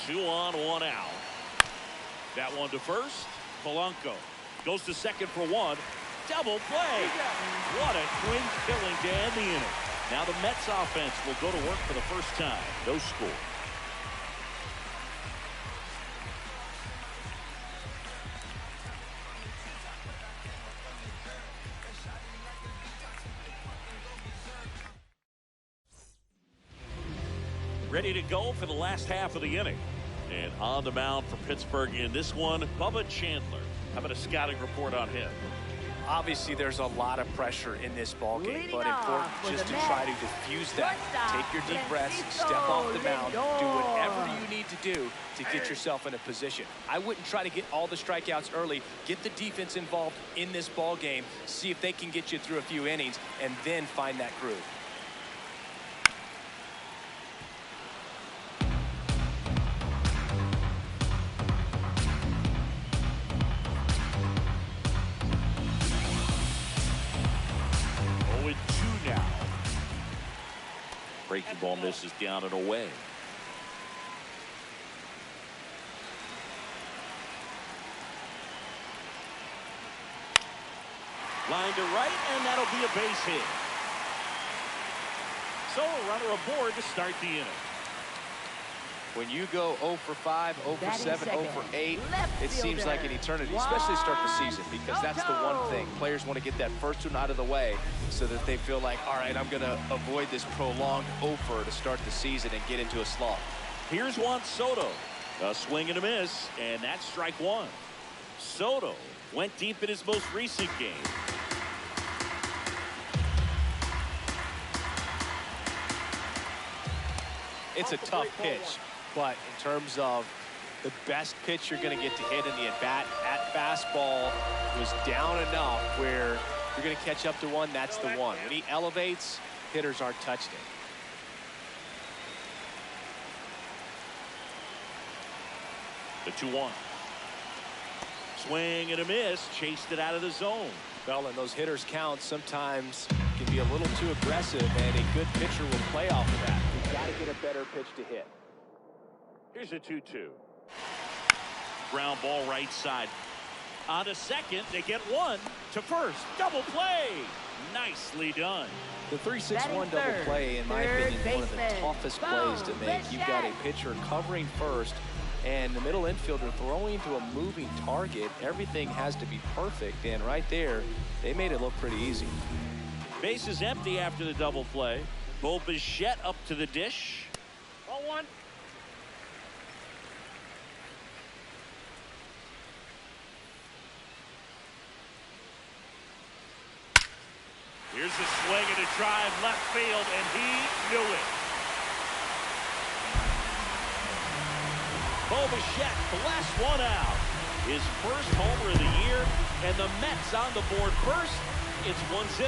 Two on, 1 out. That one to first. Polanco goes to second for 1. Double play. What a twin killing to end the inning. Now the Mets offense will go to work for the first time. No score. Ready to go for the last half of the inning. And on the mound for Pittsburgh in this one, Bubba Chandler. How about a scouting report on him? Obviously, there's a lot of pressure in this ball game, Leading but important off just to with the try to Mets, diffuse that. shortstop, Take your deep breaths, Francisco step off the mound, do whatever Lindor. you need to do to get yourself in a position. I wouldn't try to get all the strikeouts early. Get the defense involved in this ball game. See if they can get you through a few innings, and then find that groove. Breaking ball misses down and away. Line to right, and that'll be a base hit. So a runner aboard to start the inning. When you go 0 for 5, 0 for 7, 0 for 8, it seems like an eternity, especially to start the season, because that's the one thing. Players want to get that first one out of the way so that they feel like, all right, I'm going to avoid this prolonged 0-fer to start the season and get into a slump. Here's Juan Soto. A swing and a miss, and that's strike one. Soto went deep in his most recent game. It's a tough pitch, but in terms of the best pitch you're going to get to hit in the at-bat, that fastball was down enough where you're going to catch up to one, that's the one. When he elevates, hitters aren't touching it. The 2-1. Swing and a miss, chased it out of the zone. Well, and those hitters count sometimes can be a little too aggressive, and a good pitcher will play off of that. You've got to get a better pitch to hit. Here's a 2-2. Ground ball right side. On to second, they get one to first. Double play. Nicely done. The 3-6-1 double play, in my opinion, one of the toughest plays to make. You've got a pitcher covering first, and the middle infielder throwing to a moving target. Everything has to be perfect, and right there, they made it look pretty easy. Base is empty after the double play. Bo Bichette up to the dish. 0-1. Here's a swing and a drive left field, and he knew it. Bo Bichette blasts one out. His first homer of the year, and the Mets on the board first. It's 1-0.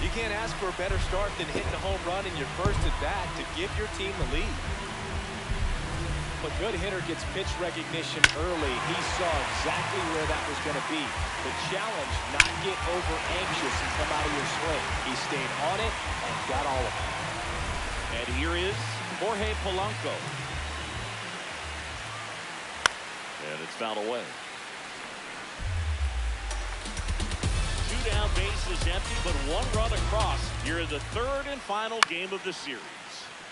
You can't ask for a better start than hitting a home run in your first at bat to give your team the lead. A good hitter gets pitch recognition early. He saw exactly where that was going to be. The challenge, not get over anxious and come out of your swing. He stayed on it and got all of it. And here is Jorge Polanco. And it's fouled away. Two down, base is empty, but one run across here in the third and final game of the series.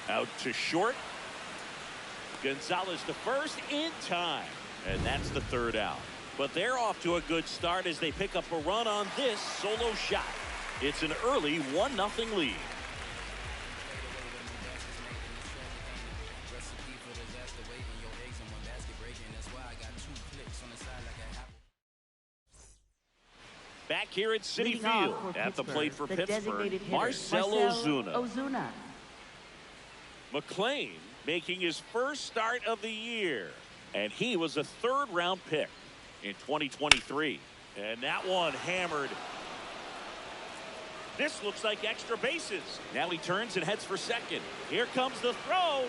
Out to short. Gonzalez to first in time, and that's the third out. But they're off to a good start as they pick up a run on this solo shot. It's an early 1-0 lead. Back here at Citi Field, at the plate for Pittsburgh, Marcell Ozuna. McLean making his first start of the year, and he was a third-round pick in 2023. And that one hammered. This looks like extra bases. Now he turns and heads for second. Here comes the throw.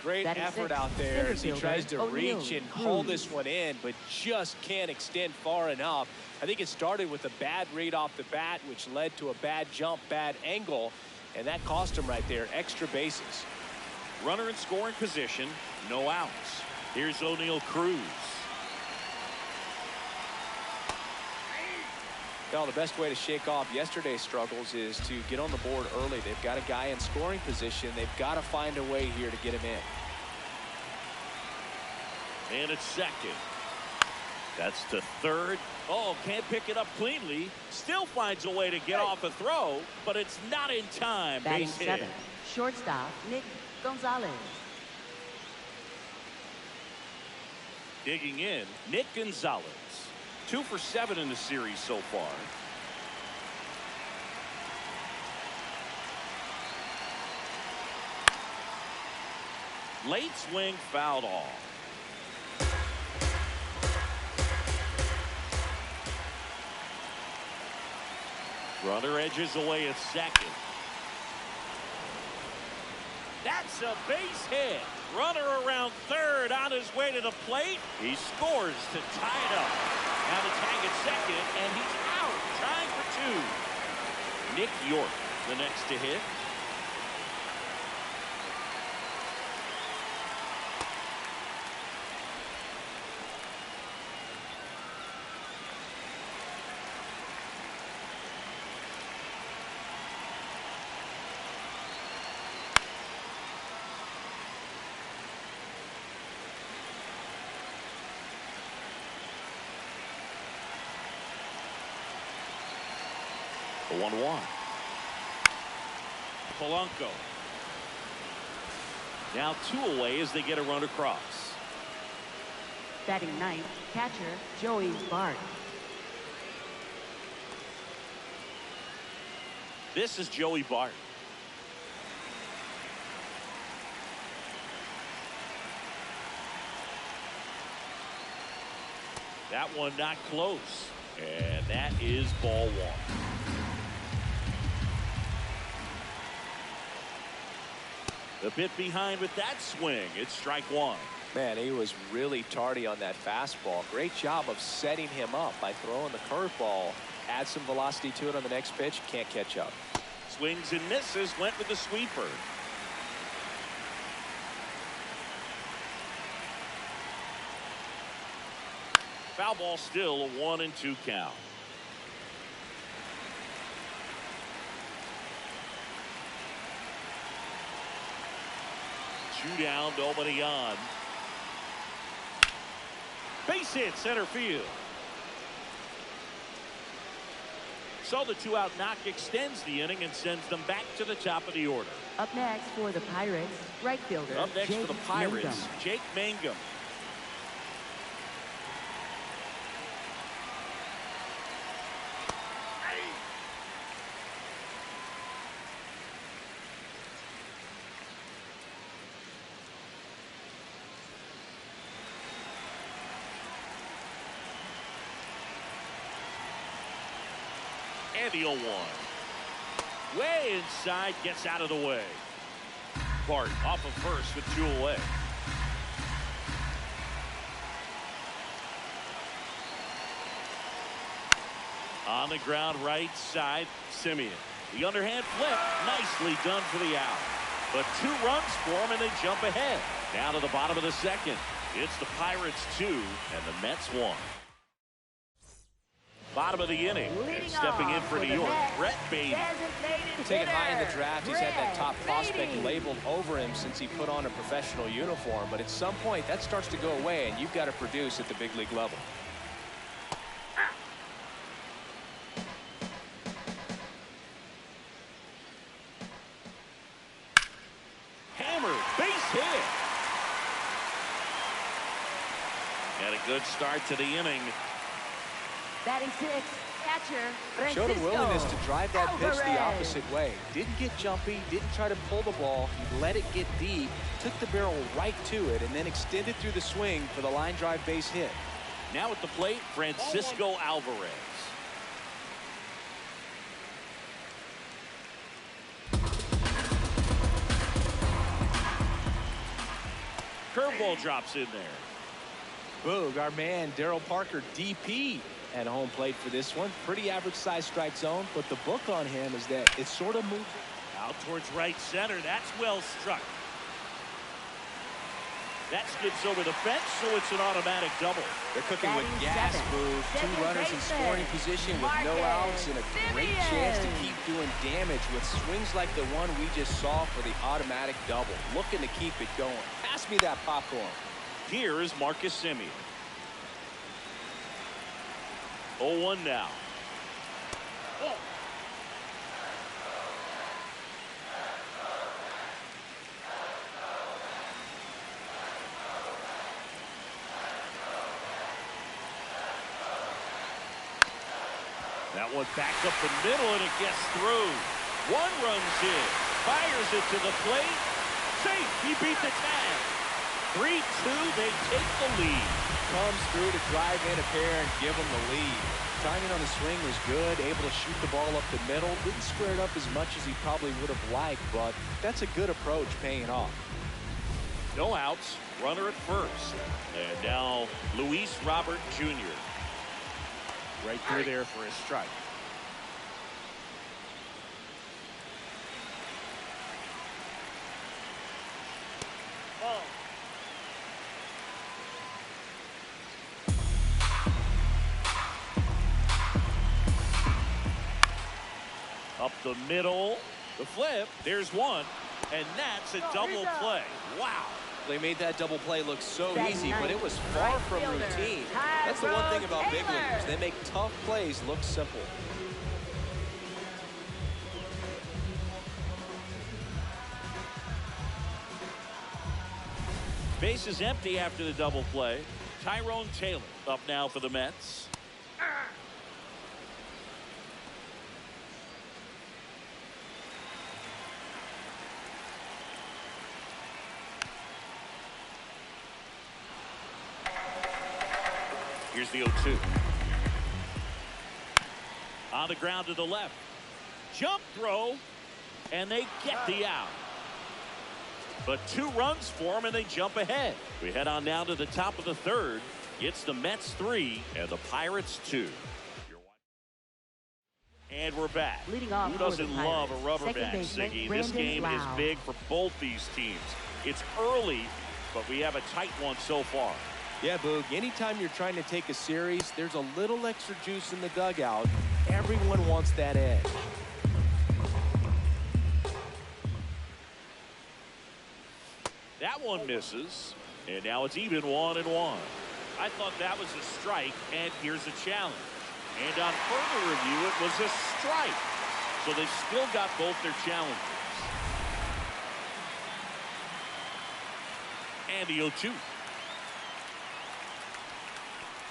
Great effort out there as he tries to reach and haul this one in, but just can't extend far enough. I think it started with a bad read off the bat, which led to a bad jump, bad angle, and that cost him right there. Extra bases. Runner in scoring position, no outs. Here's O'Neal Cruz. Well, the best way to shake off yesterday's struggles is to get on the board early. They've got a guy in scoring position. They've got to find a way here to get him in. And it's second. That's to third. Oh, can't pick it up cleanly. Still finds a way to get off a throw, but it's not in time. Base hit. 7. Shortstop, Nick Gonzalez. Digging in, Nick Gonzalez. 2 for 7 in the series so far. Late swing fouled off. Runner edges away at second. That's a base hit. Runner around third on his way to the plate. He scores to tie it up. Now the tag at second, and he's out, trying for 2. Nick York, the next to hit. The 1-1. Polanco. Now 2 away as they get a run across. Batting ninth, catcher Joey Bart. This is Joey Bart. That one not close. And that is ball 1. A bit behind with that swing. It's strike 1. Man, he was really tardy on that fastball. Great job of setting him up by throwing the curveball. Add some velocity to it on the next pitch. Can't catch up. Swings and misses. Went with the sweeper. Foul ball still, a 1-2 count. Two down, nobody on. Base hit, center field. So the 2-out knock extends the inning and sends them back to the top of the order. Up next for the Pirates, right fielder Up next Jake for the Pirates, Mangum. Jake Mangum. And the 0-1. Way inside, gets out of the way. Bart off of first with 2 away. On the ground, right side, Simeon. The underhand flip, nicely done for the out. But 2 runs for him, and they jump ahead. Down to the bottom of the second. It's the Pirates 2 and the Mets 1. Bottom of the inning, and stepping in for New York, Brett Beatty. Taken high in the draft, he's had that top prospect labeled over him since he put on a professional uniform. But at some point, that starts to go away, and you've got to produce at the big league level. Hammer, base hit. And a good start to the inning. Batting sixth, catcher Showed a willingness to Francisco drive that pitch the Alvarez. opposite way. Didn't get jumpy, didn't try to pull the ball. He let it get deep, took the barrel right to it, and then extended through the swing for the line drive base hit. Now at the plate, Francisco Alvarez. Curveball drops in there. Boog, our man Daryl Parker, DP, at home plate for this one. Pretty average size strike zone, but the book on him is that it's sort of moved Out towards right center. That's well struck. That skips over the fence, so it's an automatic double. They're cooking with gas, Boog. 2 runners in scoring position with no outs and a great chance to keep doing damage with swings like the one we just saw for the automatic double. Looking to keep it going. Pass me that popcorn. Here is Marcus Simeon. 0-1 now. That one back up the middle, and it gets through. One runs in, fires it to the plate. Safe, he beat the tag. 3-2, they take the lead. Comes through to drive in a pair and give them the lead. Timing on the swing was good, able to shoot the ball up the middle. Didn't square it up as much as he probably would have liked, but that's a good approach paying off. No outs, runner at first. And now Luis Robert Jr. right through there for a strike. Up the middle, the flip, there's one, and that's a double play. Wow. They made that double play look so easy, but it was far from routine. That's the one thing about big leaguers. They make tough plays look simple. Base is empty after the double play. Tyrone Taylor up now for the Mets. Here's the 0-2. On the ground to the left. Jump throw, and they get the out. But 2 runs for them, and they jump ahead. We head on down to the top of the third. It's the Mets 3 and the Pirates 2. And we're back. Who doesn't love a rubber match, Siggy? This game is big for both these teams. It's early, but we have a tight one so far. Yeah, Boog, anytime you're trying to take a series, there's a little extra juice in the dugout. Everyone wants that edge. That one misses, and now it's even 1-1. I thought that was a strike, and here's a challenge. And on further review, it was a strike. So they've still got both their challenges. And the 0-2.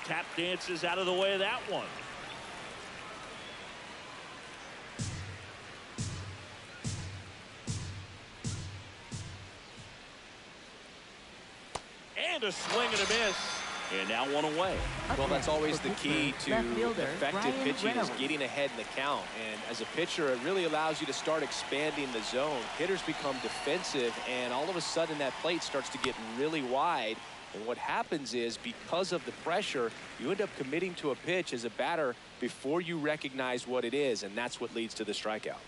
Tap dances out of the way of that one. And a swing and a miss. And now 1 away. Well, that's always the key to effective pitching is getting ahead in the count. And as a pitcher, it really allows you to start expanding the zone. Hitters become defensive, and all of a sudden that plate starts to get really wide. And what happens is, because of the pressure, you end up committing to a pitch as a batter before you recognize what it is, and that's what leads to the strikeout.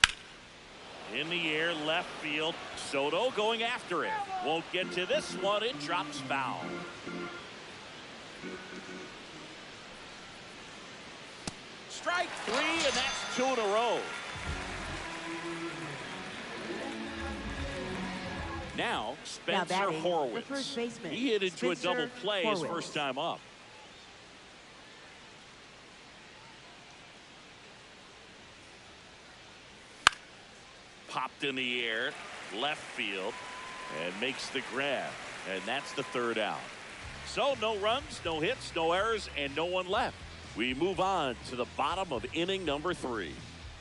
In the air, left field. Soto going after it. Won't get to this one. It drops foul. Strike 3, and that's 2 in a row. Now, Spencer Horwitz. He hit into a double play his first time up. Popped in the air, left field, and makes the grab. And that's the 3rd out. So no runs, no hits, no errors, and no one left. We move on to the bottom of inning number 3.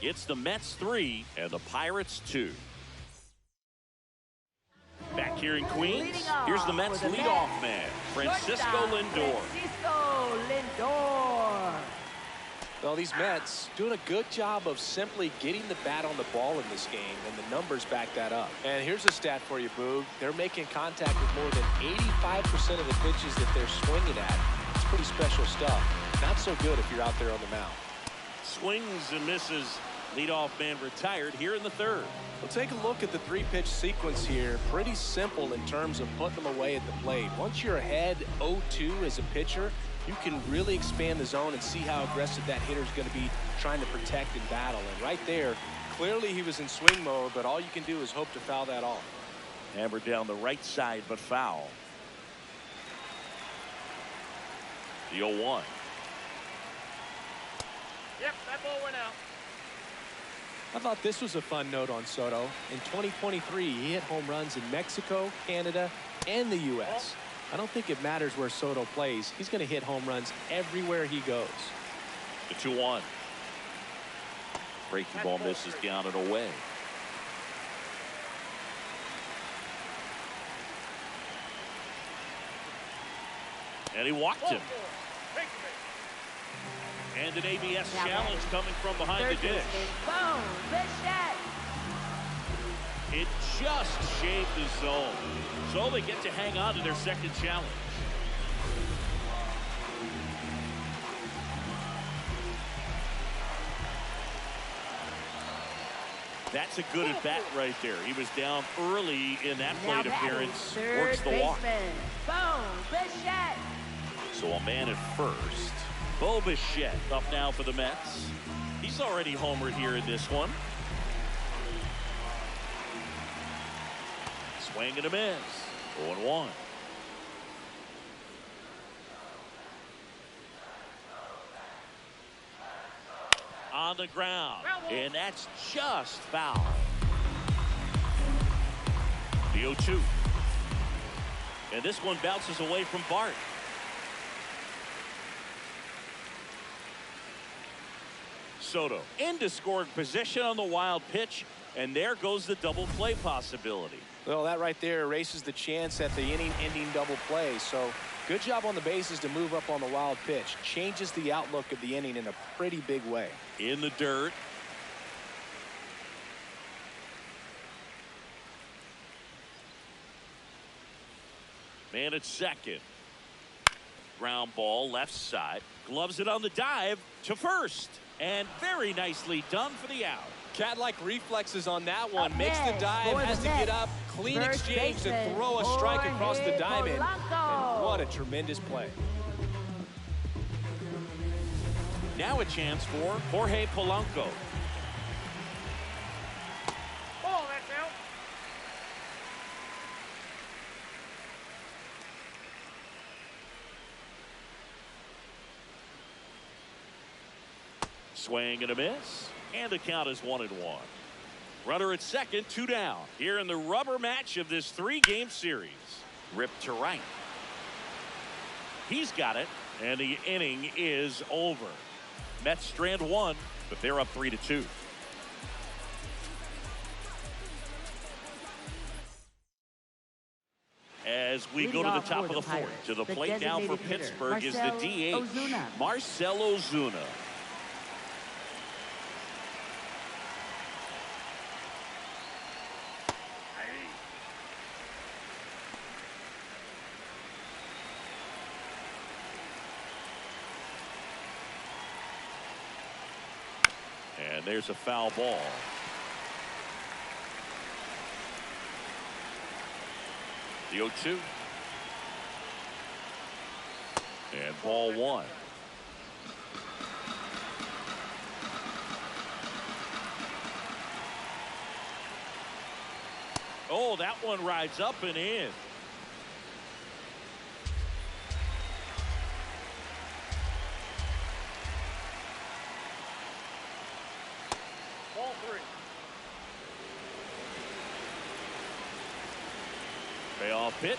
It's the Mets 3 and the Pirates 2. Back here in Queens, here's the Mets leadoff man, Francisco Lindor. Well, these Mets doing a good job of simply getting the bat on the ball in this game, and the numbers back that up. And here's a stat for you, Boog. They're making contact with more than 85% of the pitches that they're swinging at. It's pretty special stuff. Not so good if you're out there on the mound. Swings and misses. Leadoff man retired here in the 3rd. Well, take a look at the 3-pitch sequence here. Pretty simple in terms of putting them away at the plate. Once you're ahead 0-2 as a pitcher, you can really expand the zone and see how aggressive that hitter is going to be trying to protect and battle. And right there, clearly he was in swing mode, but all you can do is hope to foul that off. Hammered down the right side, but foul. The 0-1. Yep, that ball went out. I thought this was a fun note on Soto. In 2023, he hit home runs in Mexico, Canada, and the U.S. I don't think it matters where Soto plays. He's going to hit home runs everywhere he goes. The 2-1. Breaking ball misses down and away. And he walked him. And an ABS challenge coming from behind the dish. It just shaved the zone. So they get to hang on to their second challenge. That's a good at bat right there. He was down early in that plate appearance. Works the walk. So a man at first. Bo Bichette up now for the Mets. He's already homered here in this one. Swing and a miss. 0-1. On the ground. And that's just foul. The 0-2. And this one bounces away from Bart. Soto into scoring position on the wild pitch, and there goes the double play possibility. Well, that right there erases the chance at the inning-ending double play. So good job on the bases to move up on the wild pitch. Changes the outlook of the inning in a pretty big way. In the dirt. Man at second. Ground ball left side. Gloves it on the dive to first. And very nicely done for the out. Cat-like reflexes on that one. Makes the dive, has to get up. Clean exchange to throw a strike across the diamond. And what a tremendous play. Now a chance for Jorge Polanco. Oh, that's out. Swing and a miss. And the count is 1-1. Runner at second, 2 down. Here in the rubber match of this 3-game series. Ripped to right. He's got it. And the inning is over. Mets strand 1, but they're up 3-2. As we go to the top of the fourth, to the plate now for Pittsburgh is the DH, Marcell Ozuna. And there's a foul ball. The 0-2. And ball 1. Oh, that one rides up and in. Ball 3. Payoff pitch.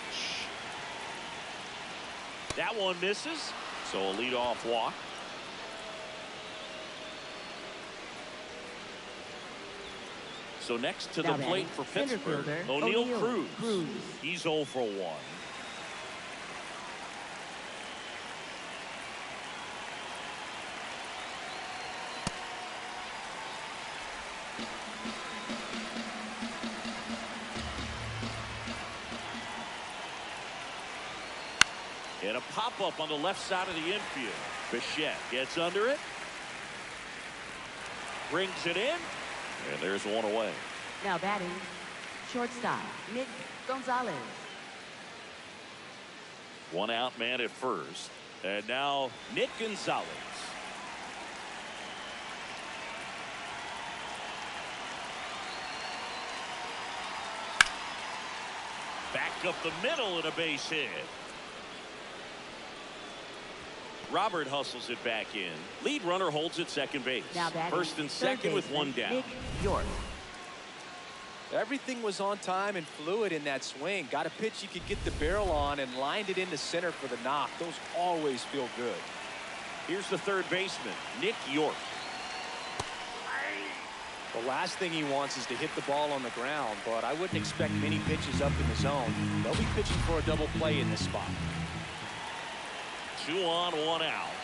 That one misses. So a leadoff walk. So next to the plate for Pittsburgh, O'Neal Cruz. He's 0 for 1. And a pop-up on the left side of the infield. Bichette gets under it. Brings it in. And there's one away. Now batting, shortstop, Nick Gonzalez. One out man at first. And now Nick Gonzalez. Back up the middle and a base hit. Robert hustles it back in. Lead runner holds at second base. First and second with one down. Nick York. Everything was on time and fluid in that swing. Got a pitch you could get the barrel on and lined it into center for the knock. Those always feel good. Here's the third baseman, Nick York. The last thing he wants is to hit the ball on the ground, but I wouldn't expect many pitches up in the zone. They'll be pitching for a double play in this spot. 2 on, 1 out.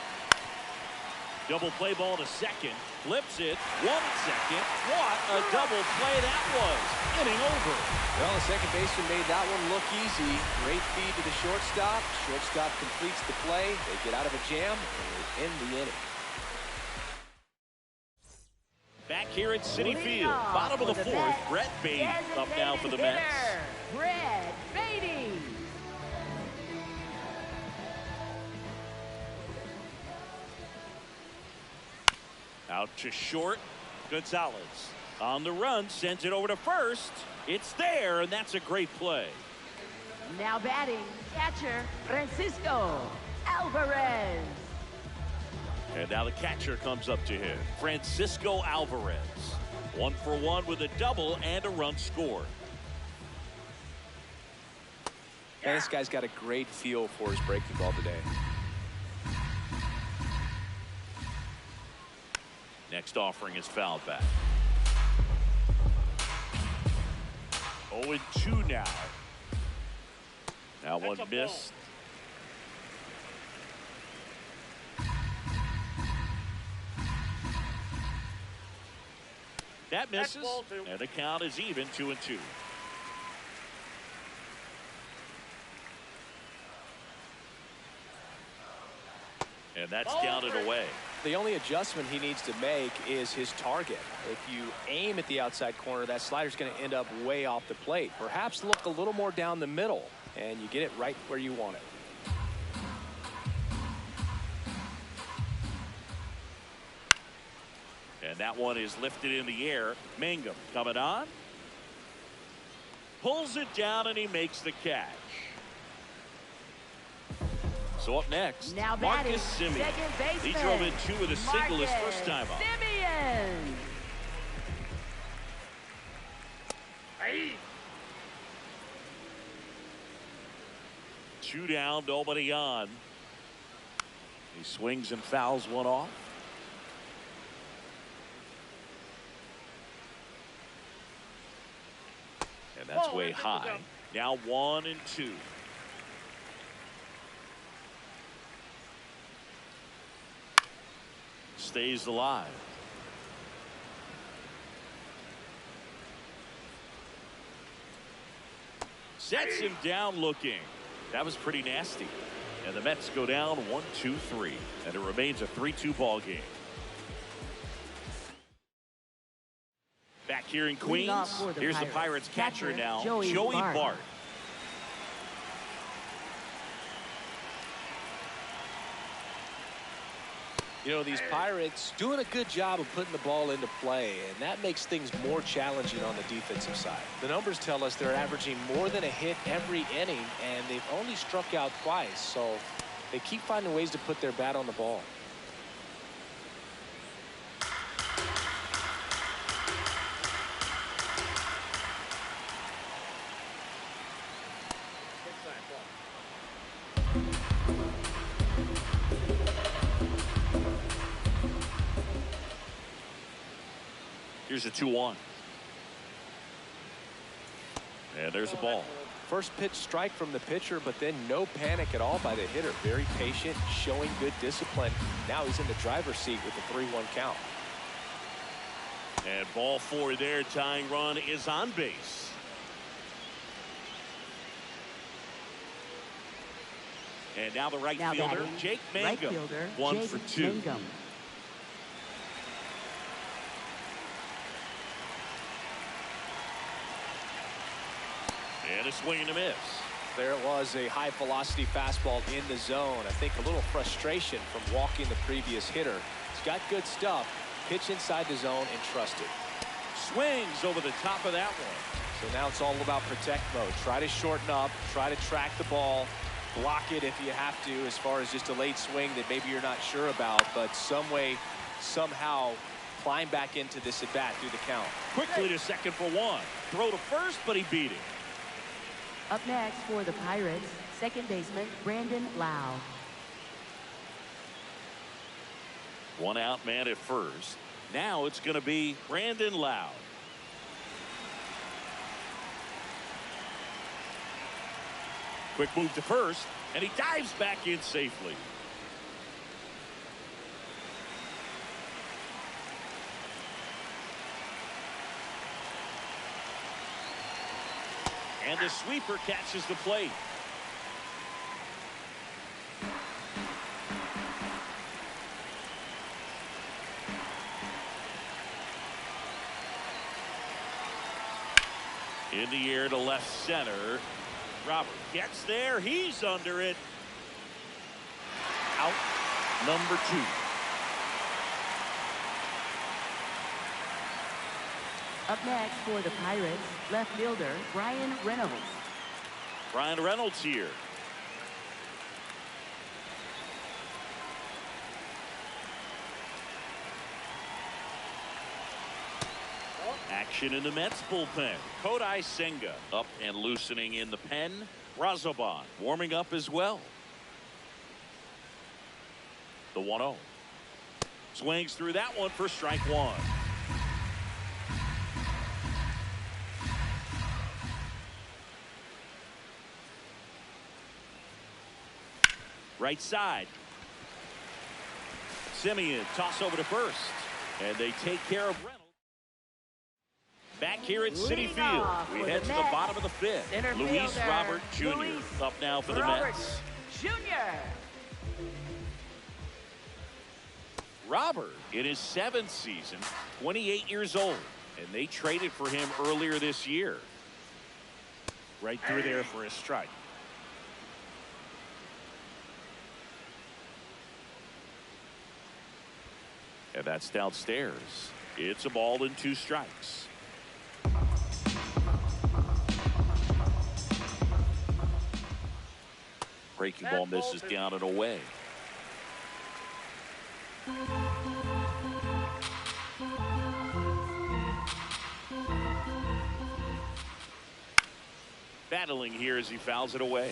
Double play ball to second. Flips it. 1 second. What a double play that was. Inning over. Well, the second baseman made that one look easy. Great feed to the shortstop. Shortstop completes the play. They get out of a jam, and they end the inning. Back here at Citi Field, bottom of the fourth, Brett Beatty up now for the Mets. Brett Beatty. Out to short. Gonzalez on the run, sends it over to first. It's there, and that's a great play. Now batting, catcher Francisco Alvarez. And now the catcher comes up to him, Francisco Alvarez. 1 for 1 with a double and a run scored. And this guy's got a great feel for his breaking ball today. Next offering is fouled back. 0-2 now. Now one missed. That misses, and the count is even, 2-2. And that's counted away. The only adjustment he needs to make is his target. If you aim at the outside corner, that slider's going to end up way off the plate. Perhaps look a little more down the middle, and you get it right where you want it. And that one is lifted in the air. Mangum coming on. Pulls it down, and he makes the catch. So up next, now Marcus Semien. He drove in 2 with a single his first time up. Semien. Hey. 2 down, nobody on. He swings and fouls one off. And that's way high. Now 1-2. Stays alive. Sets him down looking. That was pretty nasty. And the Mets go down 1-2-3. And it remains a 3-2 ball game. Back here in Queens, here's the Pirates catcher now, Joey Bart. You know, these Pirates doing a good job of putting the ball into play, and that makes things more challenging on the defensive side. The numbers tell us they're averaging more than a hit every inning, and they've only struck out twice, so they keep finding ways to put their bat on the ball. Here's a 2-1. And there's a ball. First pitch strike from the pitcher, but then no panic at all by the hitter. Very patient, showing good discipline. Now he's in the driver's seat with the 3-1 count. And ball 4 there. Tying run is on base. And now the right fielder, Jake Mangum. 1 for 2. Mangum. And a swing and a miss. There it was, a high velocity fastball in the zone. I think a little frustration from walking the previous hitter. He's got good stuff. Pitch inside the zone and trust it. Swings over the top of that one. So now it's all about protect mode. Try to shorten up, try to track the ball, block it if you have to, as far as just a late swing that maybe you're not sure about, but some way, somehow climb back into this at bat through the count. Quickly to second for 1. Throw to first, but he beat it. Up next for the Pirates, second baseman Brandon Lau. 1 out man at first. Now it's going to be Brandon Lowe. Quick move to first, and he dives back in safely. And the sweeper catches the plate. In the air to left center. Robert gets there. He's under it. Out number 2. Up next for the Pirates, left fielder Brian Reynolds. Brian Reynolds here. Action in the Mets bullpen. Kodai Senga up and loosening in the pen. Razoban warming up as well. The 1-0. Swings through that one for strike 1. Right side. Simeon toss over to first. And they take care of Reynolds. Back here at Citi Field, we head to the bottom of the 5th. Luis Robert Jr. up now for the Mets. Jr. Robert in his 7th season, 28 years old, and they traded for him earlier this year. Right through there for a strike. And that's downstairs. It's a ball and 2 strikes. Breaking ball misses down and away. Battling here as he fouls it away.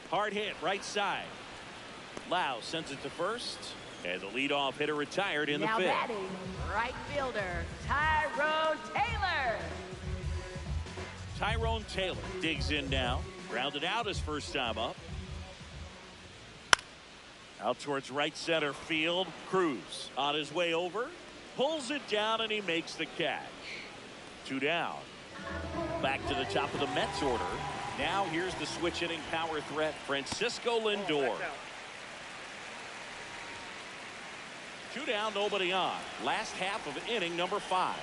Hard hit right side. Lau sends it to first. And the leadoff hitter retired in the 5th. Now batting, right fielder Tyrone Taylor. Tyrone Taylor digs in now. Grounded out his first time up. Out towards right center field. Cruz on his way over. Pulls it down and he makes the catch. 2 down. Back to the top of the Mets order. Now here's the switch hitting power threat, Francisco Lindor. 2 down, nobody on. Last half of inning number 5.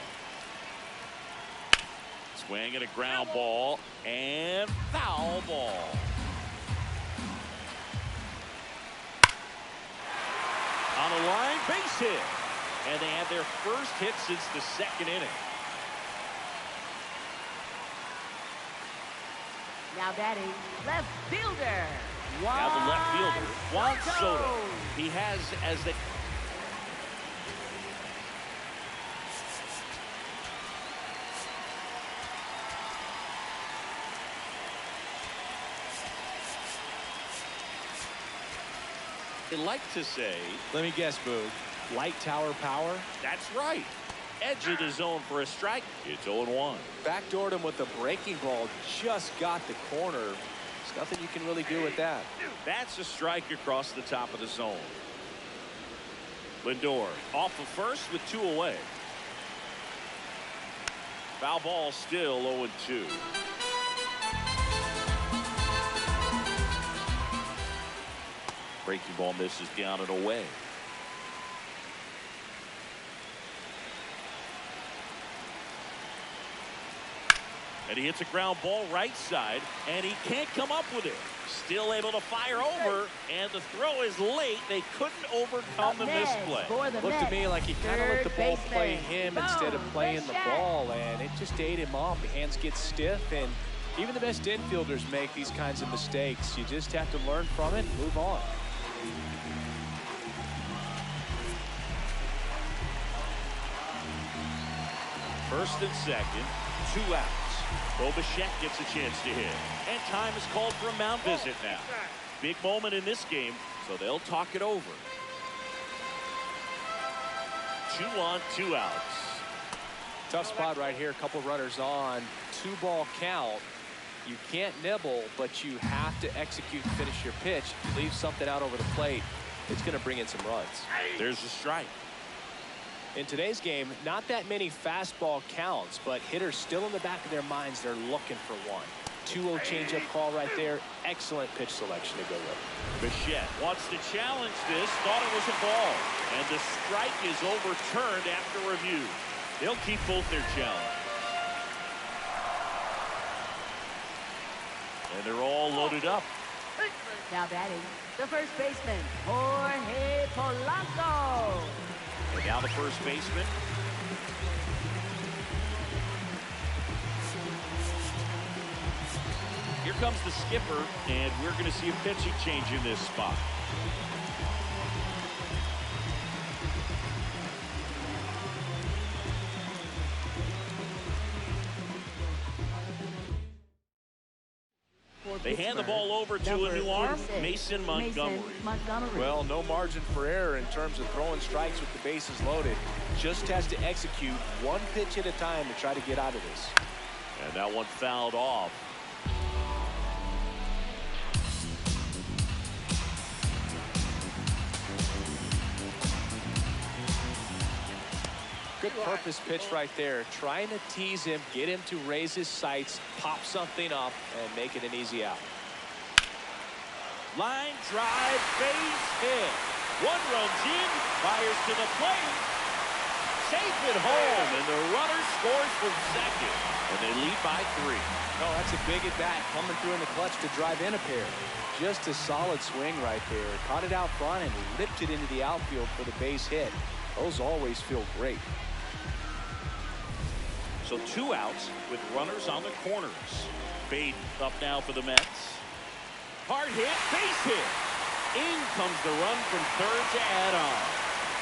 Swing and a ground ball and foul ball. On the line, base hit. And they have their first hit since the 2nd inning. Now batting, left fielder. Now the left fielder, Juan Soto. He has as the they like to say. Let me guess, Boog. Light tower power? That's right. Edge of the zone for a strike. It's 0-1. Backdoored him with a breaking ball. Just got the corner. There's nothing you can really do with that. That's a strike across the top of the zone. Lindor off of first with 2 away. Foul ball still 0-2. Breaking ball misses down and away. And he hits a ground ball right side, and he can't come up with it. Still able to fire over, and the throw is late. They couldn't overcome the misplay. Looked to me like he kind of let the ball play him instead of playing the ball, and it just ate him off. The hands get stiff, and even the best infielders make these kinds of mistakes. You just have to learn from it and move on. First and second, 2 outs. Bo Bichette gets a chance to hit. And time is called for a mound visit now. Big moment in this game, so they'll talk it over. 2 on, 2 outs. Tough spot right here. A couple runners on. 2-ball count. You can't nibble, but you have to execute and finish your pitch. If you leave something out over the plate, it's going to bring in some runs. There's a strike. In today's game, not that many fastball counts, but hitters still in the back of their minds, they're looking for one. 2-0 changeup call right there. Excellent pitch selection to go with. Bichette wants to challenge this. Thought it was a ball. And the strike is overturned after review. They'll keep both their challenge. And they're all loaded up. Now batting, the first baseman, Jorge Polanco. And now the first baseman. Here comes the skipper, and we're going to see a pitching change in this spot. They hand the ball over to a new arm, Mason Montgomery. Well, no margin for error in terms of throwing strikes with the bases loaded. Just has to execute one pitch at a time to try to get out of this. And that one fouled off. Good purpose pitch right there. Trying to tease him, get him to raise his sights, pop something up, and make it an easy out. Line drive, base hit. One runs in, fires to the plate. Safe at home, and the runner scores from second. And they lead by 3. Oh, that's a big at bat coming through in the clutch to drive in a pair. Just a solid swing right there. Caught it out front and ripped it into the outfield for the base hit. Those always feel great. So 2 outs with runners on the corners. Baden up now for the Mets. Hard hit, base hit. In comes the run from third to add on.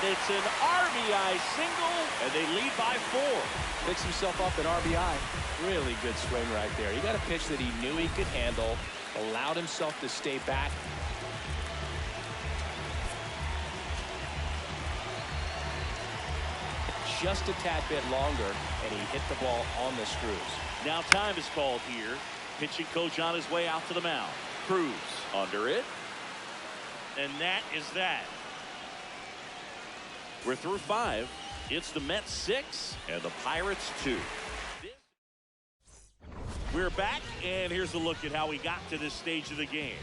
It's an RBI single, and they lead by 4. Picks himself up an RBI. Really good swing right there. He got a pitch that he knew he could handle, allowed himself to stay back. Just a tad bit longer, and he hit the ball on the screws. Now time is called here. Pitching coach on his way out to the mound. Cruz under it. And that is that. We're through 5. It's the Mets 6 and the Pirates 2. We're back, and here's a look at how we got to this stage of the game.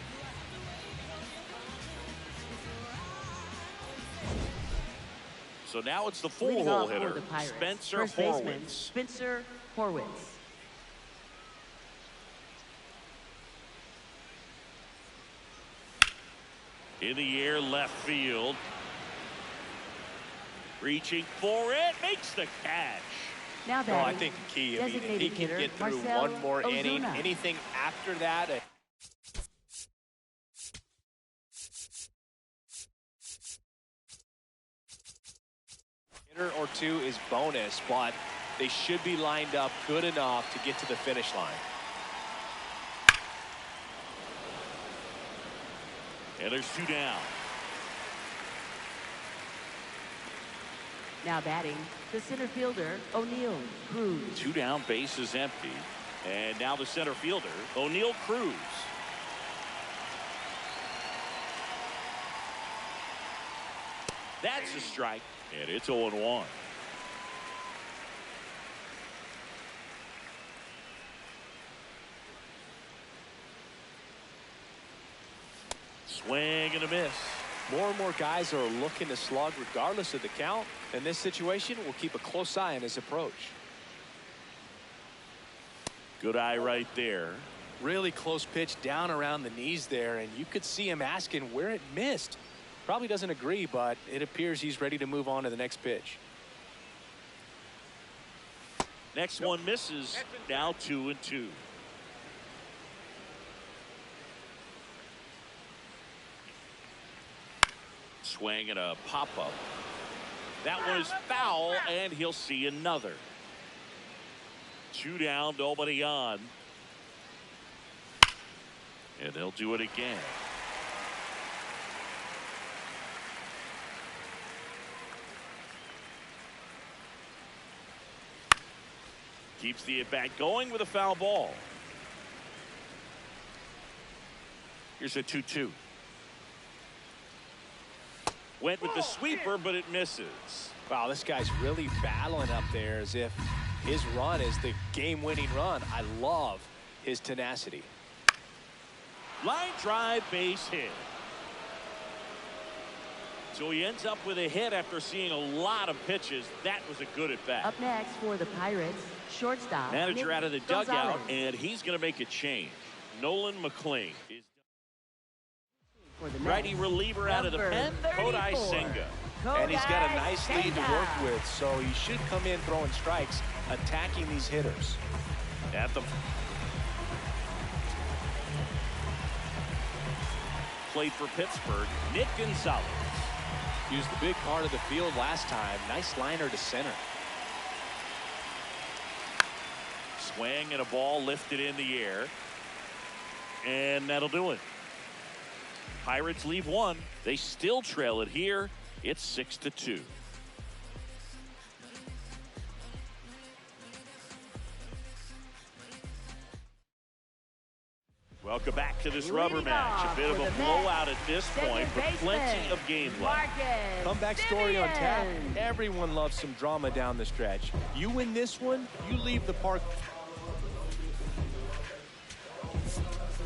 So now it's the 4-hole hitter, Spencer Horwitz. Spencer Horwitz. In the air, left field. Reaching for it, makes the catch. Now no, I think the key, I mean, if he can get through one more inning, anything after that. Or 2 is bonus, but they should be lined up good enough to get to the finish line. And there's 2 down. Now batting, the center fielder, O'Neal Cruz. 2 down, base is empty. And now the center fielder, O'Neal Cruz. That's a strike, and it's 0-1. Swing and a miss. More and more guys are looking to slug regardless of the count. In this situation, we'll keep a close eye on his approach. Good eye right there. Really close pitch down around the knees there, and you could see him asking where it missed. Probably doesn't agree, but it appears he's ready to move on to the next pitch. Next one misses. Now 2-2. Swing and a pop-up. That one is foul, and he'll see another. 2 down, nobody on. And they'll do it again. Keeps the at-bat going with a foul ball. Here's a 2-2. Went with the sweeper, but it misses. Wow, this guy's really battling up there as if his run is the game-winning run. I love his tenacity. Line drive, base hit. So he ends up with a hit after seeing a lot of pitches. That was a good at-bat. Up next for the Pirates, shortstop. Manager Nick out of the Gonzalez. dugout, and he's going to make a change. Nolan McLean is For the righty Mets, reliever out of the number pen, Kodai 34. Senga. And he's got a nice lead to Senga. work with, so he should come in throwing strikes, attacking these hitters. At the plate for Pittsburgh, Nick Gonzalez. Used the big part of the field last time. Nice liner to center. Swing and a ball lifted in the air. And that'll do it. Pirates leave one. They still trail it here. It's 6-2. Welcome back to this rubber Leading match. A off bit of for a the blowout Mets, at this point, second but plenty baseman, of game left. Comeback story on tap. Everyone loves some drama down the stretch. You win this one, you leave the park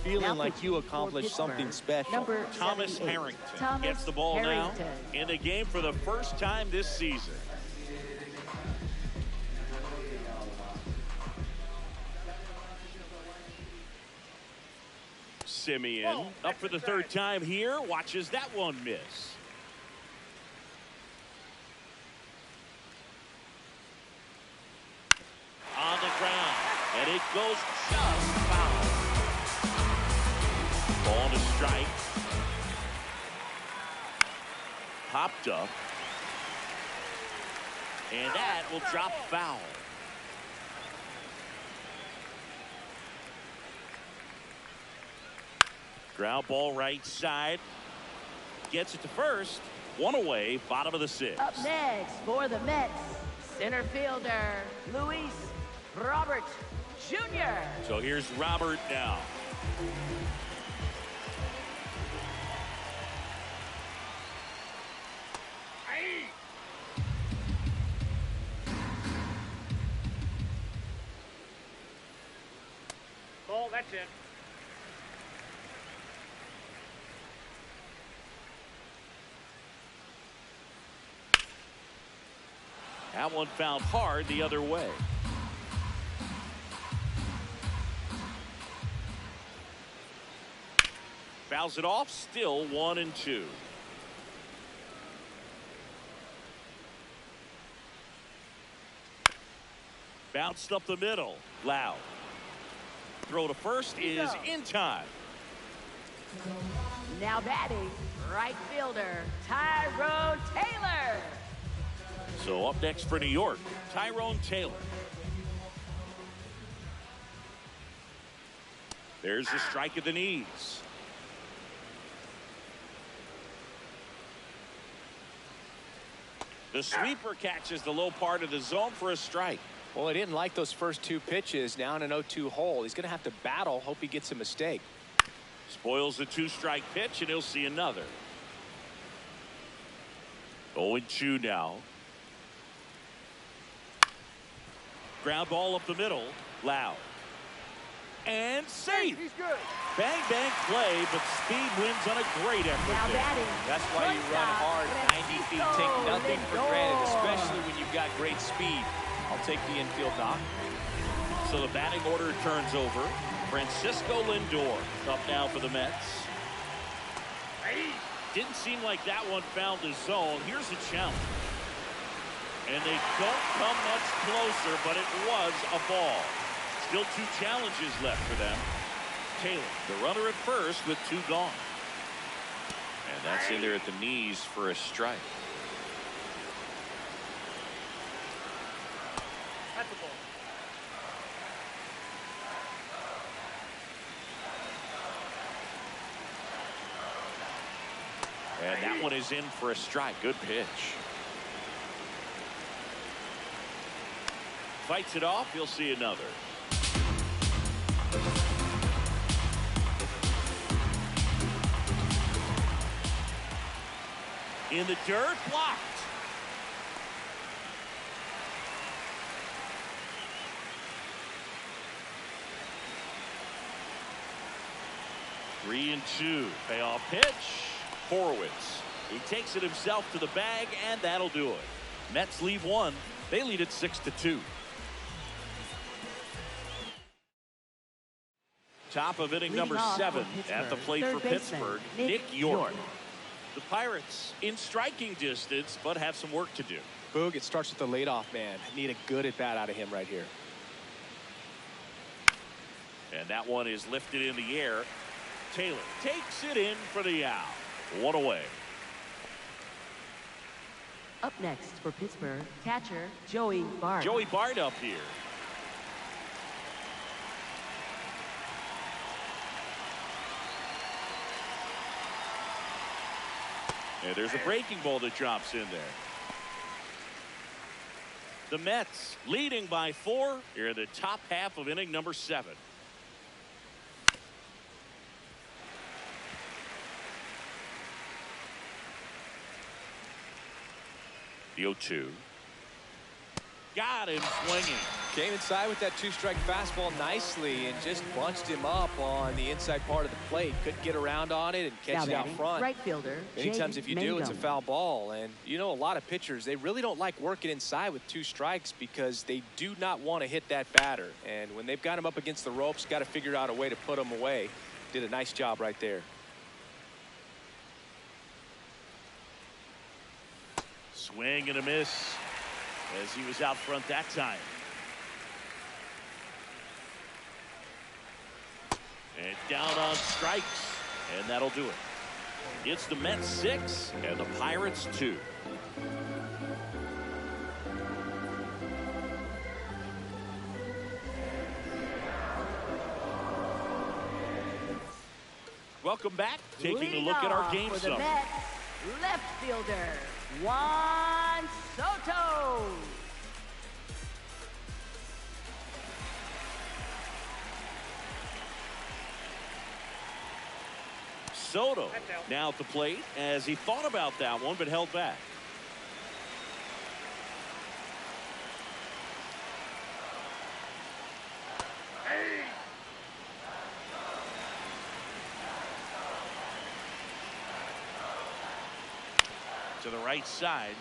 feeling like you accomplished something special. Number Thomas 78. Harrington Thomas gets the ball Harrington. now in the game for the first time this season. Simeon up for the third time here. Watches that one miss. On the ground. And it goes just foul. Ball to strike. Popped up. And that will drop foul. Ground ball right side. Gets it to first. One away, bottom of the sixth. Up next for the Mets, center fielder, Luis Robert Jr. So here's Robert now. Ball, that's it. That one found hard the other way. Fouls it off, still 1-2. Bounced up the middle. Loud. Throw to first is in time. Now batting, right fielder, Tyrone Taylor. So up next for New York, Tyrone Taylor. There's the strike at the knees. The sweeper catches the low part of the zone for a strike. Well, he didn't like those first two pitches. Now in an 0-2 hole. He's going to have to battle. Hope he gets a mistake. Spoils the two-strike pitch, and he'll see another. 0-2 now. Ground ball up the middle. Loud. And safe. He's good. Bang, bang play, but speed wins on a great effort Now there. batting, That's why you run hard 90 feet. Take nothing for granted, especially when you've got great speed. I'll take the infield knock. So the batting order turns over. Francisco Lindor up now for the Mets. Didn't seem like that one found the zone. Here's a challenge. And they don't come much closer, but it was a ball. Still two challenges left for them. Taylor, the runner at first with two gone. And that's in there at the knees for a strike. That's a ball. And that one is in for a strike. Good pitch. fights it off. You'll see another. In the dirt, blocked. Three and two. Payoff pitch. Horowitz. He takes it himself to the bag, and that'll do it. Mets leave one. They lead it 6-2. Top of inning number 7 at the plate for Pittsburgh, Nick York. The Pirates in striking distance, but have some work to do. Boog, it starts with the leadoff man. Need a good at bat out of him right here. And that one is lifted in the air. Taylor takes it in for the out. One away. Up next for Pittsburgh, catcher Joey Bart. Joey Bart up here. And there's a breaking ball that drops in there. The Mets leading by 4 here in the top half of inning number 7. The 0-2. Got him swinging. Came inside with that 2-strike fastball nicely and just bunched him up on the inside part of the plate. Couldn't get around on it and catch it out front. Right fielder. Many times if you do, it's a foul ball. And you know, a lot of pitchers, they really don't like working inside with 2 strikes because they do not want to hit that batter. And when they've got him up against the ropes, got to figure out a way to put him away. Did a nice job right there. Swing and a miss as he was out front that time. And down on strikes, and that'll do it. It's the Mets 6 and the Pirates 2. Welcome back. Taking a look at our game for the summary. Mets, left fielder Juan Soto. Soto now at the plate as he thought about that one but held back. To the right side.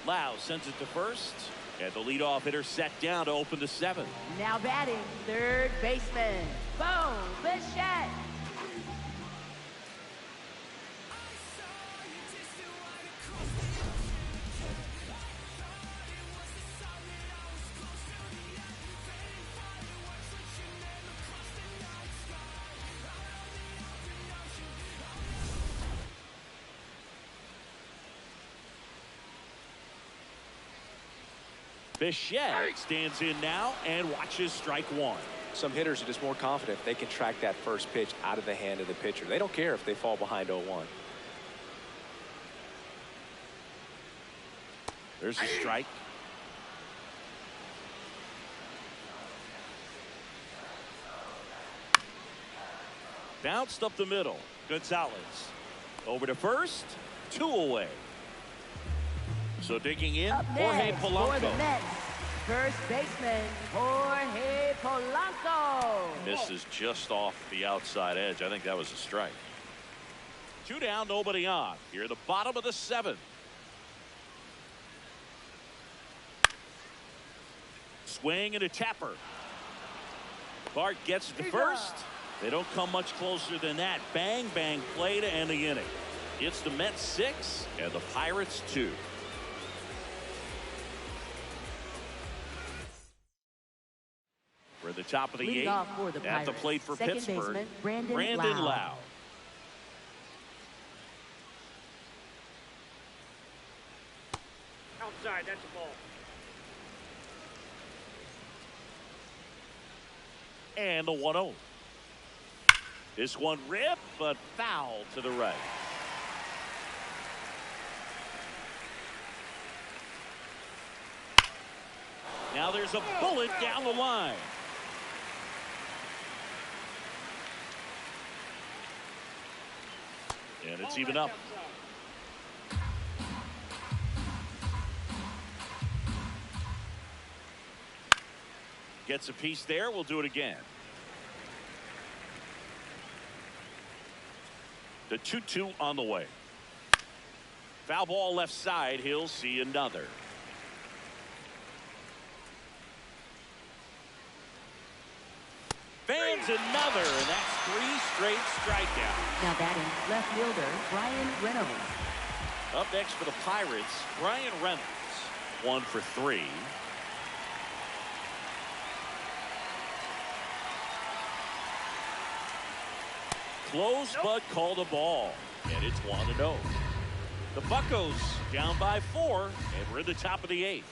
Lau sends it to first. And the leadoff hitter set down to open the 7th. Now batting, third baseman, Bo Bichette. Bichette stands in now and watches strike 1. Some hitters are just more confident they can track that first pitch out of the hand of the pitcher. They don't care if they fall behind 0-1. There's a strike. Bounced up the middle. Gonzalez over to first. 2 away. So digging in, Jorge Polanco. For the Mets, first baseman, Jorge Polanco. Misses just off the outside edge. I think that was a strike. 2 down, nobody on. Here at the bottom of the 7th. Swing and a tapper. Bart gets it to first. They don't come much closer than that. Bang, bang play to end the inning. It's the Mets 6 and the Pirates 2. We're at the top of the 8th. At the plate for second Pittsburgh, baseman, Brandon Lau. Outside, that's a ball. And the 1-0. This one ripped, but foul to the right. Now there's a bullet down the line. And it's even up. Gets a piece there. We'll do it again. The 2-2 on the way. Foul ball left side. He'll see another. Fans another, and that's 3 straight strikeouts. Now batting, left fielder Brian Reynolds. Up next for the Pirates, Brian Reynolds. 1 for 3. Close, but called a ball, and it's 1-0. The Buccos down by 4, and we're in the top of the 8th.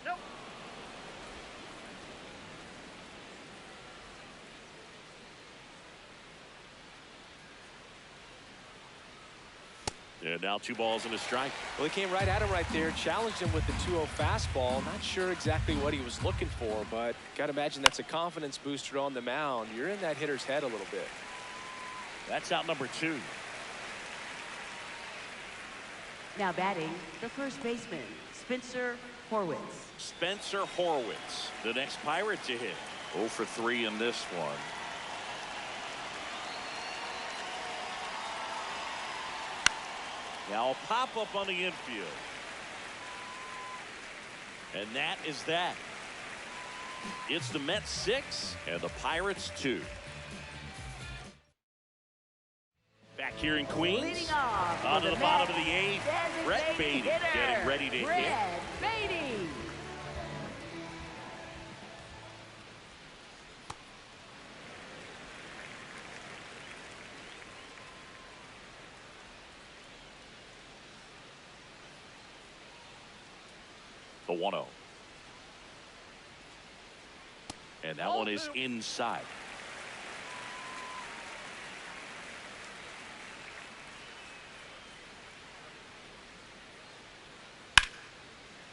Nope. And now 2 balls and a strike. Well, he came right at him right there, challenged him with the 2-0 fastball. Not sure exactly what he was looking for, but got to imagine that's a confidence booster on the mound. You're in that hitter's head a little bit. That's out number 2. Now batting, the first baseman, Spencer Horwitz. Spencer Horwitz, the next Pirate to hit. 0 for 3 in this one. Now a pop-up on the infield. And that is that. It's the Mets 6 and the Pirates 2. Back here in Queens. Leading off On to the bottom of the 8th. designated Brett Beatty hitter, getting ready to hit. Brett Beatty. The 1-0. And that one is inside.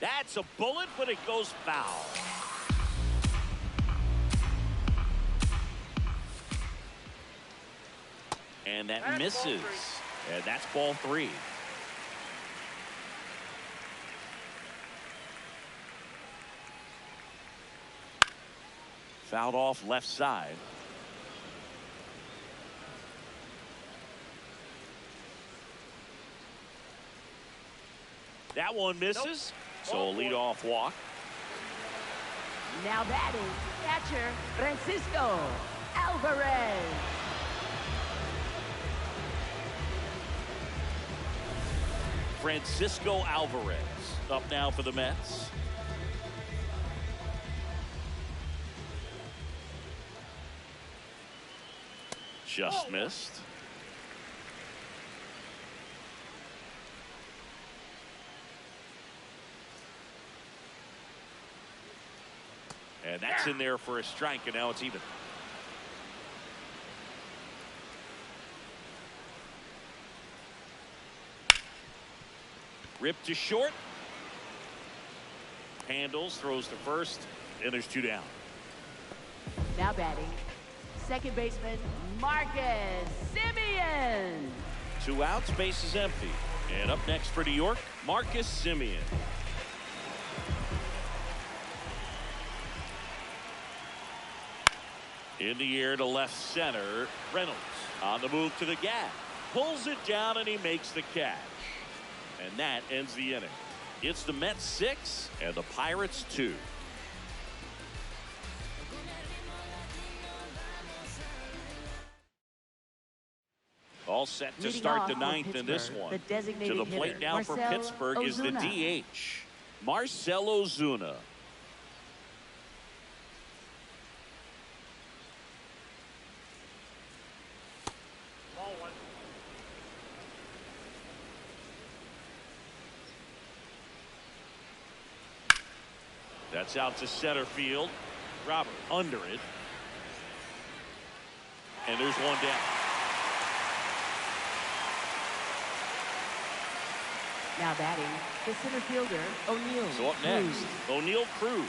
That's a bullet, but it goes foul. And that misses. And that's ball 3. Fouled off left side. That one misses. So a leadoff walk. Now batting, catcher Francisco Alvarez. Francisco Alvarez up now for the Mets. Just missed. And that's in there for a strike, and now it's even. Ripped to short. Handles, throws to first, and there's 2 down. Now batting, second baseman Marcus Semien. 2 outs, base is empty. And up next for New York, Marcus Semien. In the air to left center, Reynolds on the move to the gap. Pulls it down and he makes the catch. And that ends the inning. It's the Mets 6 and the Pirates 2. All set to Leading start the off 9th for in this Pittsburgh, one. the designated To the plate hitter, now for Marcell Pittsburgh is the Ozuna. DH, Marcell Ozuna. That's out to center field. Robert under it. And there's one down. Now batting, the center fielder, O'Neal. So up next, O'Neal Cruz.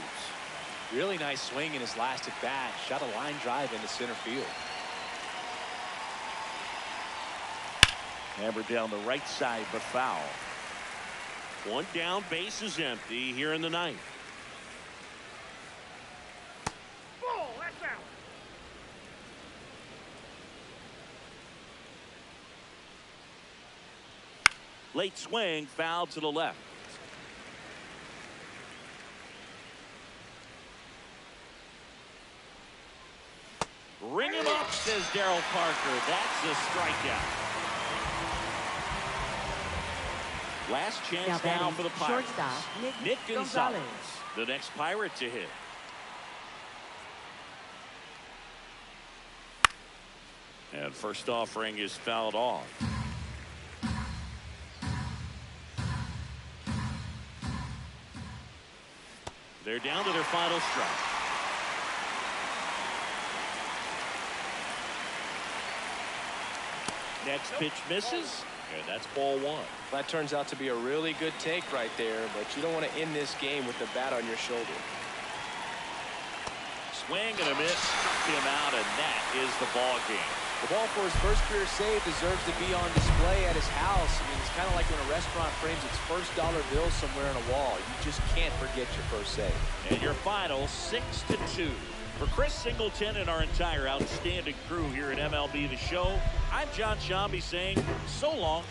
Really nice swing in his last at bat. Shot a line drive into center field. Hammered down the right side, but foul. One down, base is empty here in the ninth. Ball, that's out. Late swing, foul to the left. Ring him up, says Darryl Parker. That's a strikeout. Last chance now for the Pirates. Nick Gonzalez, the next Pirate to hit. And first offering is fouled off. They're down to their final strike. Next pitch misses, and that's ball one. That turns out to be a really good take right there, but you don't want to end this game with the bat on your shoulder. Swing and a miss, struck him out, and that is the ball game. The ball for his first career save deserves to be on display at his house. I mean, it's kind of like when a restaurant frames its first dollar bill somewhere on a wall. You just can't forget your first save. And your final 6-2. For Chris Singleton and our entire outstanding crew here at MLB The Show, I'm John Shambi saying so long.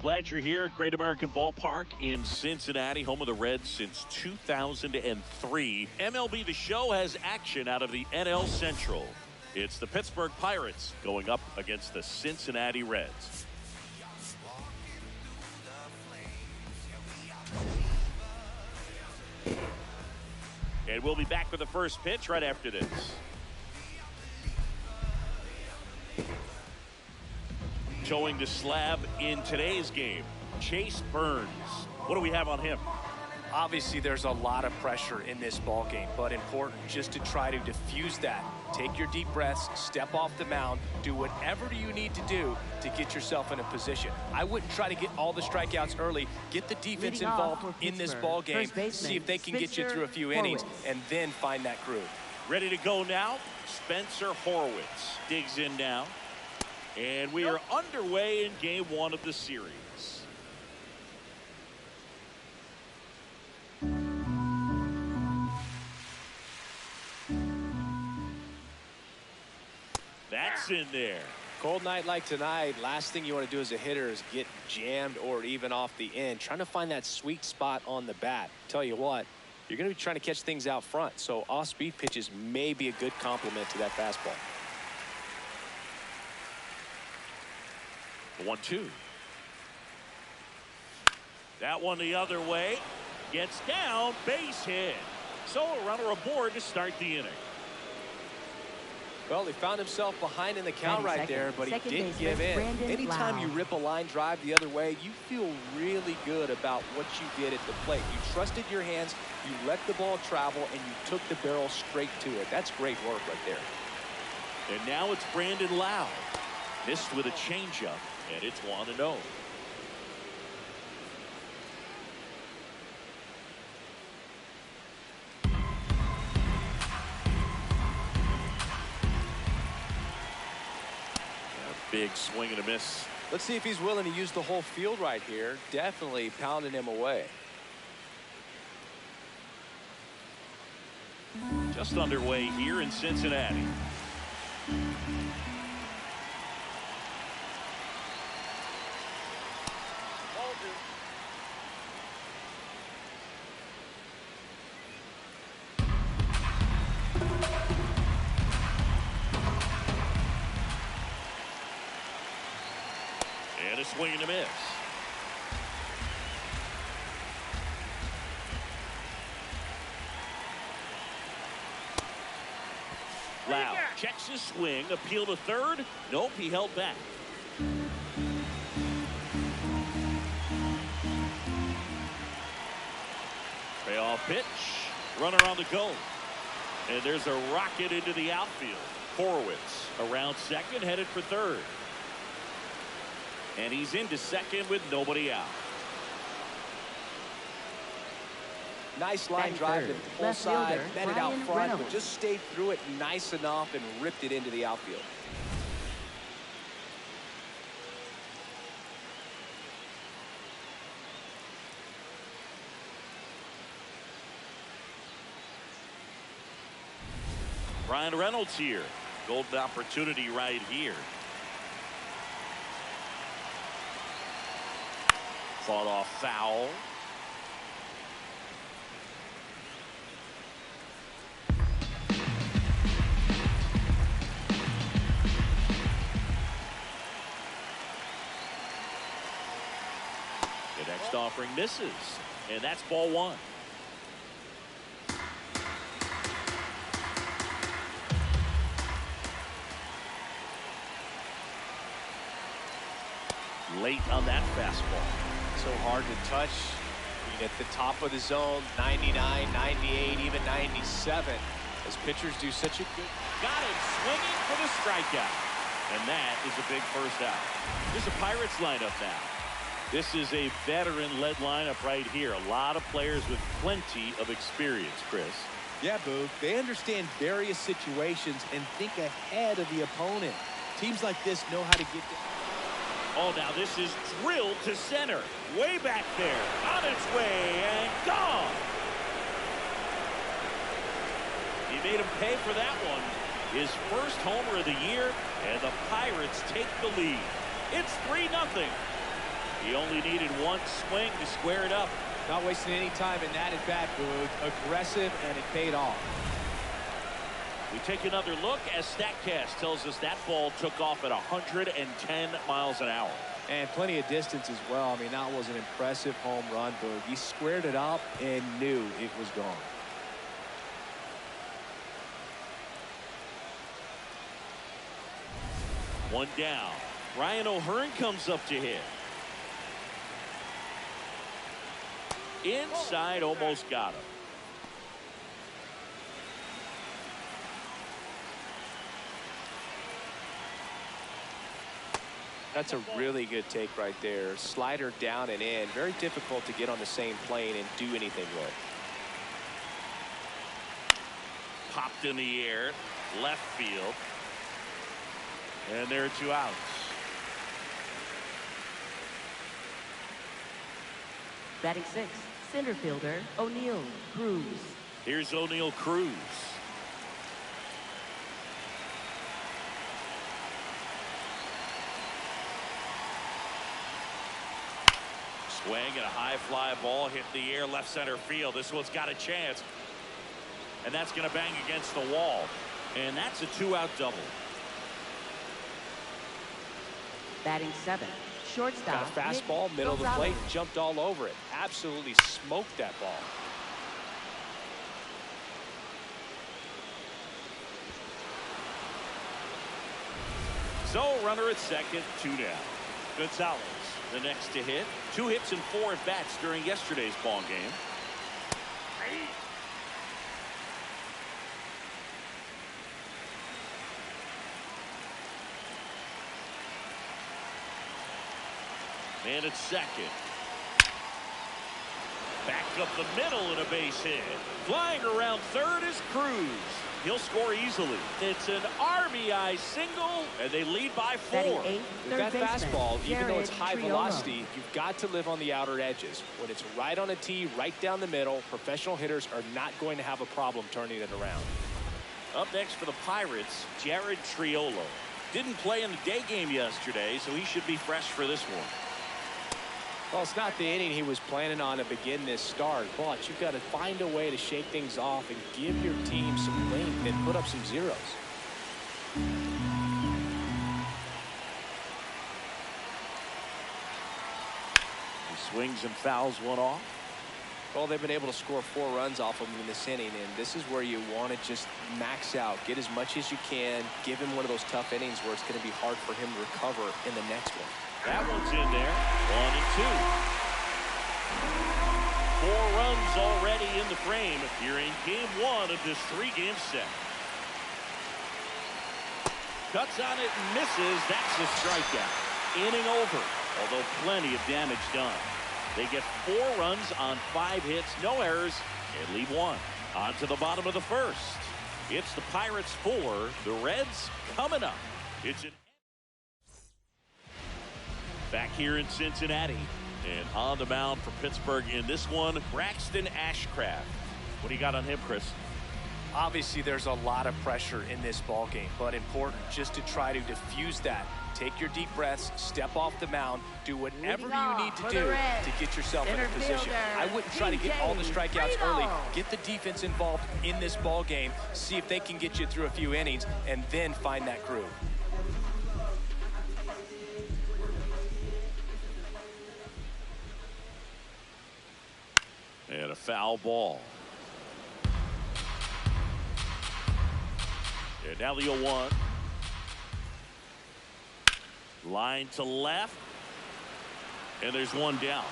Glad you're here at Great American Ballpark in Cincinnati, home of the Reds since 2003. MLB The Show has action out of the NL Central. It's the Pittsburgh Pirates going up against the Cincinnati Reds. And we'll be back with the first pitch right after this. Towing the slab in today's game, Chase Burns. What do we have on him? Obviously, there's a lot of pressure in this ball game, but important just to try to diffuse that. Take your deep breaths, step off the mound, do whatever you need to do to get yourself in a position. I wouldn't try to get all the strikeouts early. Get the defense involved in this ball game. See if they can get you through a few innings, and then find that groove. Ready to go now. Spencer Horwitz digs in now. And we are underway in game one of the series. That's in there. Cold night like tonight, last thing you want to do as a hitter is get jammed or even off the end. Trying to find that sweet spot on the bat. Tell you what, you're going to be trying to catch things out front. So off-speed pitches may be a good complement to that fastball. The 1-2. That one the other way. Gets down. Base hit. So a runner aboard to start the inning. Well, he found himself behind in the count right there, but he didn't give in. Anytime you rip a line drive the other way, you feel really good about what you did at the plate. You trusted your hands, you let the ball travel, and you took the barrel straight to it. That's great work right there. And now it's Brandon Lowe. Missed with a changeup, and it's 1-0. Big swing and a miss. Let's see if he's willing to use the whole field right here. Definitely pounding him away. Just underway here in Cincinnati. And a swing and a miss. Lowe checks his swing, appeal to third. Nope, he held back. Payoff pitch. Runner on the go. And there's a rocket into the outfield. Horowitz around second, headed for third. And he's into second with nobody out. Nice line drive to the full side, met it out front, but just stayed through it nice enough and ripped it into the outfield. Ryan Reynolds here. Golden opportunity right here. Fought off foul. The next offering misses, and that's ball one. Late on that fastball. So hard to touch. At the top of the zone, 99, 98, even 97. As pitchers do such a good. Got him swinging for the strikeout. And that is a big first out. There's a Pirates lineup now. This is a veteran-led lineup right here. A lot of players with plenty of experience, Chris. Yeah, Boo. They understand various situations and think ahead of the opponent. Teams like this know how to get them. Oh, now this is drilled to center. Way back there. On its way and gone. He made him pay for that one. His first homer of the year, and the Pirates take the lead. It's 3-0. He only needed one swing to square it up. Not wasting any time in that at bat, Boo. Aggressive, and it paid off. We take another look as StatCast tells us that ball took off at 110 miles an hour. And plenty of distance as well. I mean, that was an impressive home run, Boog. He squared it up and knew it was gone. One down. Ryan O'Hearn comes up to hit. Inside, almost got him. That's a really good take right there. Slider down and in. Very difficult to get on the same plane and do anything with. Popped in the air. Left field. And there are 2 outs. Batting 6th, center fielder O'Neal Cruz. Here's O'Neal Cruz. Swing and a high fly ball hit the air left center field. This one's got a chance. And that's going to bang against the wall. And that's a 2-out double. Batting 7th, shortstop. Got a fastball, middle of the plate, jumped all over it. Absolutely smoked that ball. So runner at second, 2 down. Gonzalez, the next to hit. 2 hits and 4 at bats during yesterday's ball game. And at second. Back up the middle and a base hit. Flying around third is Cruz. He'll score easily. It's an RBI single, and they lead by 4. With that fastball, even though it's high velocity, you've got to live on the outer edges. When it's right on a tee, right down the middle, professional hitters are not going to have a problem turning it around. Up next for the Pirates, Jared Triolo. Didn't play in the day game yesterday, so he should be fresh for this one. Well, it's not the inning he was planning on to begin this start, but you've got to find a way to shake things off and give your team some length and put up some zeros. He swings and fouls one off. Well, they've been able to score 4 runs off of him in this inning, and this is where you want to just max out, get as much as you can, give him one of those tough innings where it's going to be hard for him to recover in the next one. That one's in there. 1 and 2. 4 runs already in the frame here in game 1 of this 3-game set. Cuts on it and misses. That's a strikeout. Inning over, although plenty of damage done. They get 4 runs on 5 hits, no errors, and leave 1. On to the bottom of the first. It's the Pirates 4, the Reds coming up. It's an back here in Cincinnati, and on the mound for Pittsburgh in this one, Braxton Ashcraft. What do you got on him, Chris? Obviously, there's a lot of pressure in this ball game, but important just to try to diffuse that. Take your deep breaths, step off the mound, do whatever you need to do to get yourself in a position. I wouldn't try to get all the strikeouts early. Get the defense involved in this ball game, see if they can get you through a few innings, and then find that groove. And a foul ball. And now the 0-1. Line to left. And there's one down.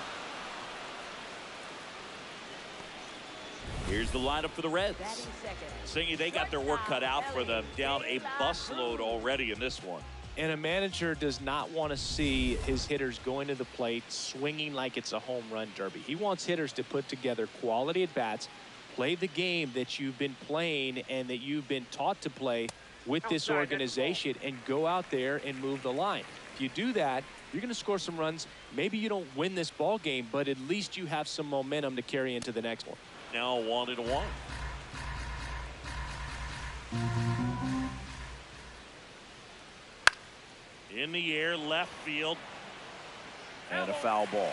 Here's the lineup for the Reds. Saying they got their work cut out for them. Down a busload already in this one. And a manager does not want to see his hitters going to the plate swinging like it's a home run derby. He wants hitters to put together quality at bats, play the game that you've been playing and that you've been taught to play with this organization, and go out there and move the line. If you do that, you're going to score some runs. Maybe you don't win this ball game, but at least you have some momentum to carry into the next one. Now 1-1. In the air, left field, and a foul ball.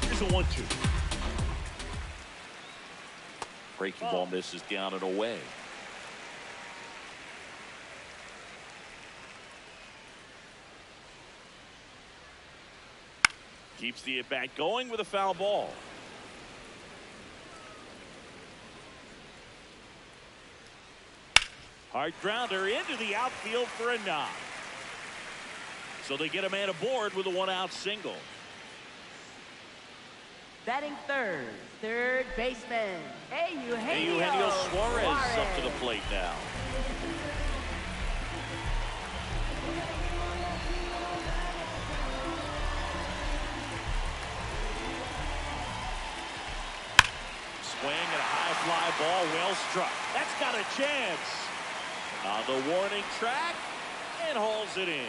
Here's a 1-2. Breaking ball misses down and away. Keeps the at-bat going with a foul ball. Hard grounder into the outfield for a knock. So they get a man aboard with a 1-out single. Batting third baseman, Eugenio Suarez up to the plate now. Swing and a high fly ball, well struck. That's got a chance. On the warning track, and hauls it in.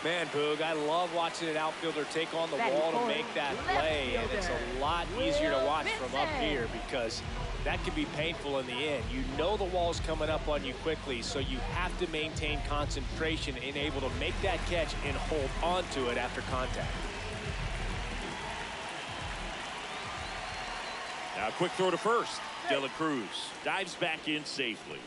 Man, Boog, I love watching an outfielder take on the wall to make that play, and it's a lot easier to watch from up here because that can be painful in the end. You know the wall's coming up on you quickly, so you have to maintain concentration and able to make that catch and hold on to it after contact. Now a quick throw to first. De La Cruz dives back in safely.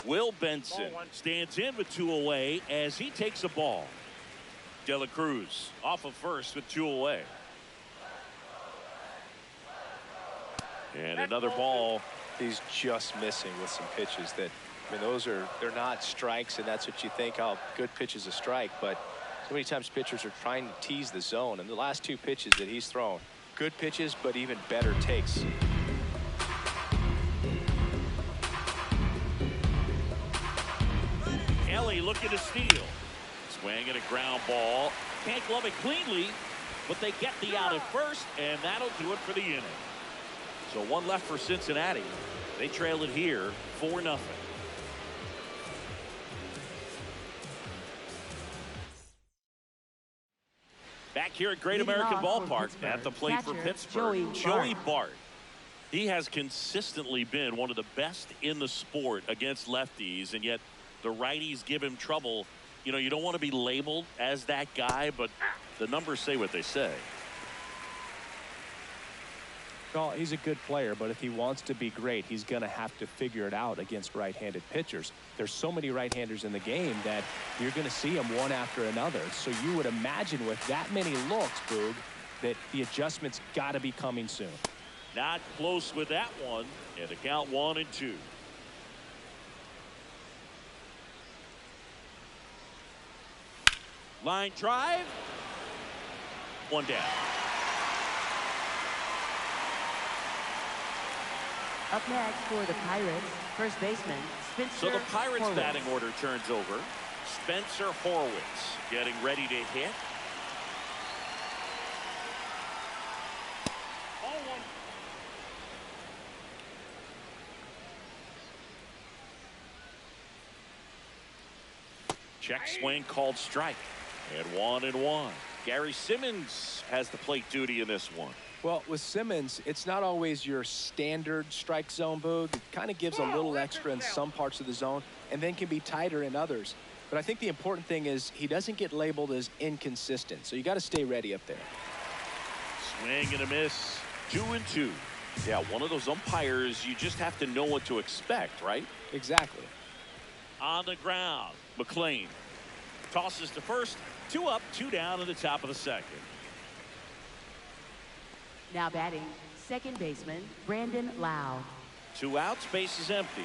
Will Benson stands in with 2 away as he takes a ball. De La Cruz off of first with 2 away. And another ball. He's just missing with some pitches that, I mean, they're not strikes, and that's what you think, oh, good pitch is a strike, but so many times pitchers are trying to tease the zone, and the last 2 pitches that he's thrown, good pitches, but even better takes. Ellie looking to steal. Swing and a ground ball. Can't glove it cleanly, but they get the out at first, and that'll do it for the inning. So 1 left for Cincinnati. They trail it here 4-0. Back here at Great American Ballpark at the plate for Pittsburgh, Joey Bart. He has consistently been one of the best in the sport against lefties, and yet the righties give him trouble. You know, you don't want to be labeled as that guy, but the numbers say what they say. Well, he's a good player, but if he wants to be great, he's going to have to figure it out against right-handed pitchers. There's so many right-handers in the game that you're going to see them one after another. So you would imagine with that many looks, Boog, that the adjustment's got to be coming soon. Not close with that one, and the count 1-2. Line drive. 1 down. Up next for the Pirates, first baseman Spencer. So the Pirates Horwitz. batting order turns over. Spencer Horwitz getting ready to hit. Check swing called strike. And 1-1. Gary Simmons has the plate duty in this one. Well, with Simmons, it's not always your standard strike zone, Boog. It kind of gives a little extra in some parts of the zone and then can be tighter in others. But I think the important thing is he doesn't get labeled as inconsistent. So you got to stay ready up there. Swing and a miss. 2-2. Yeah, one of those umpires, you just have to know what to expect, right? Exactly. On the ground, McLean tosses to first. 2 up, 2 down in the top of the second. Now batting, second baseman Brandon Lau. 2 outs, base is empty.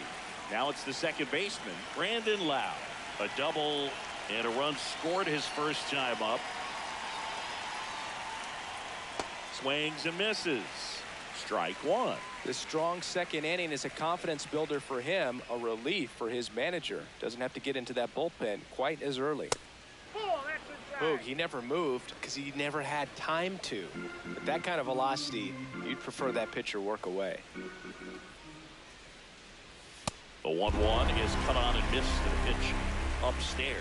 Now it's the second baseman, Brandon Lau. A double and a run scored his first time up. Swings and misses. Strike 1. The strong second inning is a confidence builder for him, a relief for his manager. Doesn't have to get into that bullpen quite as early. Boog, he never moved because he never had time to. With that kind of velocity, you'd prefer that pitcher work away. The 1-1 is cut on and missed the pitch upstairs.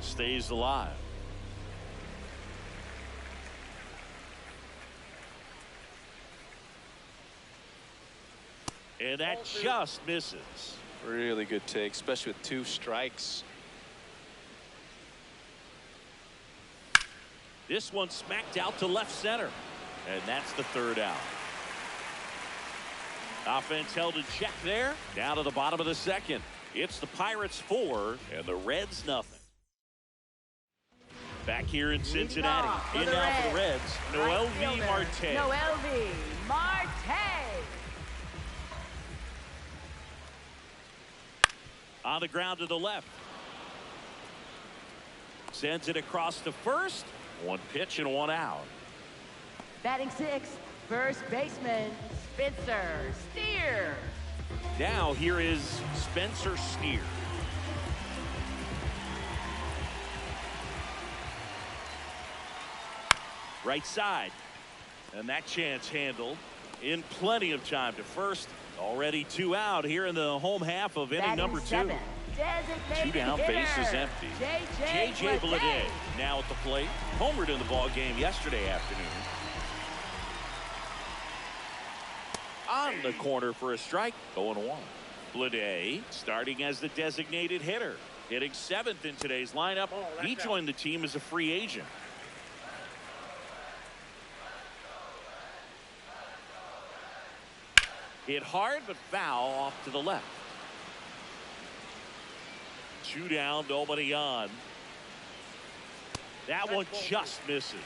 Stays alive. And that just misses. Really good take, especially with 2 strikes. This one smacked out to left center. And that's the 3rd out. Offense held in check there. Down to the bottom of the second. It's the Pirates 4 and the Reds nothing. Back here in Cincinnati. In now for the Reds, Noel V. Marte. Noel V. Marte. On the ground to the left. Sends it across to first. 1 pitch and 1 out. Batting 6th, first baseman Spencer Steer. Now here is Spencer Steer. Right side. And that chance handled in plenty of time to first. Already 2 out here in the home half of inning number 2. 2 down, base is empty. J.J. Bleday now at the plate. Homered in the ball game yesterday afternoon. On the corner for a strike. 0-1. Bleday starting as the designated hitter. Hitting 7th in today's lineup. He joined the team as a free agent. Hit hard, but foul off to the left. 2 down, nobody on. That one just misses.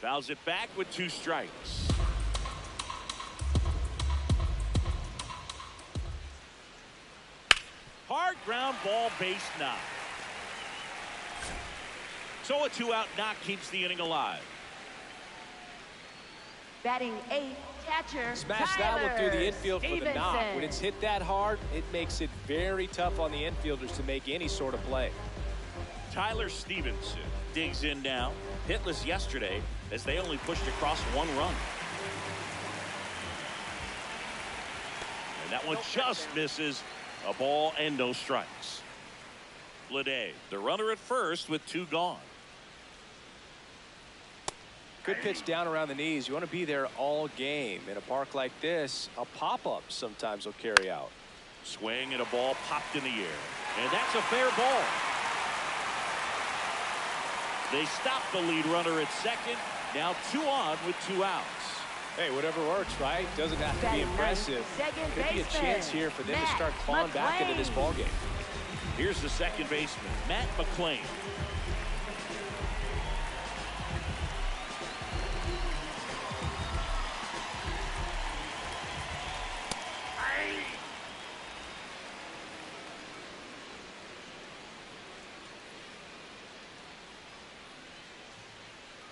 Fouls it back with 2 strikes. Hard ground ball, base knock. So a 2-out knock keeps the inning alive. Batting 8th, catcher Smash that one through the infield for the knock. When it's hit that hard, it makes it very tough on the infielders to make any sort of play. Tyler Stevenson digs in now. Hitless yesterday as they only pushed across 1 run. And that one just misses. A ball and no strikes. Bleday, the runner at first with 2 gone. Good pitch down around the knees. You want to be there all game. In a park like this, a pop-up sometimes will carry out. Swing and a ball popped in the air. And that's a fair ball. They stop the lead runner at second. Now 2 on with 2 outs. Hey, whatever works, right? Doesn't have to be impressive. Could be a chance here for them to start clawing back into this ballgame. Here's the second baseman, Matt McClain.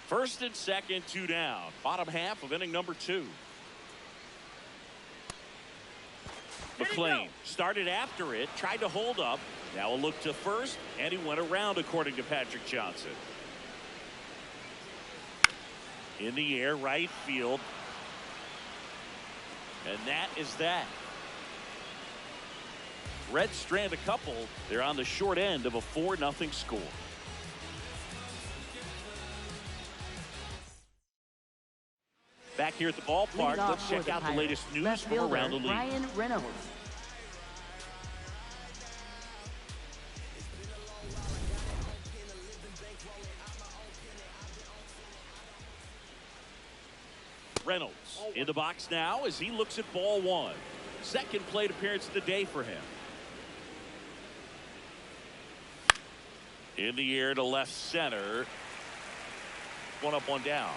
First and second, 2 down. Bottom half of inning number 2. McClain started after it, tried to hold up. Now a look to first, and he went around, according to Patrick Johnson. In the air, right field. And that is that. Reds strand a couple. They're on the short end of a 4-0 score. Back here at the ballpark, let's check out the latest news from around the league. Ryan Reynolds. Reynolds in the box now as he looks at ball 1. Second plate appearance of the day for him. In the air to left center. 1 up, 1 down.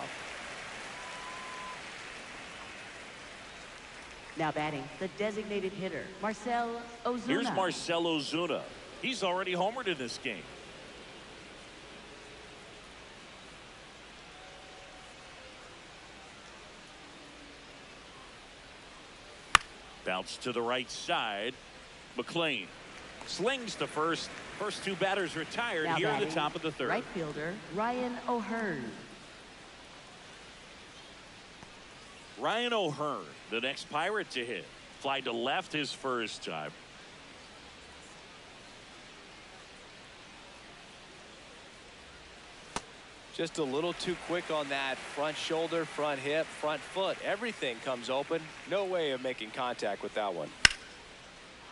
Now batting, the designated hitter, Marcell Ozuna. Here's Marcell Ozuna. He's already homered in this game. Bounce to the right side. McClain slings to first. First 2 batters retired now here batting, in the top of the 3rd. Right fielder, Ryan O'Hearn. Ryan O'Hearn, the next Pirate to hit. Fly to left his first time. Just a little too quick on that front shoulder, front hip, front foot. Everything comes open. No way of making contact with that one.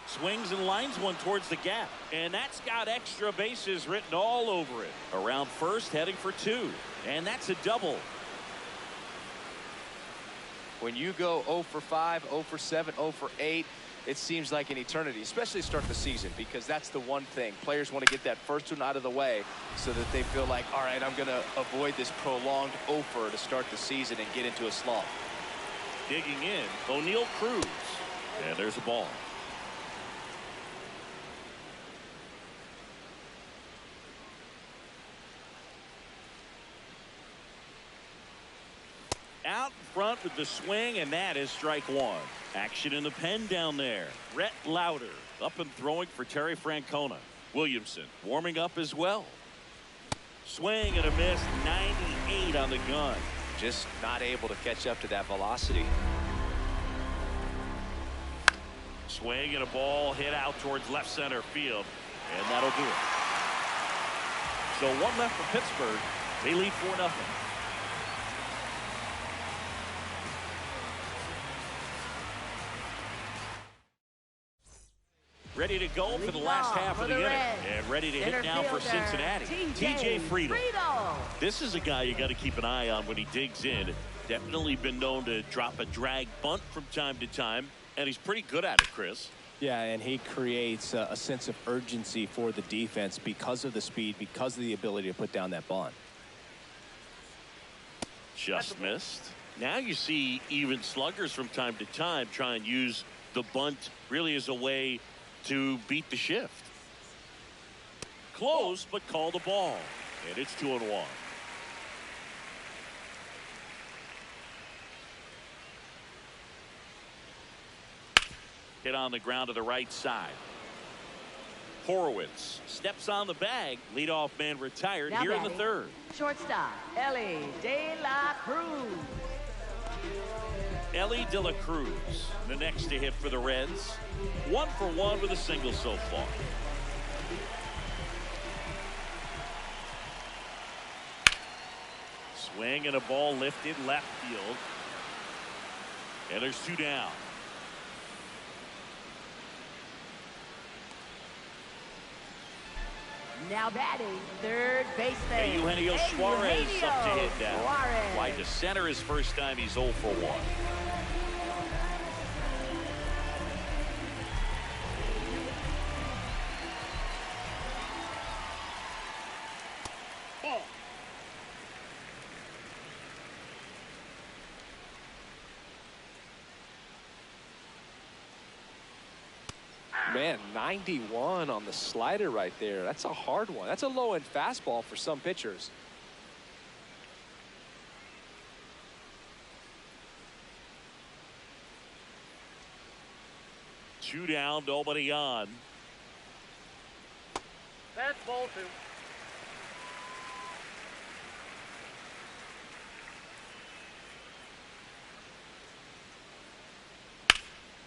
Swings and lines one towards the gap. And that's got extra bases written all over it. Around first, heading for 2. And that's a double. When you go 0 for 5, 0 for 7, 0 for 8, it seems like an eternity, especially to start the season, because that's the one thing. Players want to get that first one out of the way so that they feel like, all right, I'm going to avoid this prolonged 0 for to start the season and get into a slump. Digging in, O'Neal Cruz. And there's a ball. Out front with the swing, and that is strike 1. Action in the pen down there. Rhett Lauder up and throwing for Terry Francona. Williamson warming up as well. Swing and a miss. 98 on the gun. Just not able to catch up to that velocity. Swing and a ball hit out towards left center field, and that'll do it. So 1 left for Pittsburgh. They lead 4-0. Ready to go for the last half of the inning. And ready to hit now for Cincinnati. TJ Friedl. This is a guy you got to keep an eye on when he digs in. Definitely been known to drop a drag bunt from time to time. And he's pretty good at it, Chris. Yeah, and he creates a sense of urgency for the defense because of the speed, because of the ability to put down that bunt. Just missed. Now you see even sluggers from time to time try and use the bunt really as a way to beat the shift. Close, but call the ball. And it's 2-1. Hit on the ground to the right side. Horowitz steps on the bag. Leadoff man retired now here in the third. Shortstop, Ellie De La Cruz. Ellie De La Cruz, the next to hit for the Reds. 1 for 1 with a single so far. Swing and a ball lifted left field. And there's 2 down. Now batting, third baseman. Eugenio Suarez up to hit down. Wide to center his first time. He's 0 for 1. Man, 91 on the slider right there. That's a hard one. That's a low-end fastball for some pitchers. Two down, nobody on. That's ball 2.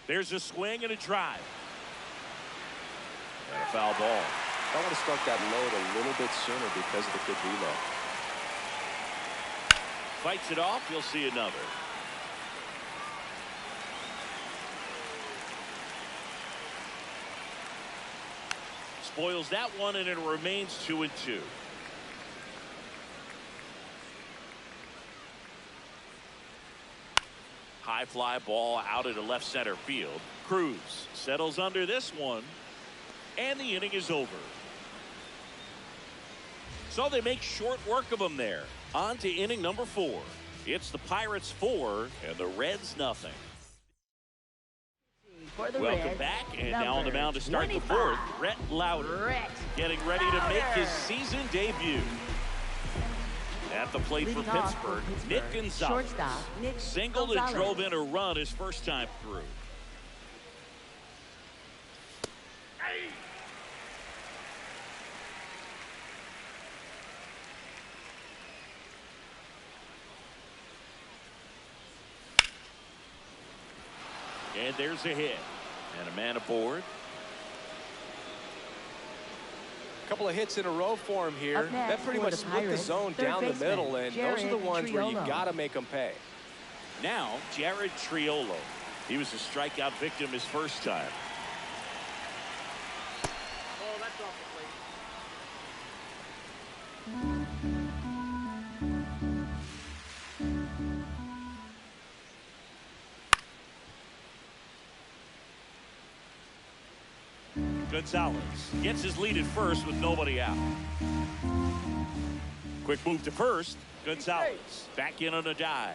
There's a swing and a drive. And a foul ball. I want to start that load a little bit sooner because of the good reload. Fights it off. You'll see another. Spoils that one, and it remains 2-2. High fly ball out into left center field. Cruz settles under this one. And the inning is over. So they make short work of them there. On to inning number 4. It's the Pirates 4 and the Reds nothing. Welcome back, and now on the mound to start 25. The 4th, Rhett Lauder, getting ready to make his season debut. At the plate for Pittsburgh, Nick Gonzalez singled and drove in a run his first time through. And there's a hit. And a man aboard. A couple of hits in a row for him here. That pretty much split the zone down the middle, and those are the ones where you got to make them pay. Now, Jared Triolo. He was a strikeout victim his first time. Oh, that's off the plate. Gonzalez gets his lead at first with nobody out. Quick move to first. Gonzalez back in on a dive.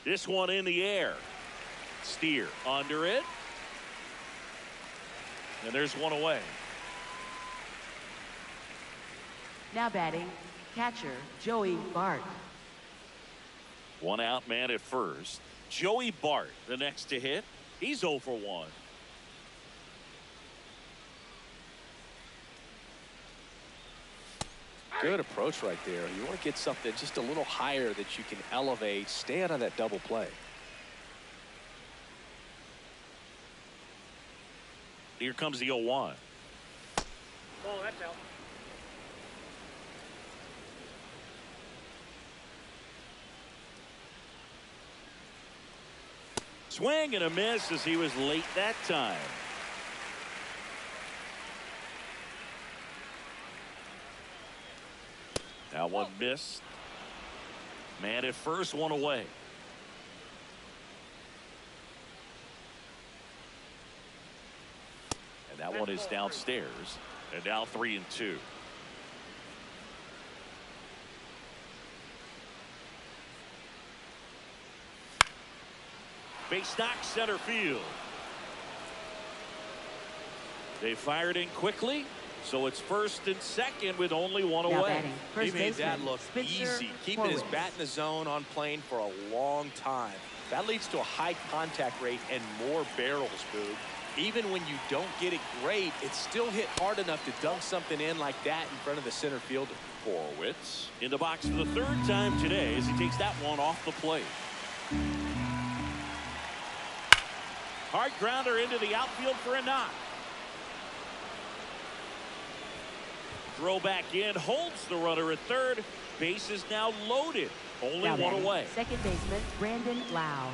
This one in the air. Steer under it. And there's one away. Now batting, catcher Joey Bart. One out man at first. Joey Bart, the next to hit. He's 0 for 1. Good approach right there. You want to get something just a little higher that you can elevate. Stay out of that double play. Here comes the 0-1. Oh, that's out. Swing and a miss as he was late that time. That one missed. Man at first, one away. And that one is downstairs. And now 3-2. Base knock center field. They fired in quickly, so it's first and second with only one away. He made that look easy, keeping his bat in the zone on plane for a long time. That leads to a high contact rate and more barrels, Boog. Even when you don't get it great, it's still hit hard enough to dunk something in like that in front of the center fielder. Horwitz in the box for the third time today as he takes that one off the plate. Hard grounder into the outfield for a knock. Throw back in, holds the runner at third. Base is now loaded. Only one away. Second baseman Brandon Lau.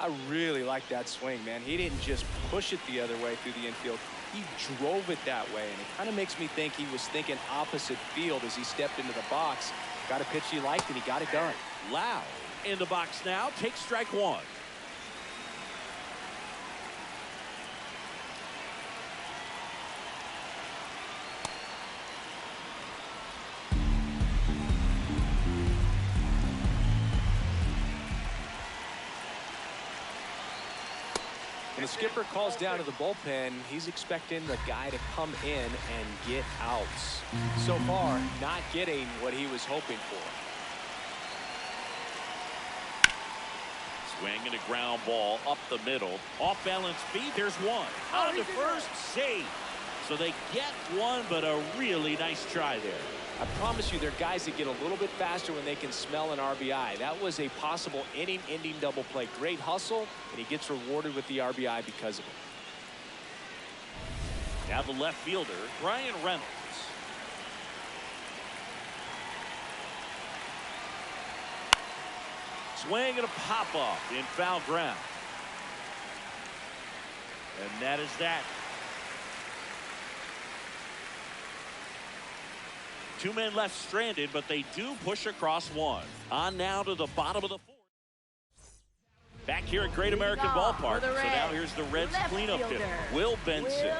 I really like that swing, man. He didn't just push it the other way through the infield. He drove it that way, and it kind of makes me think he was thinking opposite field as he stepped into the box. Got a pitch he liked, and he got it done. Lau in the box now. Takes strike one. When the skipper calls down to the bullpen, he's expecting the guy to come in and get outs. So far, not getting what he was hoping for. Swing and a ground ball up the middle. Off balance feet. There's one. On to first, save. So they get one, but a really nice try there. I promise you, there are guys that get a little bit faster when they can smell an RBI. That was a possible inning-ending double play. Great hustle, and he gets rewarded with the RBI because of it. Now the left fielder, Brian Reynolds. Swing and a pop-off in foul ground. And that is that. Two men left stranded, but they do push across one. On now to the bottom of the fourth. Back here at Great American Ballpark. So now here's the Reds cleanup hitter, Will Benson.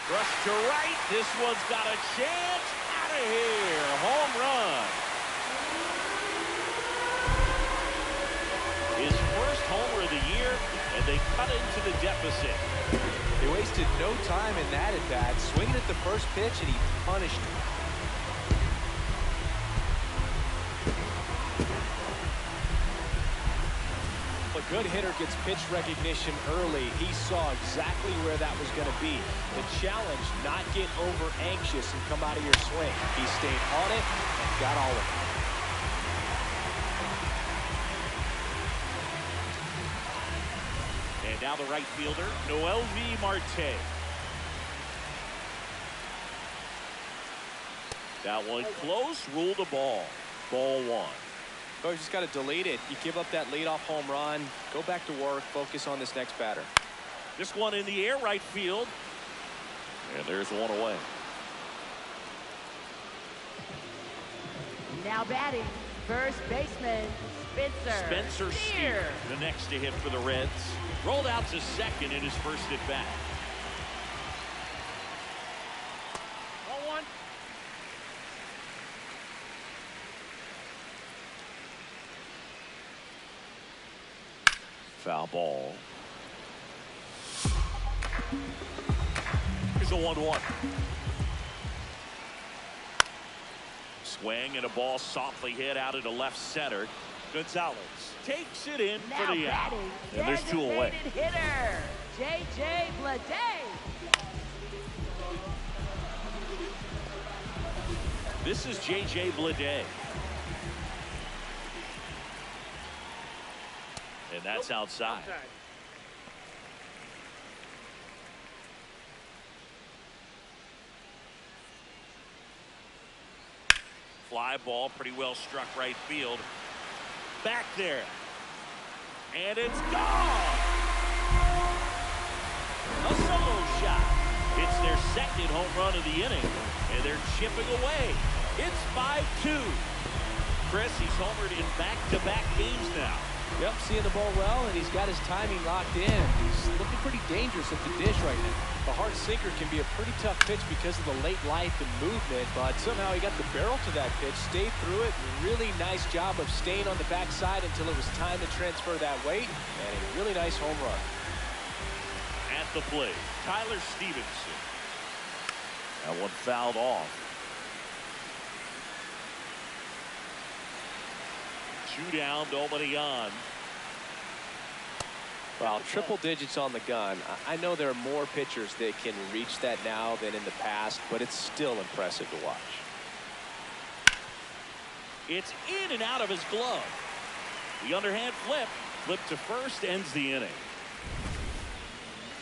Thrust to right. This one's got a chance. Out of here. Home run. His first homer of the year, and they cut into the deficit. They wasted no time in that at bat, swinging at the first pitch, and he punished him. A good hitter gets pitch recognition early. He saw exactly where that was going to be. The challenge, not get over anxious and come out of your swing. He stayed on it and got all of it. And now the right fielder, Noelvi Marte. That one close, ruled a ball. Ball one. Oh, you just got to delete it. You give up that leadoff home run, go back to work, focus on this next batter. This one in the air, right field. And there's one away. Now batting, first baseman Spencer Steer, the next to hit for the Reds. Rolled out to second in his first at bat. Foul ball. Here's a 1-1. Swing and a ball softly hit out into left center. Gonzalez takes it in now for the out. And there's two away. Hitter, J.J. Bleday. This is J.J. Bleday. And that's outside. Fly ball, pretty well struck right field. back there. And it's gone. A solo shot. It's their second home run of the inning. And they're chipping away. It's 5-2. Chris, he's homered in back-to-back games now. Yep, seeing the ball well, and he's got his timing locked in. He's looking pretty dangerous at the dish right now. The hard sinker can be a pretty tough pitch because of the late life and movement, but somehow he got the barrel to that pitch, stayed through it. Really nice job of staying on the backside until it was time to transfer that weight, and a really nice home run. At the plate, Tyler Stevenson. That one fouled off. 2 down, nobody on. Well, triple digits on the gun. I know there are more pitchers that can reach that now than in the past, but it's still impressive to watch. It's in and out of his glove. The underhand flip to first, ends the inning.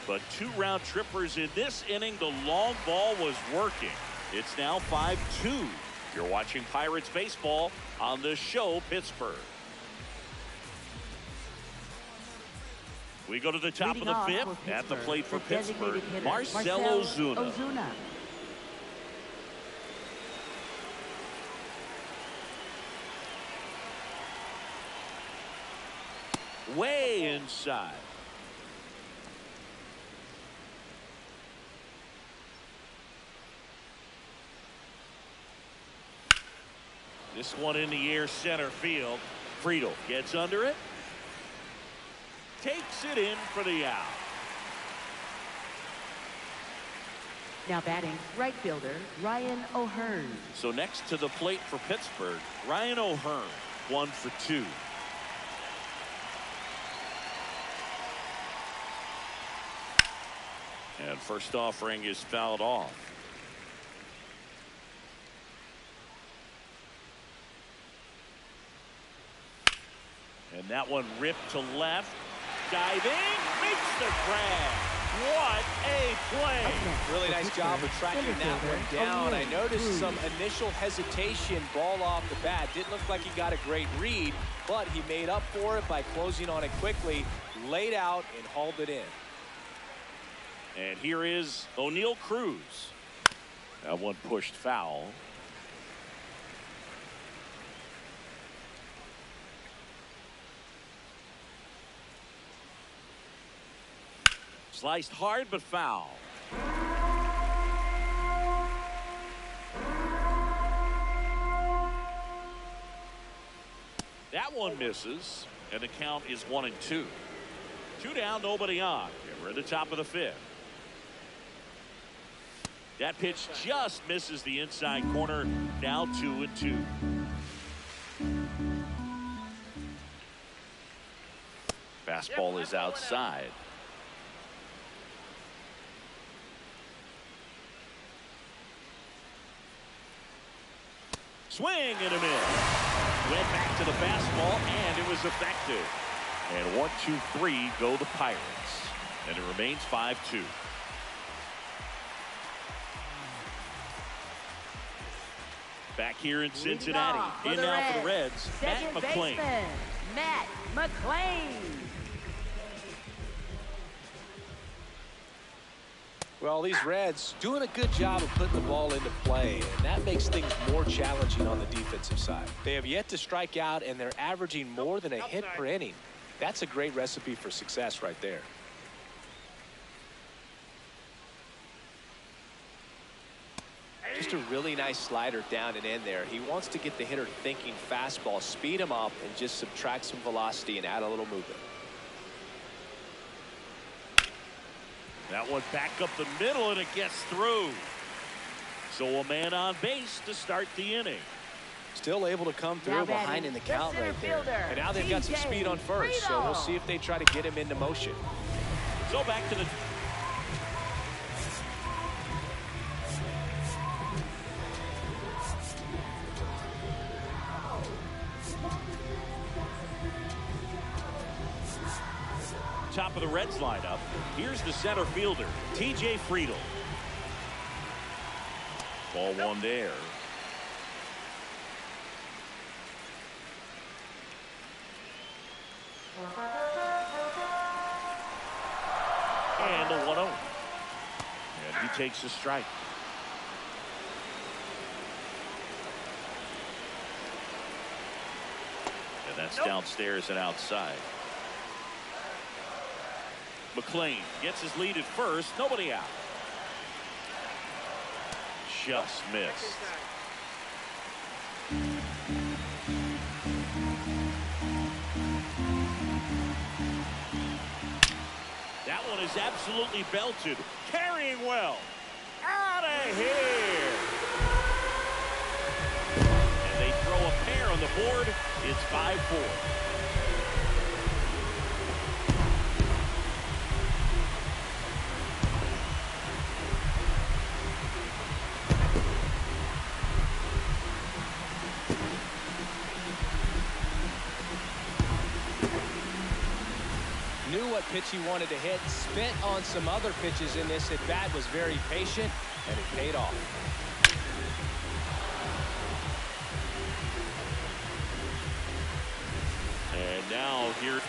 But 2 round trippers in this inning. The long ball was working. It's now 5-2. You're watching Pirates baseball on the show, Pittsburgh. We go to the top of the 5th. At the plate for Pittsburgh, Marcell Ozuna. Way inside. This one in the air, center field. Friedel gets under it. Takes it in for the out. Now batting, right fielder, Ryan O'Hearn. So next to the plate for Pittsburgh, Ryan O'Hearn, 1 for 2. And first offering is fouled off. And that one ripped to left. Diving, makes the grab. What a play. Really nice job of tracking that one down. I noticed some initial hesitation, ball off the bat. Didn't look like he got a great read, but he made up for it by closing on it quickly, laid out, and hauled it in. And here is O'Neal Cruz. That one pushed foul. Sliced hard, but foul. That one misses, and the count is 1-2. 2 down, nobody on. And we're at the top of the 5th. That pitch just misses the inside corner. Now 2-2. Fastball is outside. Swing and a miss. Went back to the fastball, and it was effective. And 1-2-3 go the Pirates. And it remains 5-2. Back here in Cincinnati. In now for the Reds, Matt McClain. Matt McClain. Well, these Reds doing a good job of putting the ball into play, and that makes things more challenging on the defensive side. They have yet to strike out, and they're averaging more than a hit per inning. That's a great recipe for success right there. Just a really nice slider down and in there. He wants to get the hitter thinking fastball, speed him up, and just subtract some velocity and add a little movement. That one back up the middle, and it gets through. So a man on base to start the inning. Still able to come through behind in the count right there. And now they've got some speed on first, so we'll see if they try to get him into motion. So back to the top of the Reds lineup. Here's the center fielder, TJ Friedel. Ball one there. And the 1-0. And he takes a strike. And that's downstairs and outside. McLean gets his lead at first. Nobody out. Just missed. That one is absolutely belted. Carrying well. Out of here. And they throw a pair on the board. It's 5-4. Knew what pitch he wanted to hit, spent on some other pitches in this at bat, was very patient, and it paid off. And now here.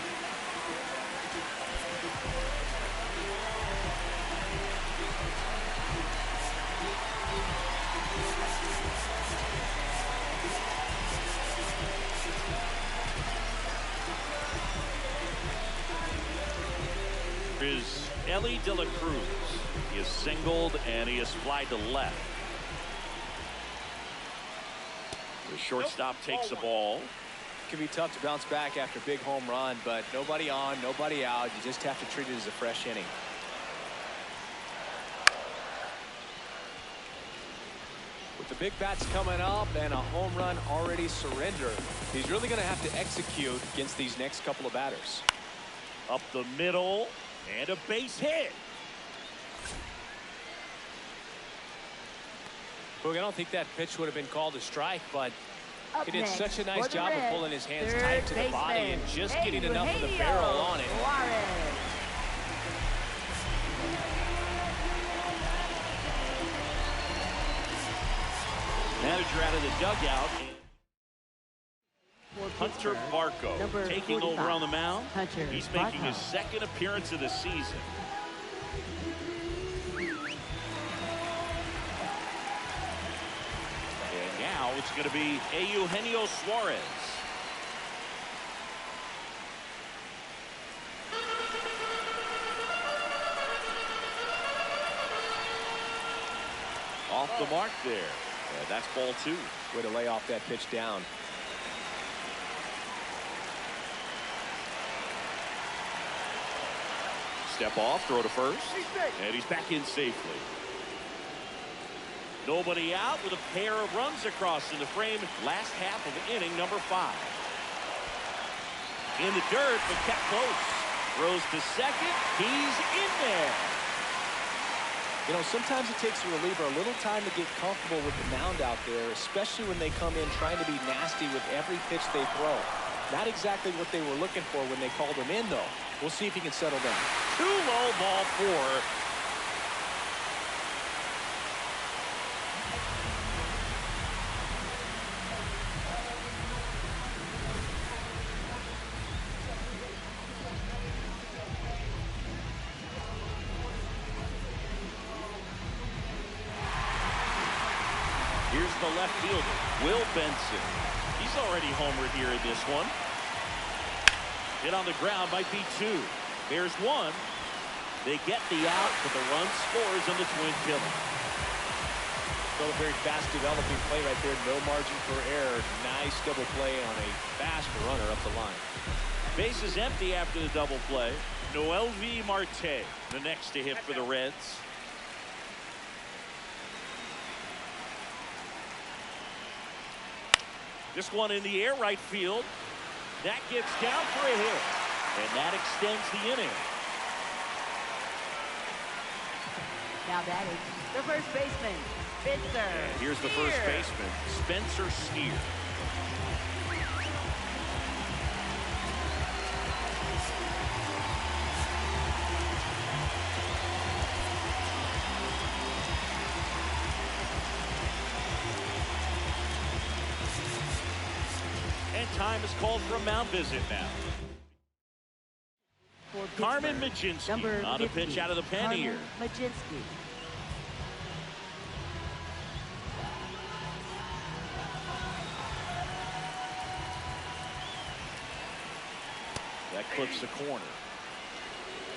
Is Ellie De La Cruz. He is singled and he is flied to left. The shortstop takes the ball. It can be tough to bounce back after a big home run, but nobody on, nobody out. You just have to treat it as a fresh inning. With the big bats coming up and a home run already surrendered, he's really going to have to execute against these next couple of batters. Up the middle. And a base hit. Look, I don't think that pitch would have been called a strike, but he did such a nice job of pulling his hands tight to the body and just getting enough of the barrel on it. Manager out of the dugout. Hunter Barco taking over on the mound. He's making his second appearance of the season. And now it's going to be Eugenio Suarez. Off the mark there. And that's ball 2. Way to lay off that pitch down. Step off, throw to first, and he's back in safely. Nobody out with a pair of runs across in the frame. Last half of inning number 5. In the dirt, but kept close. Throws to second. He's in there. You know, sometimes it takes a reliever a little time to get comfortable with the mound out there, especially when they come in trying to be nasty with every pitch they throw. Not exactly what they were looking for when they called him in, though. We'll see if he can settle down. Too low, ball 4. Here's the left fielder, Will Benson. He's already homered here in this one. Hit on the ground might be 2. There's 1. They get the out, but the run scores on the twin killer. Still a very fast developing play right there. No margin for error. Nice double play on a fast runner up the line. Base is empty after the double play. Noelvi Marte, the next to hit for the Reds. This one in the air, right field. That gets down for a hit. And that extends the inning. Now batting, the first baseman, Spencer. And here's the first baseman, Spencer Steer. And time is called for a mound visit now. Carmen Mlodzinski on a pitch out of the pen here. Mlodzinski. That clips the corner.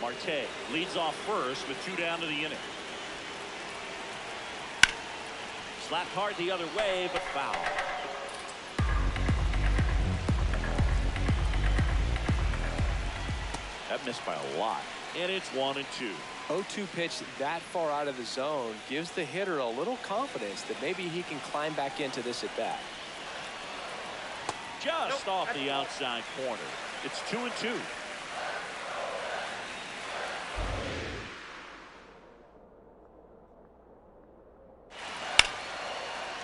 Marte leads off first with 2 down to the inning. Slapped hard the other way, but foul. That missed by a lot. And it's 1-2. 0-2 pitch that far out of the zone gives the hitter a little confidence that maybe he can climb back into this at bat. Just off the outside corner. It's 2-2.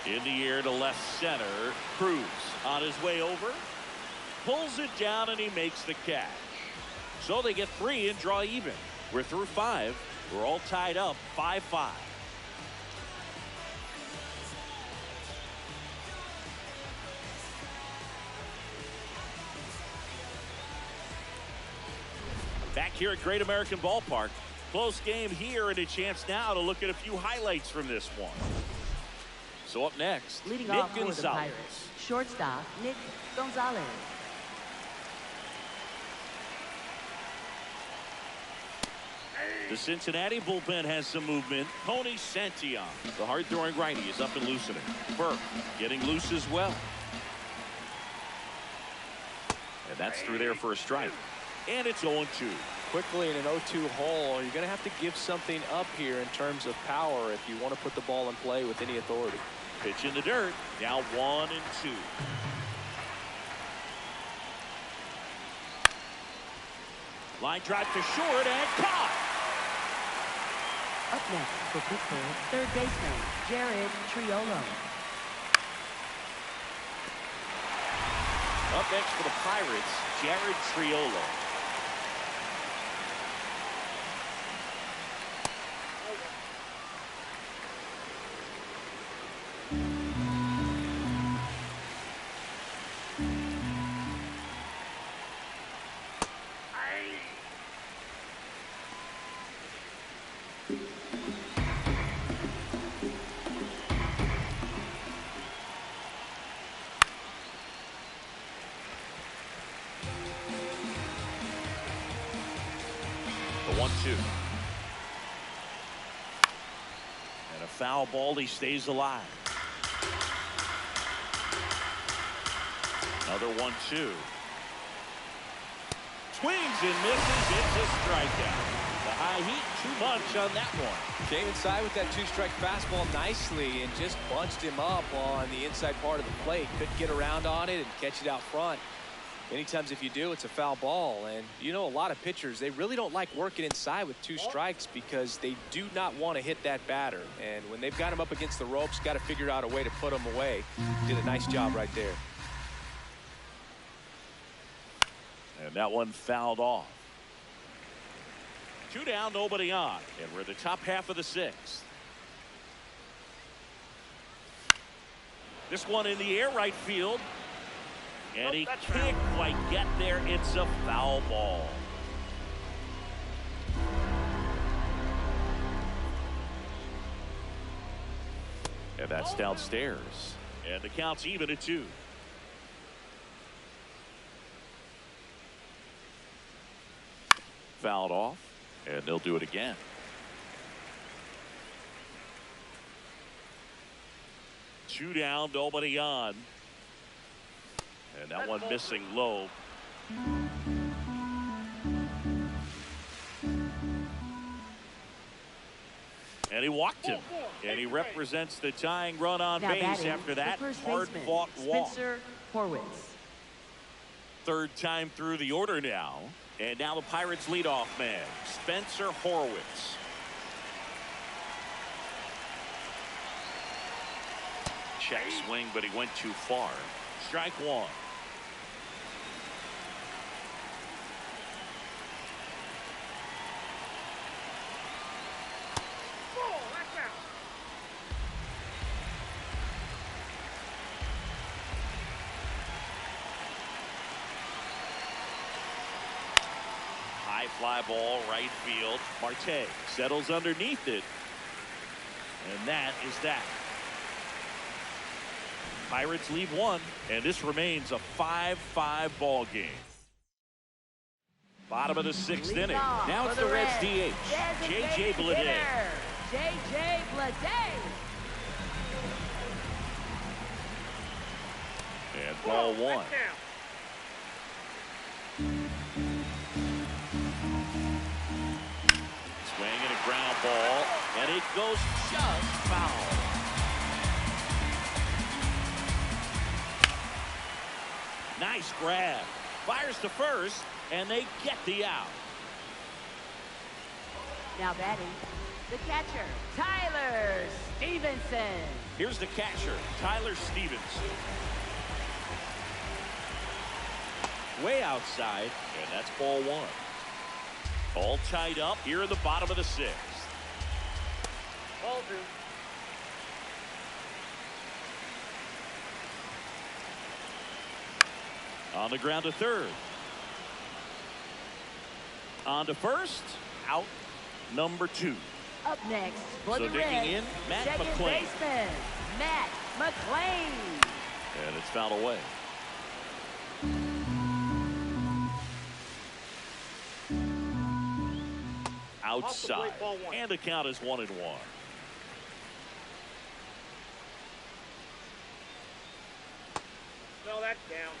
In the air to left center. Cruz on his way over. Pulls it down and he makes the catch. So they get 3 and draw even. We're through 5. We're all tied up 5-5. Back here at Great American Ballpark. Close game here and a chance now to look at a few highlights from this one. So up next, Leading Nick off for the Gonzalez. Pirates, shortstop Nick Gonzalez. The Cincinnati bullpen has some movement. Tony Santillan, the hard-throwing righty, is up and loosening. Burke getting loose as well. And that's through there for a strike. And it's 0-2. Quickly in an 0-2 hole, you're going to have to give something up here in terms of power if you want to put the ball in play with any authority. Pitch in the dirt. Now 1-2. Line drive to short and caught. Up next for Pittsburgh, third baseman Jared Triolo. Up next for the Pirates, Jared Triolo. The 1-2. And a foul ball. He stays alive. Another 1-2. Swings and misses. It's a strikeout. The high heat, too much on that one. Came inside with that 2-strike fastball nicely and just bunched him up on the inside part of the plate. Couldn't get around on it and catch it out front. Many times if you do, it's a foul ball. And you know, a lot of pitchers, they really don't like working inside with 2 strikes because they do not want to hit that batter. And when they've got him up against the ropes, got to figure out a way to put him away. Did a nice job right there. And that one fouled off. 2 down, nobody on. And we're at the top half of the 6th. This one in the air, right field. And he can't quite get there. It's a foul ball. And that's downstairs. And the count's even at 2. Fouled off. And they'll do it again. Two down, nobody on. And that one missing low. And he walked him. And he represents the tying run on base after that hard-fought walk. Spencer Horwitz. Third time through the order now. And now the Pirates leadoff man, Spencer Horwitz. Check swing, but he went too far. Strike 1. fly ball right field. Marte settles underneath it. And that is that. Pirates lead one, and this remains a 5-5 ball game. Bottom of the 6th inning. Now it's the Reds DH, J.J. Bleday. J.J. Bleday. And ball one. Swinging a ground ball, and it goes just foul. Nice grab. Fires to first, and they get the out. Now batting, the catcher, Tyler Stevenson. Here's the catcher, Tyler Stevenson. Way outside, and that's ball one. All tied up here in the bottom of the 6th. Ball 2. On the ground to third. On to first. Out number 2. Up next for So the Reds, digging in, Matt second McClain. baseman, Matt McClain. And it's fouled away. Outside. ball one. And the count is 1-1. No, that's down.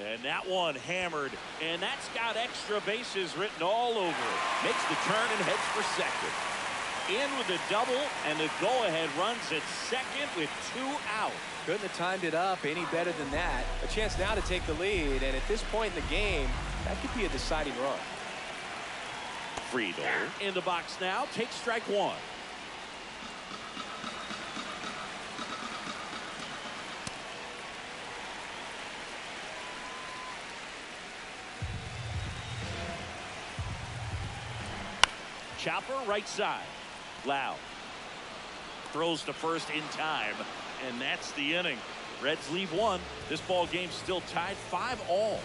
And that one hammered, and that's got extra bases written all over it. Makes the turn and heads for second. In with a double, and the go-ahead runs at second with 2 out. Couldn't have timed it up any better than that. A chance now to take the lead, and at this point in the game, that could be a deciding run. Friedel in the box now, takes strike 1. Chopper right side. Lau throws to first in time, and that's the inning. Reds leave one. This ball game still tied 5-all.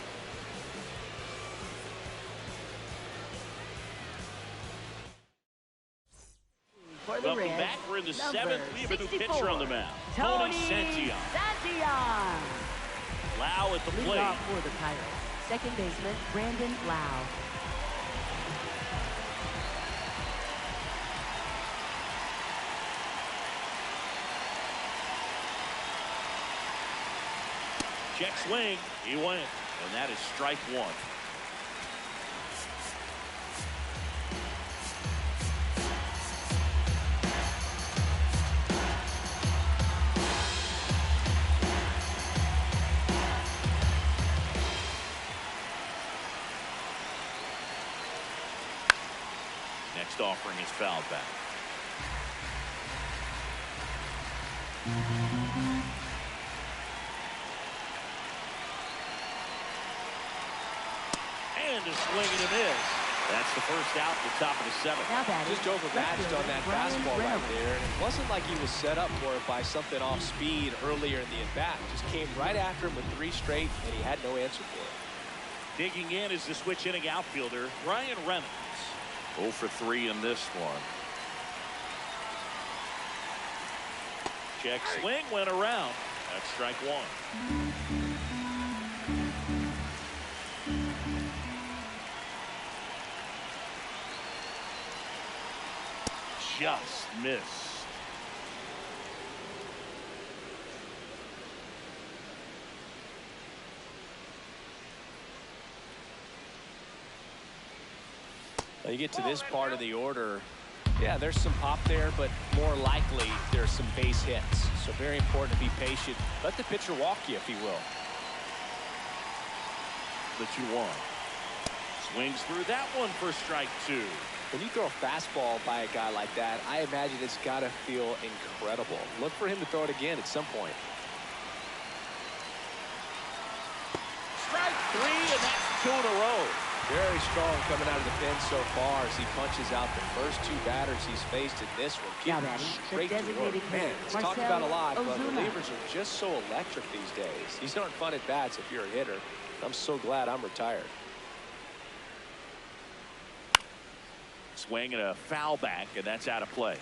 For the Welcome Reds, back. We're in the number 7th. We have a new 64, pitcher on the mound. Tony Santillan. Santillan. Lau at the Lead plate. off for the Pirates, second baseman Brandon Lau. Check swing. He went. And that is strike 1. Next offering is fouled back. And a swing and a miss. That's the first out at the top of the 7th. Now batting, Just overmatched on that Brian fastball right Reynolds. there. And it wasn't like he was set up for it by something off speed earlier in the at-bat. Just came right after him with 3 straight, and he had no answer for it. Digging in is the switch inning outfielder, Brian Reynolds. 0 for 3 in this one. Check swing went around. That's strike 1. Just missed. Now you get to this part of the order. Yeah, there's some pop there, but more likely there's some base hits. So very important to be patient. Let the pitcher walk you, if he will. The 2-1. Swings through that one for strike 2. When you throw a fastball by a guy like that, I imagine it's got to feel incredible. Look for him to throw it again at some point. Strike 3, and that's 2 in a row. Very strong coming out of the pen so far as he punches out the first two batters he's faced in this one. Getting straight to work. Man, it's talked about a lot, but relievers are just so electric these days. These aren't fun at bats if you're a hitter. I'm so glad I'm retired. Swing and a foul back, and that's out of play.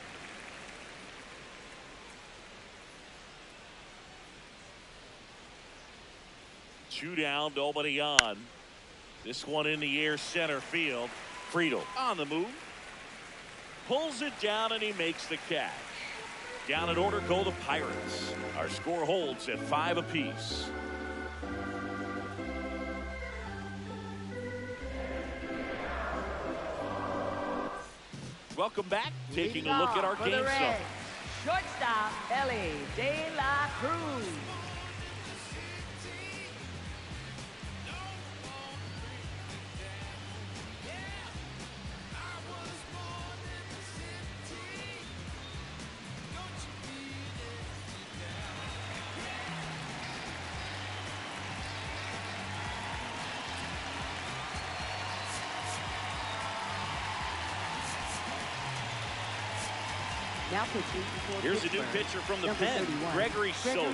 Two down, nobody on. This one in the air, center field. Friedel on the move. Pulls it down, and he makes the catch. Down in order go the Pirates. Our score holds at 5 apiece. Welcome back. Taking a look at our game summary. Shortstop, Ellie De La Cruz. Now pitching for Here's a new pitcher from the pen, Gregory Soto.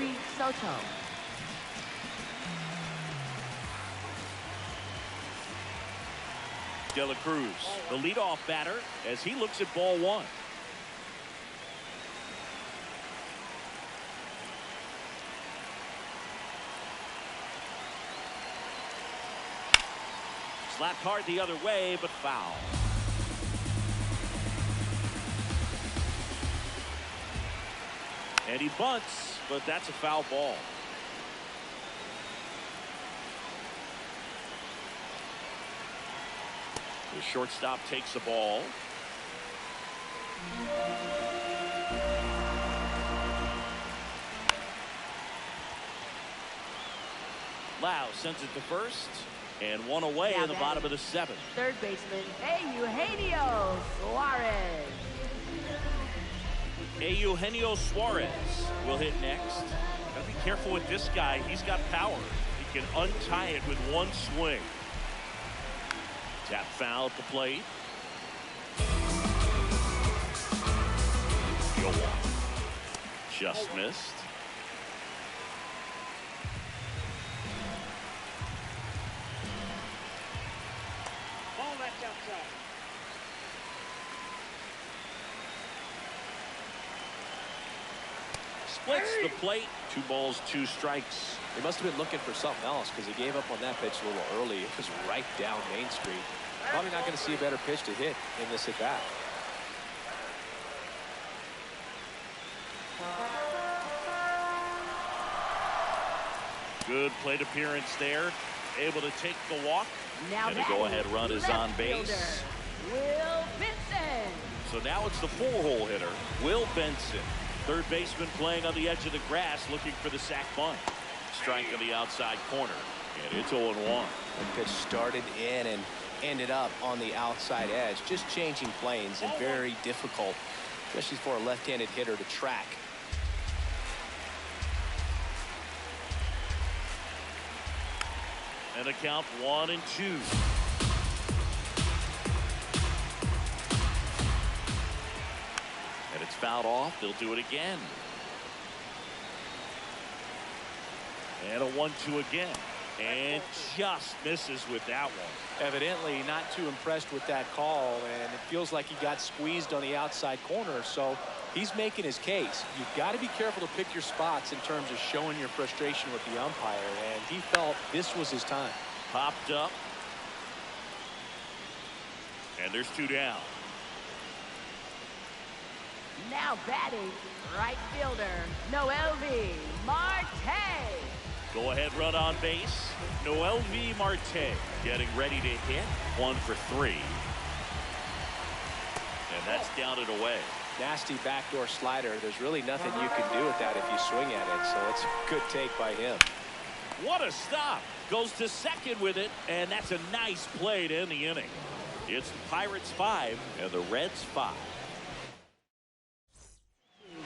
De La Cruz, the leadoff batter, as he looks at ball one. Slapped hard the other way, but foul. And he bunts, but that's a foul ball. The shortstop takes the ball. Lau sends it to first, and one away in the bottom of the 7th. Third baseman, Eugenio Suarez. Eugenio Suarez will hit next. Gotta be careful with this guy. He's got power. He can untie it with one swing. Tap foul at the plate. Just missed. Ball that's outside. Splits the plate. 2 balls, 2 strikes. He must have been looking for something else because he gave up on that pitch a little early. It was right down Main Street. Probably not going to see a better pitch to hit in this at bat. Good plate appearance there. Able to take the walk. Now and the go-ahead run is on base. Will Benson. So now it's the 4-hole hitter, Will Benson. Third baseman playing on the edge of the grass, looking for the sac bunt. Strike on the outside corner, and it's 0-1. The pitch started in and ended up on the outside edge. Just changing planes and very difficult, especially for a left-handed hitter to track. And the count 1-2. And it's fouled off. They'll do it again. And a 1-2 again. And just misses with that one. Evidently not too impressed with that call, and it feels like he got squeezed on the outside corner, so he's making his case. You've got to be careful to pick your spots in terms of showing your frustration with the umpire, and he felt this was his time. Popped up. And there's 2 down. Now batting, right fielder, Noelvi Marte. Go ahead run on base. Noelvi Marte getting ready to hit. 1 for 3. And that's down and away. Nasty backdoor slider. There's really nothing you can do with that if you swing at it. So it's a good take by him. What a stop. Goes to second with it. And that's a nice play to end the inning. It's the Pirates 5 and the Reds 5.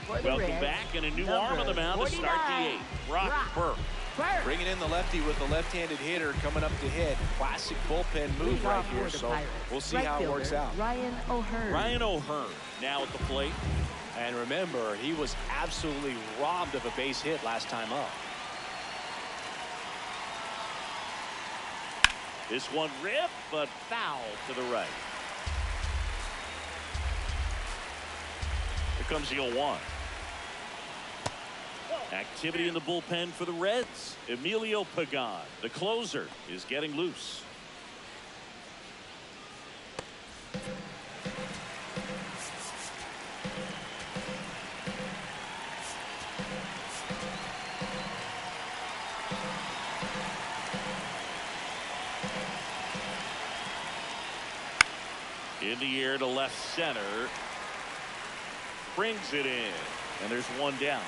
Welcome back, and a new arm on the mound to start the 8th. Brock Burke. first. Bringing in the lefty with the left-handed hitter coming up to hit. Classic bullpen move right here, so we'll see how it works out. Ryan O'Hearn. Ryan O'Hearn now at the plate. And remember, he was absolutely robbed of a base hit last time up. This one ripped, but foul to the right. Here comes the 0-1. Activity in the bullpen for the Reds. Emilio Pagan, the closer, is getting loose. In the air to left center. Brings it in. And there's one down.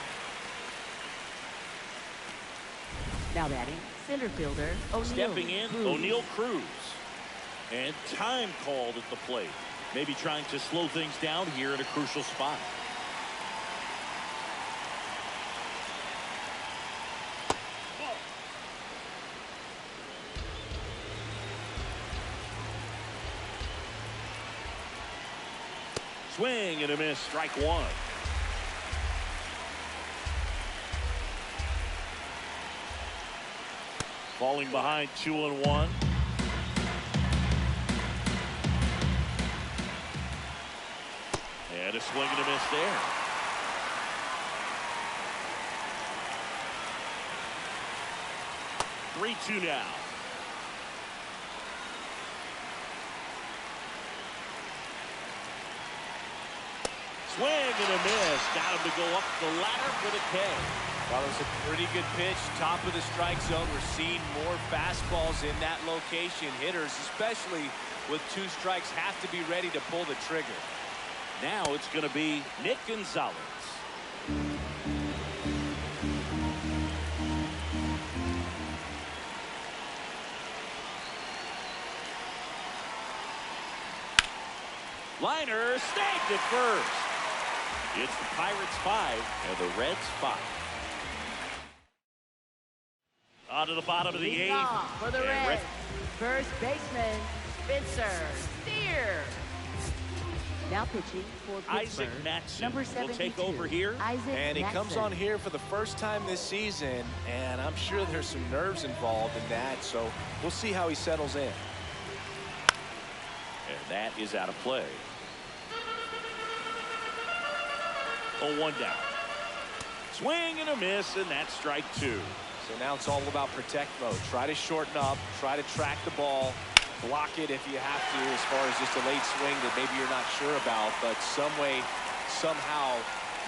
Now batting, center fielder O'Neal. Stepping in, O'Neal Cruz. And time called at the plate. Maybe trying to slow things down here in a crucial spot. Swing and a miss, strike one. Falling behind 2-1. And a swing and a miss there. Three-two now. Swing and a miss. Got him to go up the ladder for the K. Well, it was a pretty good pitch. Top of the strike zone. We're seeing more fastballs in that location. Hitters, especially with 2 strikes, have to be ready to pull the trigger. Now it's going to be Nick Gonzalez. Liner snagged at first. It's the Pirates 5 and the Reds 5. On to the bottom of the 8th. For the Reds, first baseman Spencer Steer. Now pitching for Pittsburgh, Isaac Matson number 72. will take over here. And he comes on here for the first time this season, and I'm sure there's some nerves involved in that, so we'll see how he settles in. And that is out of play. 0-1 down. Swing and a miss, and that's strike 2. So now it's all about protect mode. Try to shorten up, try to track the ball, block it if you have to, as far as just a late swing that maybe you're not sure about, but some way, somehow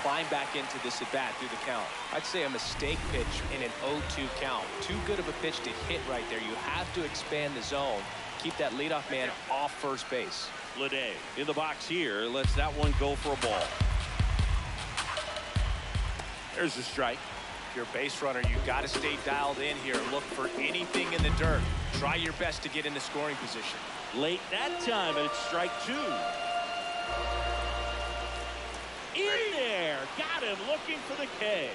climb back into this at bat through the count. I'd say a mistake pitch in an 0-2 count. Too good of a pitch to hit right there. You have to expand the zone. Keep that leadoff man off first base. Lede in the box here. Lets that one go for a ball. There's a strike. If you're a base runner, you got to stay dialed in here. Look for anything in the dirt. Try your best to get into scoring position. Late that time, and it's strike 2. In there. Got him looking for the K.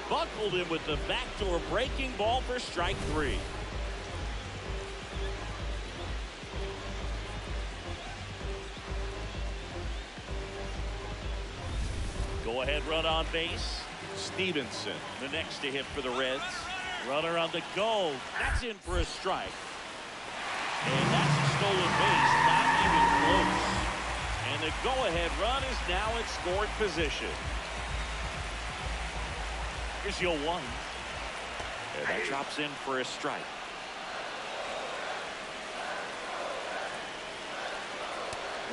Buckled him with the backdoor breaking ball for strike 3. Go ahead, run on base. Stevenson, the next to hit for the Reds. Runner on the go. That's in for a strike. And that's a stolen base, not even close. And the go-ahead run is now in scoring position. Here's your 1. And that drops in for a strike.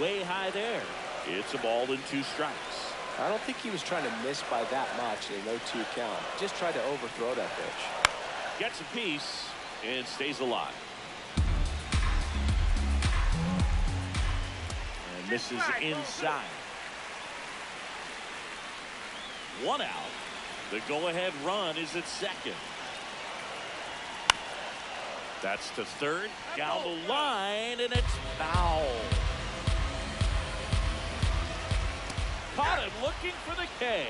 Way high there. It's a ball and 2 strikes. I don't think he was trying to miss by that much in an 0-2 count. Just tried to overthrow that pitch. Gets a piece and stays alive. And misses inside. 1 out. The go-ahead run is at second. That's to third. Down the line, and it's foul. Caught him looking for the K.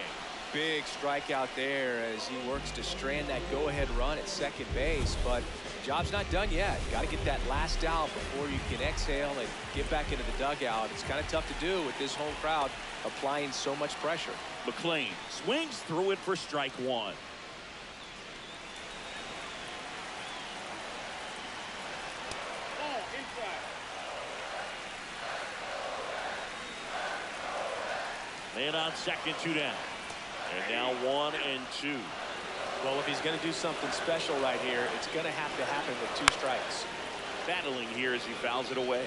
Big strikeout there as he works to strand that go-ahead run at second base, but job's not done yet. Got to get that last out before you can exhale and get back into the dugout. It's kind of tough to do with this home crowd applying so much pressure. McLean swings through it for strike one. Ball inside. Man on second, 2 down. And now 1 and 2. Well, if he's going to do something special right here, it's going to have to happen with 2 strikes. Battling here as he fouls it away.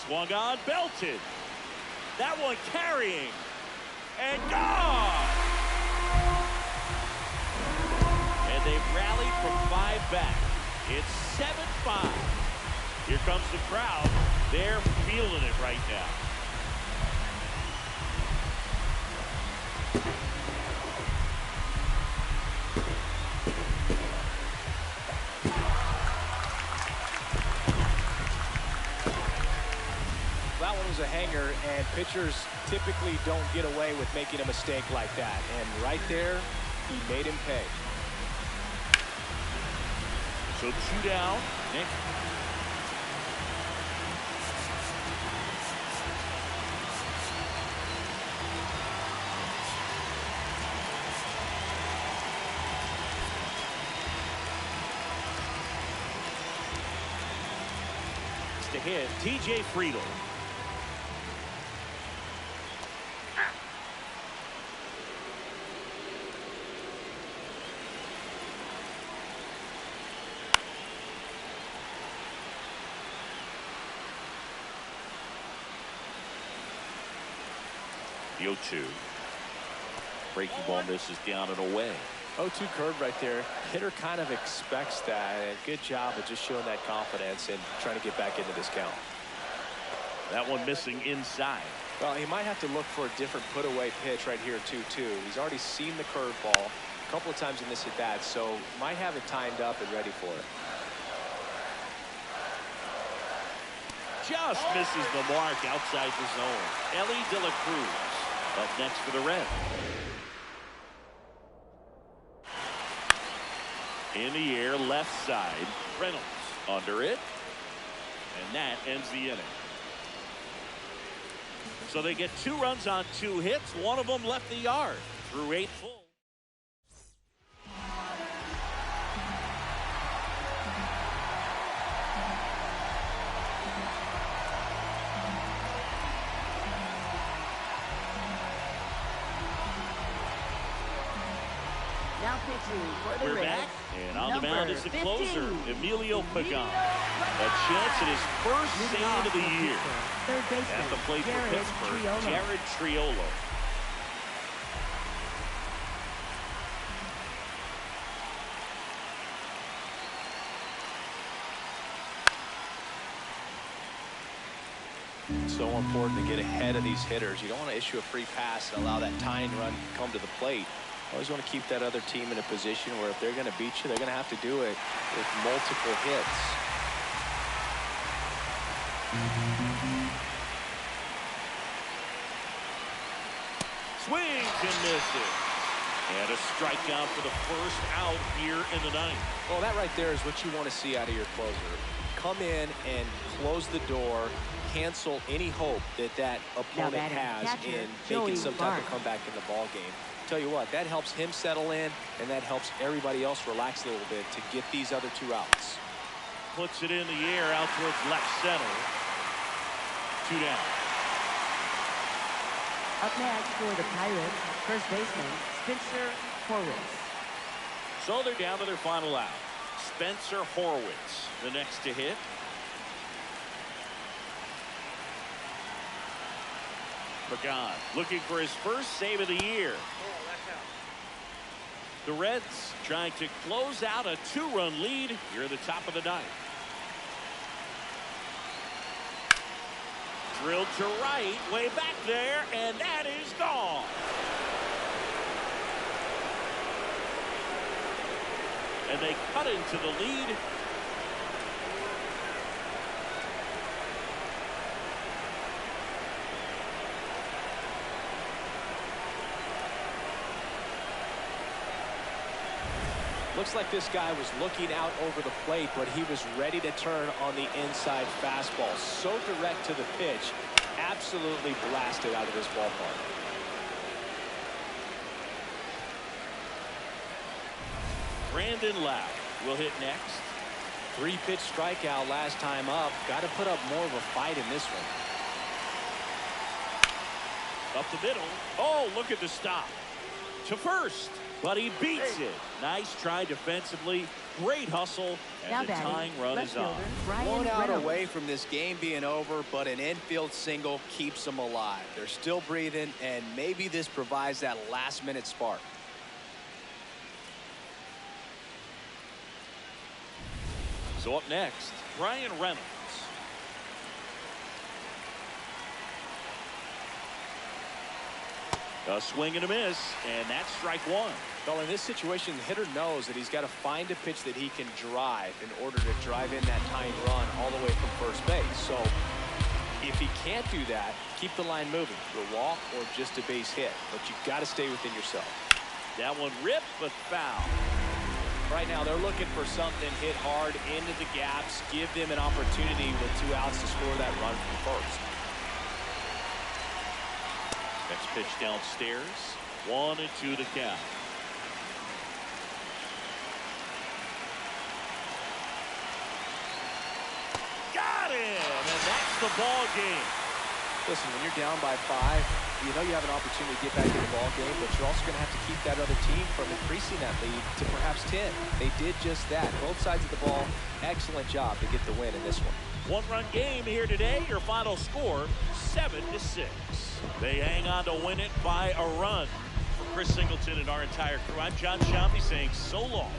Swung on, belted. That one carrying. And gone! And they've rallied from 5 back. It's 7-5. Here comes the crowd. They're feeling it right now. That one was a hanger, and pitchers typically don't get away with making a mistake like that. And right there, he made him pay. So 2 down. Nick. To hit TJ Friedel. The 0-2. Breaking ball misses down and away. 0-2 curve right there. Hitter kind of expects that. And good job of just showing that confidence and trying to get back into this count. That one missing inside. Well, he might have to look for a different put-away pitch right here, 2-2. He's already seen the curveball a couple of times in this at-bat, so might have it timed up and ready for it. Just misses the mark outside the zone. Ellie De La Cruz up next for the Reds. In the air, left side. Reynolds under it. And that ends the inning. So they get 2 runs on 2 hits. One of them left the yard through 8 full. Now pitching for the We're Reds, back, and on the mound is the 15, closer, Emilio Pagan. A chance at his first save of the year. Third baseman, At the plate for Jared Pittsburgh, Triolo. Jared Triolo. So important to get ahead of these hitters. You don't want to issue a free pass and allow that tying run to come to the plate. Always want to keep that other team in a position where if they're going to beat you, they're going to have to do it with multiple hits. Swings and misses. And a strikeout for the first out here in the 9th. Well, that right there is what you want to see out of your closer. Come in and close the door, cancel any hope that that opponent has in making some type of comeback in the ball game. Tell you what, that helps him settle in, and that helps everybody else relax a little bit to get these other 2 outs. Puts it in the air out towards left center. 2 down. Up next for the Pirates, first baseman, Spencer Horwitz. So they're down to their final out. Spencer Horwitz, the next to hit. Pagan looking for his first save of the year. The Reds trying to close out a 2-run lead here at the top of the 9th. Drilled to right, way back there, and that is gone. And they cut into the lead. Looks like this guy was looking out over the plate, but he was ready to turn on the inside fastball. So direct to the pitch, absolutely blasted out of this ballpark. Brandon Lau will hit next. 3-pitch strikeout last time up. Got to put up more of a fight in this one. Up the middle. Oh, look at the stop. To first, but he beats it. Nice try defensively. Great hustle. And the tying run is on. One out away from this game being over, but an infield single keeps them alive. They're still breathing, and maybe this provides that last-minute spark. So up next, Brian Reynolds. A swing and a miss, and that's strike one. Well, in this situation, the hitter knows that he's got to find a pitch that he can drive in order to drive in that tying run all the way from first base. So if he can't do that, keep the line moving for a walk or just a base hit. But you've got to stay within yourself. That one ripped, but foul. Right now, they're looking for something hit hard into the gaps, give them an opportunity with 2 outs to score that run from first. Next pitch downstairs. 1-2 to count. Got him, and that's the ball game. Listen, when you're down by 5, you know you have an opportunity to get back in the ball game, but you're also going to have to keep that other team from increasing that lead to perhaps 10. They did just that. Both sides of the ball, excellent job to get the win in this one. One-run game here today. Your final score, 7-6. They hang on to win it by a run. For Chris Singleton and our entire crew, I'm John Shampi saying so long.